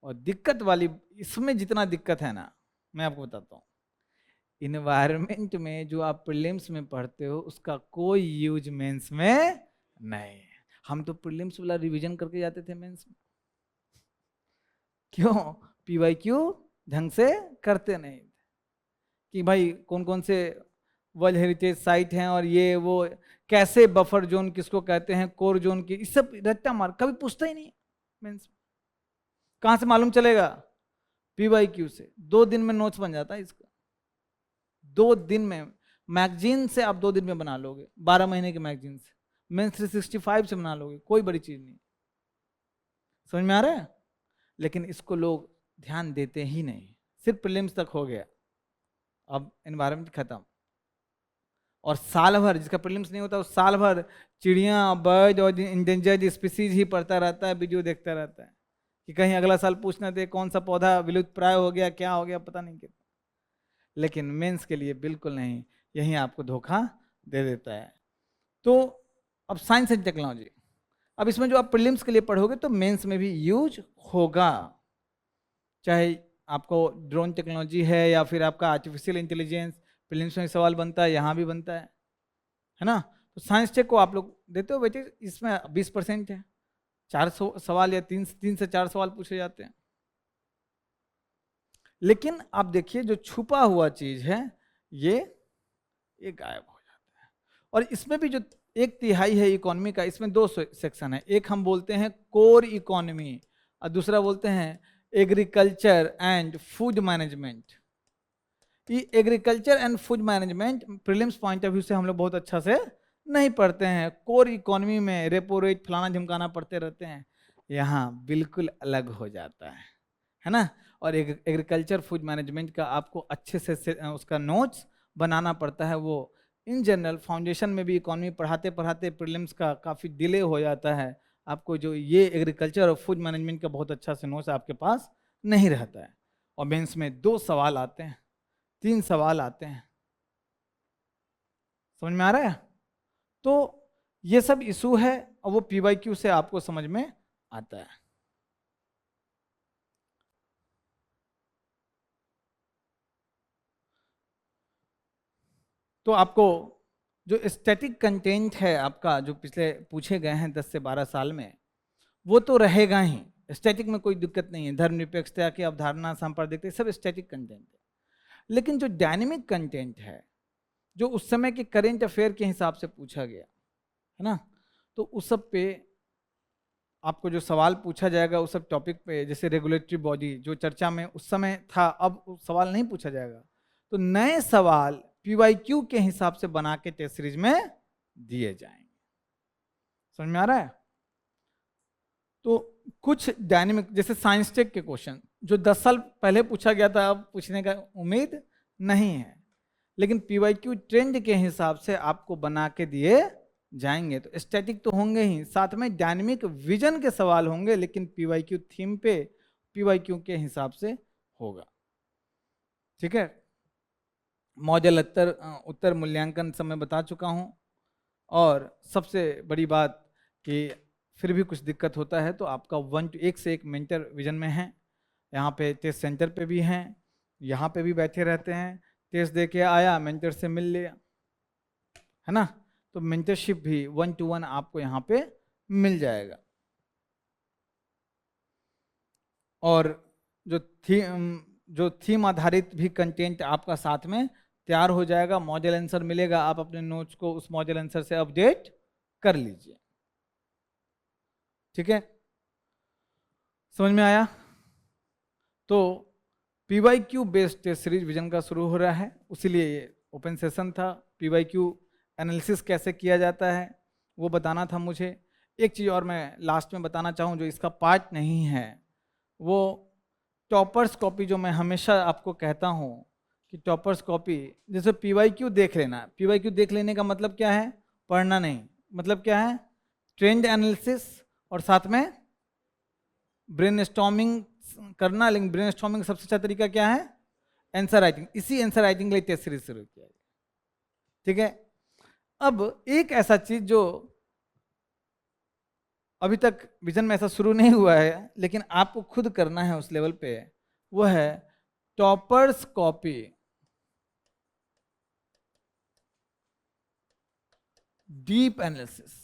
और दिक्कत वाली इसमें जितना दिक्कत है ना, मैं आपको बताता हूँ, इन्वायरमेंट में जो आप प्रीलिम्स में पढ़ते हो उसका कोई यूज मेंस में नहीं है। हम तो प्रीलिम्स वाला रिवीजन करके जाते थे मेंस में, क्यों? पीवाईक्यू ढंग से करते नहीं कि भाई कौन कौन से वर्ल्ड हेरिटेज साइट हैं, और ये वो कैसे बफर जोन किसको कहते हैं, कोर जोन की, इस सब रट्टा मार कभी पूछता ही नहीं मीन्स। कहां से मालूम चलेगा? पीवाईक्यू से। 2 दिन में नोट्स बन जाता है इसका, 2 दिन में। मैगजीन से आप 2 दिन में बना लोगे, 12 महीने के मैगजीन से, मेंस 365 से बना लोगे, कोई बड़ी चीज नहीं। समझ में आ रहा है? लेकिन इसको लोग ध्यान देते ही नहीं, सिर्फ प्रीलिम्स तक हो गया, अब एनवायरनमेंट खत्म। और साल भर जिसका प्रीलिम्स नहीं होता, उस साल भर चिड़िया, बर्ड और इंडेंजर्ड स्पीसीज ही पढ़ता रहता है, वीडियो देखता रहता है कि कहीं अगला साल पूछना दे कौन सा पौधा विलुप्त प्राय हो गया, क्या हो गया, पता नहीं क्या। लेकिन मेंस के लिए बिल्कुल नहीं, यही आपको धोखा दे देता है। तो अब साइंस एंड टेक्नोलॉजी, अब इसमें जो आप प्रीलिम्स के लिए पढ़ोगे तो मेंस में भी यूज होगा, चाहे आपको ड्रोन टेक्नोलॉजी है या फिर आपका आर्टिफिशियल इंटेलिजेंस, प्रीलिम्स में सवाल बनता है, यहाँ भी बनता है ना। तो साइंस टेक को आप लोग देते हो बेटे, इसमें 20% है, 400 सवाल या 3 से 4 सवाल पूछे जाते हैं। लेकिन आप देखिए जो छुपा हुआ चीज है ये गायब हो जाता है। और इसमें भी जो 1/3 है इकोनॉमी का, इसमें 2 सेक्शन है, एक हम बोलते हैं कोर इकोनॉमी और दूसरा बोलते हैं एग्रीकल्चर एंड फूड मैनेजमेंट। ये agriculture and food management prelims point of view से हम लोग बहुत अच्छा से नहीं पढ़ते हैं। कोर इकोनॉमी में रेपो रेट फलाना झमकाना पढ़ते रहते हैं, यहाँ बिल्कुल अलग हो जाता है ना। और एग्रीकल्चर फूड मैनेजमेंट का आपको अच्छे से उसका नोट्स बनाना पड़ता है। वो इन जनरल फाउंडेशन में भी इकोनॉमी पढ़ाते पढ़ाते प्रीलिम्स का काफ़ी डिले हो जाता है, आपको जो ये एग्रीकल्चर और फूड मैनेजमेंट का बहुत अच्छा से नोट्स आपके पास नहीं रहता है। और मेंस में 2 सवाल आते हैं, 3 सवाल आते हैं, समझ में आ रहा है? तो ये सब इशू है और वो पीवाईक्यू से आपको समझ में आता है। तो आपको जो स्टैटिक कंटेंट है आपका, जो पिछले पूछे गए हैं 10 से 12 साल में, वो तो रहेगा ही, स्टैटिक में कोई दिक्कत नहीं है। धर्मनिरपेक्षता की अवधारणा, सांप्रदायिकता, सब स्टैटिक कंटेंट है। लेकिन जो डायनेमिक कंटेंट है, जो उस समय के करेंट अफेयर के हिसाब से पूछा गया है ना, तो उस सब पे आपको जो सवाल पूछा जाएगा उस सब टॉपिक पे, जैसे रेगुलेटरी बॉडी जो चर्चा में उस समय था, अब सवाल नहीं पूछा जाएगा। तो नए सवाल पीवाईक्यू के हिसाब से बना के टेस्ट सीरीज में दिए जाएंगे। समझ में आ रहा है? तो कुछ डायनेमिक, जैसे साइंस टेक के क्वेश्चन जो 10 साल पहले पूछा गया था, अब पूछने का उम्मीद नहीं है। लेकिन पीवाईक्यू ट्रेंड के हिसाब से आपको बना के दिए जाएंगे। तो स्टैटिक तो होंगे ही, साथ में डायनेमिक विजन के सवाल होंगे, लेकिन पीवाईक्यू थीम पे पीवाईक्यू के हिसाब से होगा। ठीक है, मॉडल उत्तर मूल्यांकन समय बता चुका हूं। और सबसे बड़ी बात कि फिर भी कुछ दिक्कत होता है तो आपका 1 से 1 मेंटर विजन में है, यहाँ पे टेस्ट सेंटर पे भी हैं, यहाँ पे भी बैठे रहते हैं, टेस्ट दे के आया मेंटर से मिल लिया, है ना। तो मेंटरशिप भी 1 to 1 आपको यहाँ पे मिल जाएगा। और जो थीम आधारित भी कंटेंट आपका साथ में तैयार हो जाएगा, मॉडल आंसर मिलेगा, आप अपने नोट्स को उस मॉडल आंसर से अपडेट कर लीजिए। ठीक है, समझ में आया। तो PYQ based test series Vision का शुरू हो रहा है, उसीलिए ये ओपन सेशन था। पीवाईक्यू एनालिसिस कैसे किया जाता है वो बताना था मुझे। एक चीज़ और मैं लास्ट में बताना चाहूँ जो इसका पार्ट नहीं है, वो टॉपर्स कॉपी, जो मैं हमेशा आपको कहता हूँ कि टॉपर्स कॉपी, जैसे पीवाईक्यू देख लेना। पीवाईक्यू देख लेने का मतलब क्या है? पढ़ना नहीं, मतलब क्या है? ट्रेंड एनालिसिस और साथ में ब्रेनस्टॉर्मिंग करना। लेकिन ब्रेनस्टॉर्मिंग सबसे अच्छा तरीका क्या है? Answer writing. इसी आंसर राइटिंग के लिए टेस्ट सीरीज शुरू किया गया। ठीक है, अब एक ऐसा चीज जो अभी तक विजन में ऐसा शुरू नहीं हुआ है लेकिन आपको खुद करना है उस लेवल पे, वो है टॉपर्स कॉपी डीप एनालिसिस।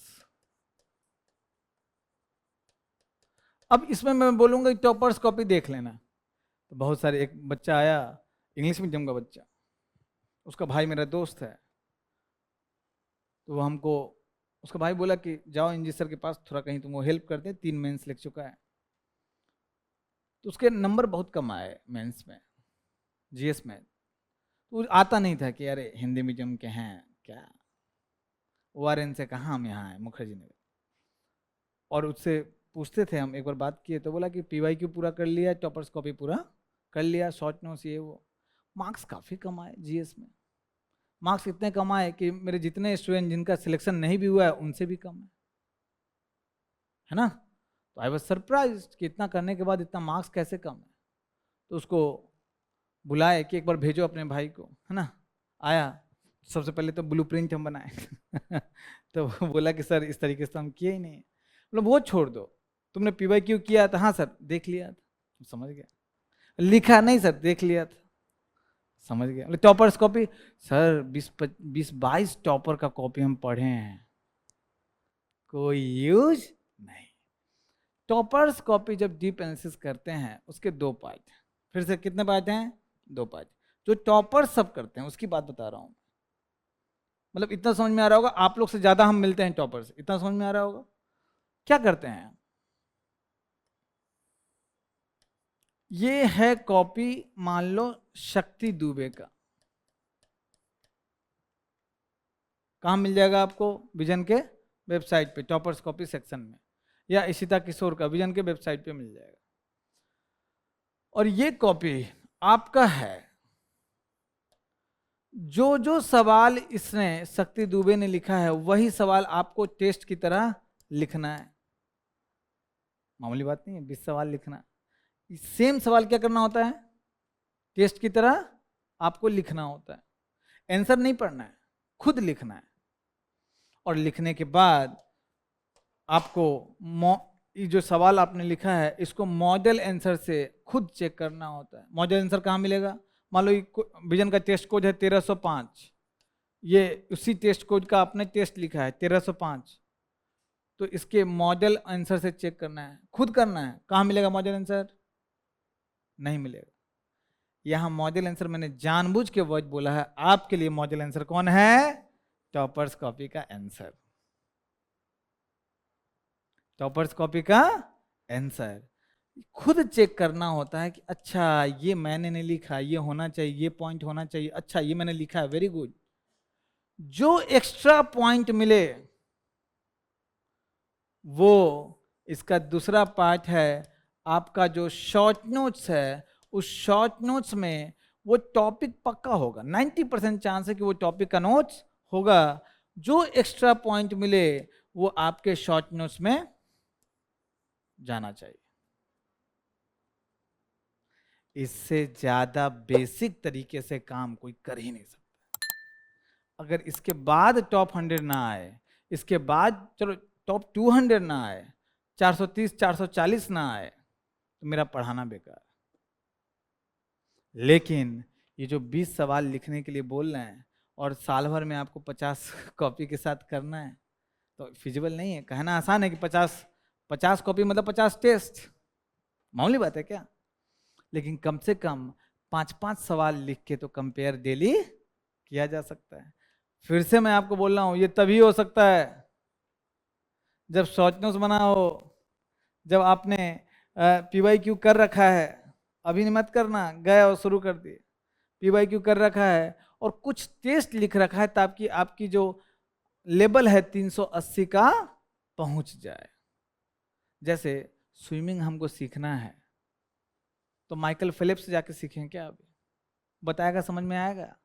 अब इसमें मैं बोलूंगा कि टॉपर्स कॉपी देख लेना, तो बहुत सारे, एक बच्चा आया इंग्लिश मीडियम का बच्चा, उसका भाई मेरा दोस्त है, तो वो हमको, उसका भाई बोला कि जाओ इंजी सर के पास थोड़ा कहीं तुमको हेल्प कर दे, 3 मेंस लिख चुका है। तो उसके नंबर बहुत कम आए मेंस में, जीएस में। तो आता नहीं था कि अरे हिंदी मीडियम के हैं क्या, ORN से कहाँ हम यहाँ हैं मुखर्जी नगर। और उससे पूछते थे हम, एक बार बात किए तो बोला कि पीवाईक्यू पूरा कर लिया, टॉपर्स कॉपी पूरा कर लिया, शॉर्ट नोट्स ये वो। मार्क्स काफ़ी कम आए जीएस में, मार्क्स इतने कम आए कि मेरे जितने स्टूडेंट जिनका सिलेक्शन नहीं भी हुआ है उनसे भी कम है ना। तो आई वाज सरप्राइज्ड कि इतना करने के बाद इतना मार्क्स कैसे कम है। तो उसको बुलाए कि एक बार भेजो अपने भाई को, है ना। आया, सबसे पहले तो ब्लूप्रिंट हम बनाए तो वो बोला कि सर इस तरीके से हम किए ही नहीं। मतलब वो छोड़ दो, तुमने पीवाईक्यू किया था? हाँ सर देख लिया था। समझ गया। लिखा नहीं सर? देख लिया था। समझ गया। टॉपर्स कॉपी सर 20-22 टॉपर का कॉपी हम पढ़े हैं, कोई यूज नहीं। टॉपर्स कॉपी जब डीप एनालिसिस करते हैं उसके 2 पार्ट हैं। फिर से कितने पार्ट हैं? 2 पार्ट। जो टॉपर्स सब करते हैं उसकी बात बता रहा हूं। मतलब इतना समझ में आ रहा होगा, आप लोग से ज्यादा हम मिलते हैं टॉपर्स, इतना समझ में आ रहा होगा। क्या करते हैं? ये है कॉपी, मान लो शक्ति दुबे का, कहाँ मिल जाएगा आपको? विजन के वेबसाइट पे टॉपर्स कॉपी सेक्शन में, या इशिता किशोर का विजन के वेबसाइट पे मिल जाएगा। और ये कॉपी आपका है। जो जो सवाल इसने, शक्ति दुबे ने लिखा है, वही सवाल आपको टेस्ट की तरह लिखना है। मामूली बात नहीं है 20 सवाल लिखना। सेम सवाल क्या करना होता है? टेस्ट की तरह आपको लिखना होता है। आंसर नहीं पढ़ना है, खुद लिखना है। और लिखने के बाद आपको ये जो सवाल आपने लिखा है इसको मॉडल आंसर से खुद चेक करना होता है। मॉडल आंसर कहाँ मिलेगा? मान लो विजन का टेस्ट कोड है 1305, ये उसी टेस्ट कोड का आपने टेस्ट लिखा है 1305, तो इसके मॉडल आंसर से चेक करना है, खुद करना है। कहाँ मिलेगा मॉडल आंसर? नहीं मिलेगा। यहाँ मॉडल आंसर मैंने जानबूझ के वर्ड बोला है, आपके लिए मॉडल आंसर कौन है? टॉपर्स कॉपी का आंसर। टॉपर्स कॉपी का आंसर खुद चेक करना होता है कि अच्छा ये मैंने नहीं लिखा, ये होना चाहिए, ये पॉइंट होना चाहिए, अच्छा ये मैंने लिखा है, वेरी गुड। जो एक्स्ट्रा पॉइंट मिले वो इसका दूसरा पार्ट है। आपका जो शॉर्ट नोट्स है, उस शॉर्ट नोट्स में वो टॉपिक पक्का होगा, 90% चांस है कि वो टॉपिक का नोट्स होगा। जो एक्स्ट्रा पॉइंट मिले वो आपके शॉर्ट नोट्स में जाना चाहिए। इससे ज्यादा बेसिक तरीके से काम कोई कर ही नहीं सकता। अगर इसके बाद टॉप 100 ना आए, इसके बाद चलो टॉप 200 ना आए, 430 440 ना आए, तो मेरा पढ़ाना बेकार। लेकिन ये जो 20 सवाल लिखने के लिए बोल रहे हैं और साल भर में आपको 50 कॉपी के साथ करना है, तो फिजिबल नहीं है। कहना आसान है कि 50 कॉपी मतलब 50 टेस्ट, मामूली बात है क्या? लेकिन कम से कम 5-5 सवाल लिख के तो कंपेयर डेली किया जा सकता है। फिर से मैं आपको बोल रहा हूं, ये तभी हो सकता है जब शॉर्ट नोट्स बना हो, जब आपने PYQ कर रखा है। अभी नहीं मत करना, गए और शुरू कर दिए। PYQ कर रखा है और कुछ टेस्ट लिख रखा है ताकि आपकी जो लेवल है 380 का पहुंच जाए। जैसे स्विमिंग हमको सीखना है तो माइकल फेलिप्स से जाके सीखें क्या? अभी बताएगा, समझ में आएगा?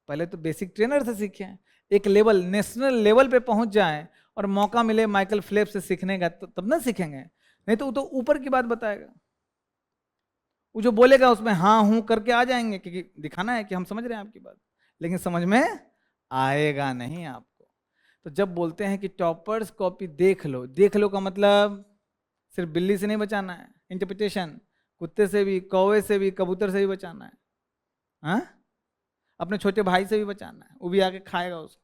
पहले तो बेसिक ट्रेनर से सीखें, एक लेवल नेशनल लेवल पे पहुंच जाएं और मौका मिले माइकल फेलिप्स से सीखने का, तो तब ना सीखेंगे। नहीं तो वो तो ऊपर की बात बताएगा, वो जो बोलेगा उसमें हाँ हूं करके आ जाएंगे, क्योंकि दिखाना है कि हम समझ रहे हैं आपकी बात, लेकिन समझ में आएगा नहीं आपको। तो जब बोलते हैं कि टॉपर्स कॉपी देख लो, देख लो का मतलब सिर्फ बिल्ली से नहीं बचाना है, इंटरप्रिटेशन कुत्ते से भी, कौवे से भी, कबूतर से भी बचाना है। हाँ, अपने छोटे भाई से भी बचाना है, वो भी आके खाएगा उसको।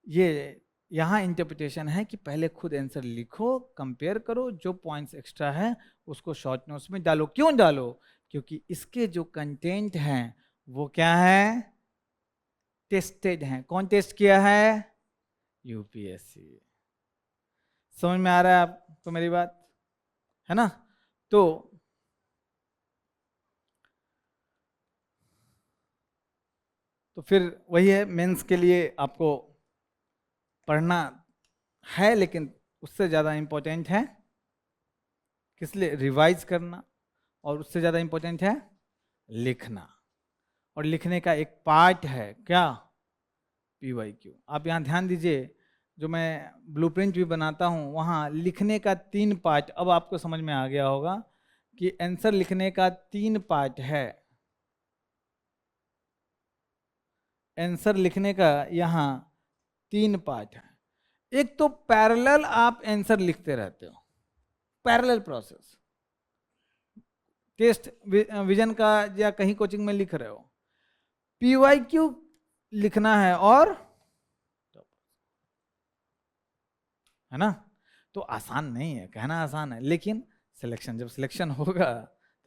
ये यहाँ इंटरप्रिटेशन है कि पहले खुद आंसर लिखो, कंपेयर करो, जो पॉइंट्स एक्स्ट्रा है उसको शॉर्ट नोट्स में डालो। क्यों डालो? क्योंकि इसके जो कंटेंट हैं वो क्या है? टेस्टेड हैं। कौन टेस्ट किया है? यूपीएससी। समझ में आ रहा है आपको मेरी बात, है ना? तो फिर वही है, मेंस के लिए आपको पढ़ना है, लेकिन उससे ज़्यादा इम्पोर्टेंट है किस लिए? रिवाइज करना। और उससे ज़्यादा इम्पोर्टेंट है लिखना। और लिखने का एक पार्ट है क्या? PYQ। आप यहाँ ध्यान दीजिए, जो मैं ब्लूप्रिंट भी बनाता हूँ वहाँ लिखने का 3 पार्ट, अब आपको समझ में आ गया होगा कि आंसर लिखने का 3 पार्ट है। आंसर लिखने का यहाँ 3 पार्ट है। एक तो पैरेलल आप आंसर लिखते रहते हो, पैरेलल प्रोसेस, टेस्ट विजन का या कहीं कोचिंग में लिख रहे हो, PYQ लिखना है, और है ना? तो आसान नहीं है, कहना आसान है, लेकिन सिलेक्शन, जब सिलेक्शन होगा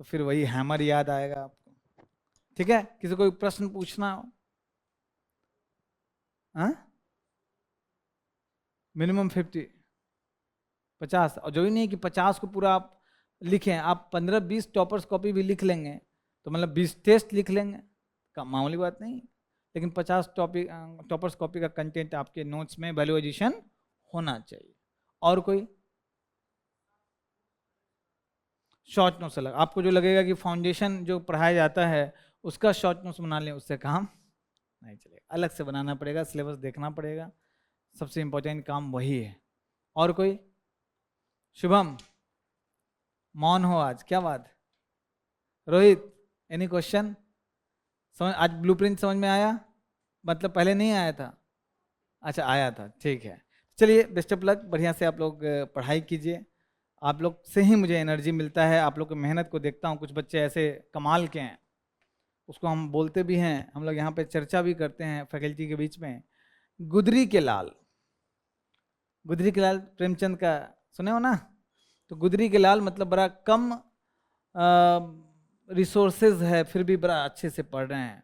तो फिर वही हैमर याद आएगा आपको। ठीक है, किसी को प्रश्न पूछना हो? मिनिमम 50, और जो ही नहीं कि 50 को पूरा आप लिखें, आप 15-20 टॉपर्स कॉपी भी लिख लेंगे तो मतलब 20 टेस्ट लिख लेंगे, का मामूली बात नहीं। लेकिन 50 टॉपर्स कॉपी का कंटेंट आपके नोट्स में वैल्यू एडिशन होना चाहिए। और कोई शॉर्ट नोट्स अलग, आपको जो लगेगा कि फाउंडेशन जो पढ़ाया जाता है उसका शॉर्ट नोट्स बना लें, उससे काम नहीं चलेगा, अलग से बनाना पड़ेगा, सिलेबस देखना पड़ेगा। सबसे इम्पोर्टेंट काम वही है। और कोई? शुभम मौन हो आज, क्या बात? Rohit any question? समझ, आज ब्लूप्रिंट समझ में आया? मतलब पहले नहीं आया था? अच्छा आया था, ठीक है। चलिए, बेस्ट ऑफ लक, बढ़िया से आप लोग पढ़ाई कीजिए। आप लोग से ही मुझे एनर्जी मिलता है, आप लोग की मेहनत को देखता हूँ। कुछ बच्चे ऐसे कमाल के हैं, उसको हम बोलते भी हैं, हम लोग यहाँ पे चर्चा भी करते हैं फैकल्टी के बीच में। गुदरी के लाल, गुदरी के लाल प्रेमचंद का सुने हो ना? तो गुदरी के लाल मतलब बड़ा कम रिसोर्सेज है, फिर भी बड़ा अच्छे से पढ़ रहे हैं।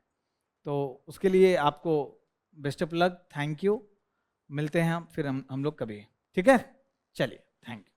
तो उसके लिए आपको best of luck, thank you. मिलते हैं फिर हम लोग कभी, ठीक है? चलिए, थैंक यू।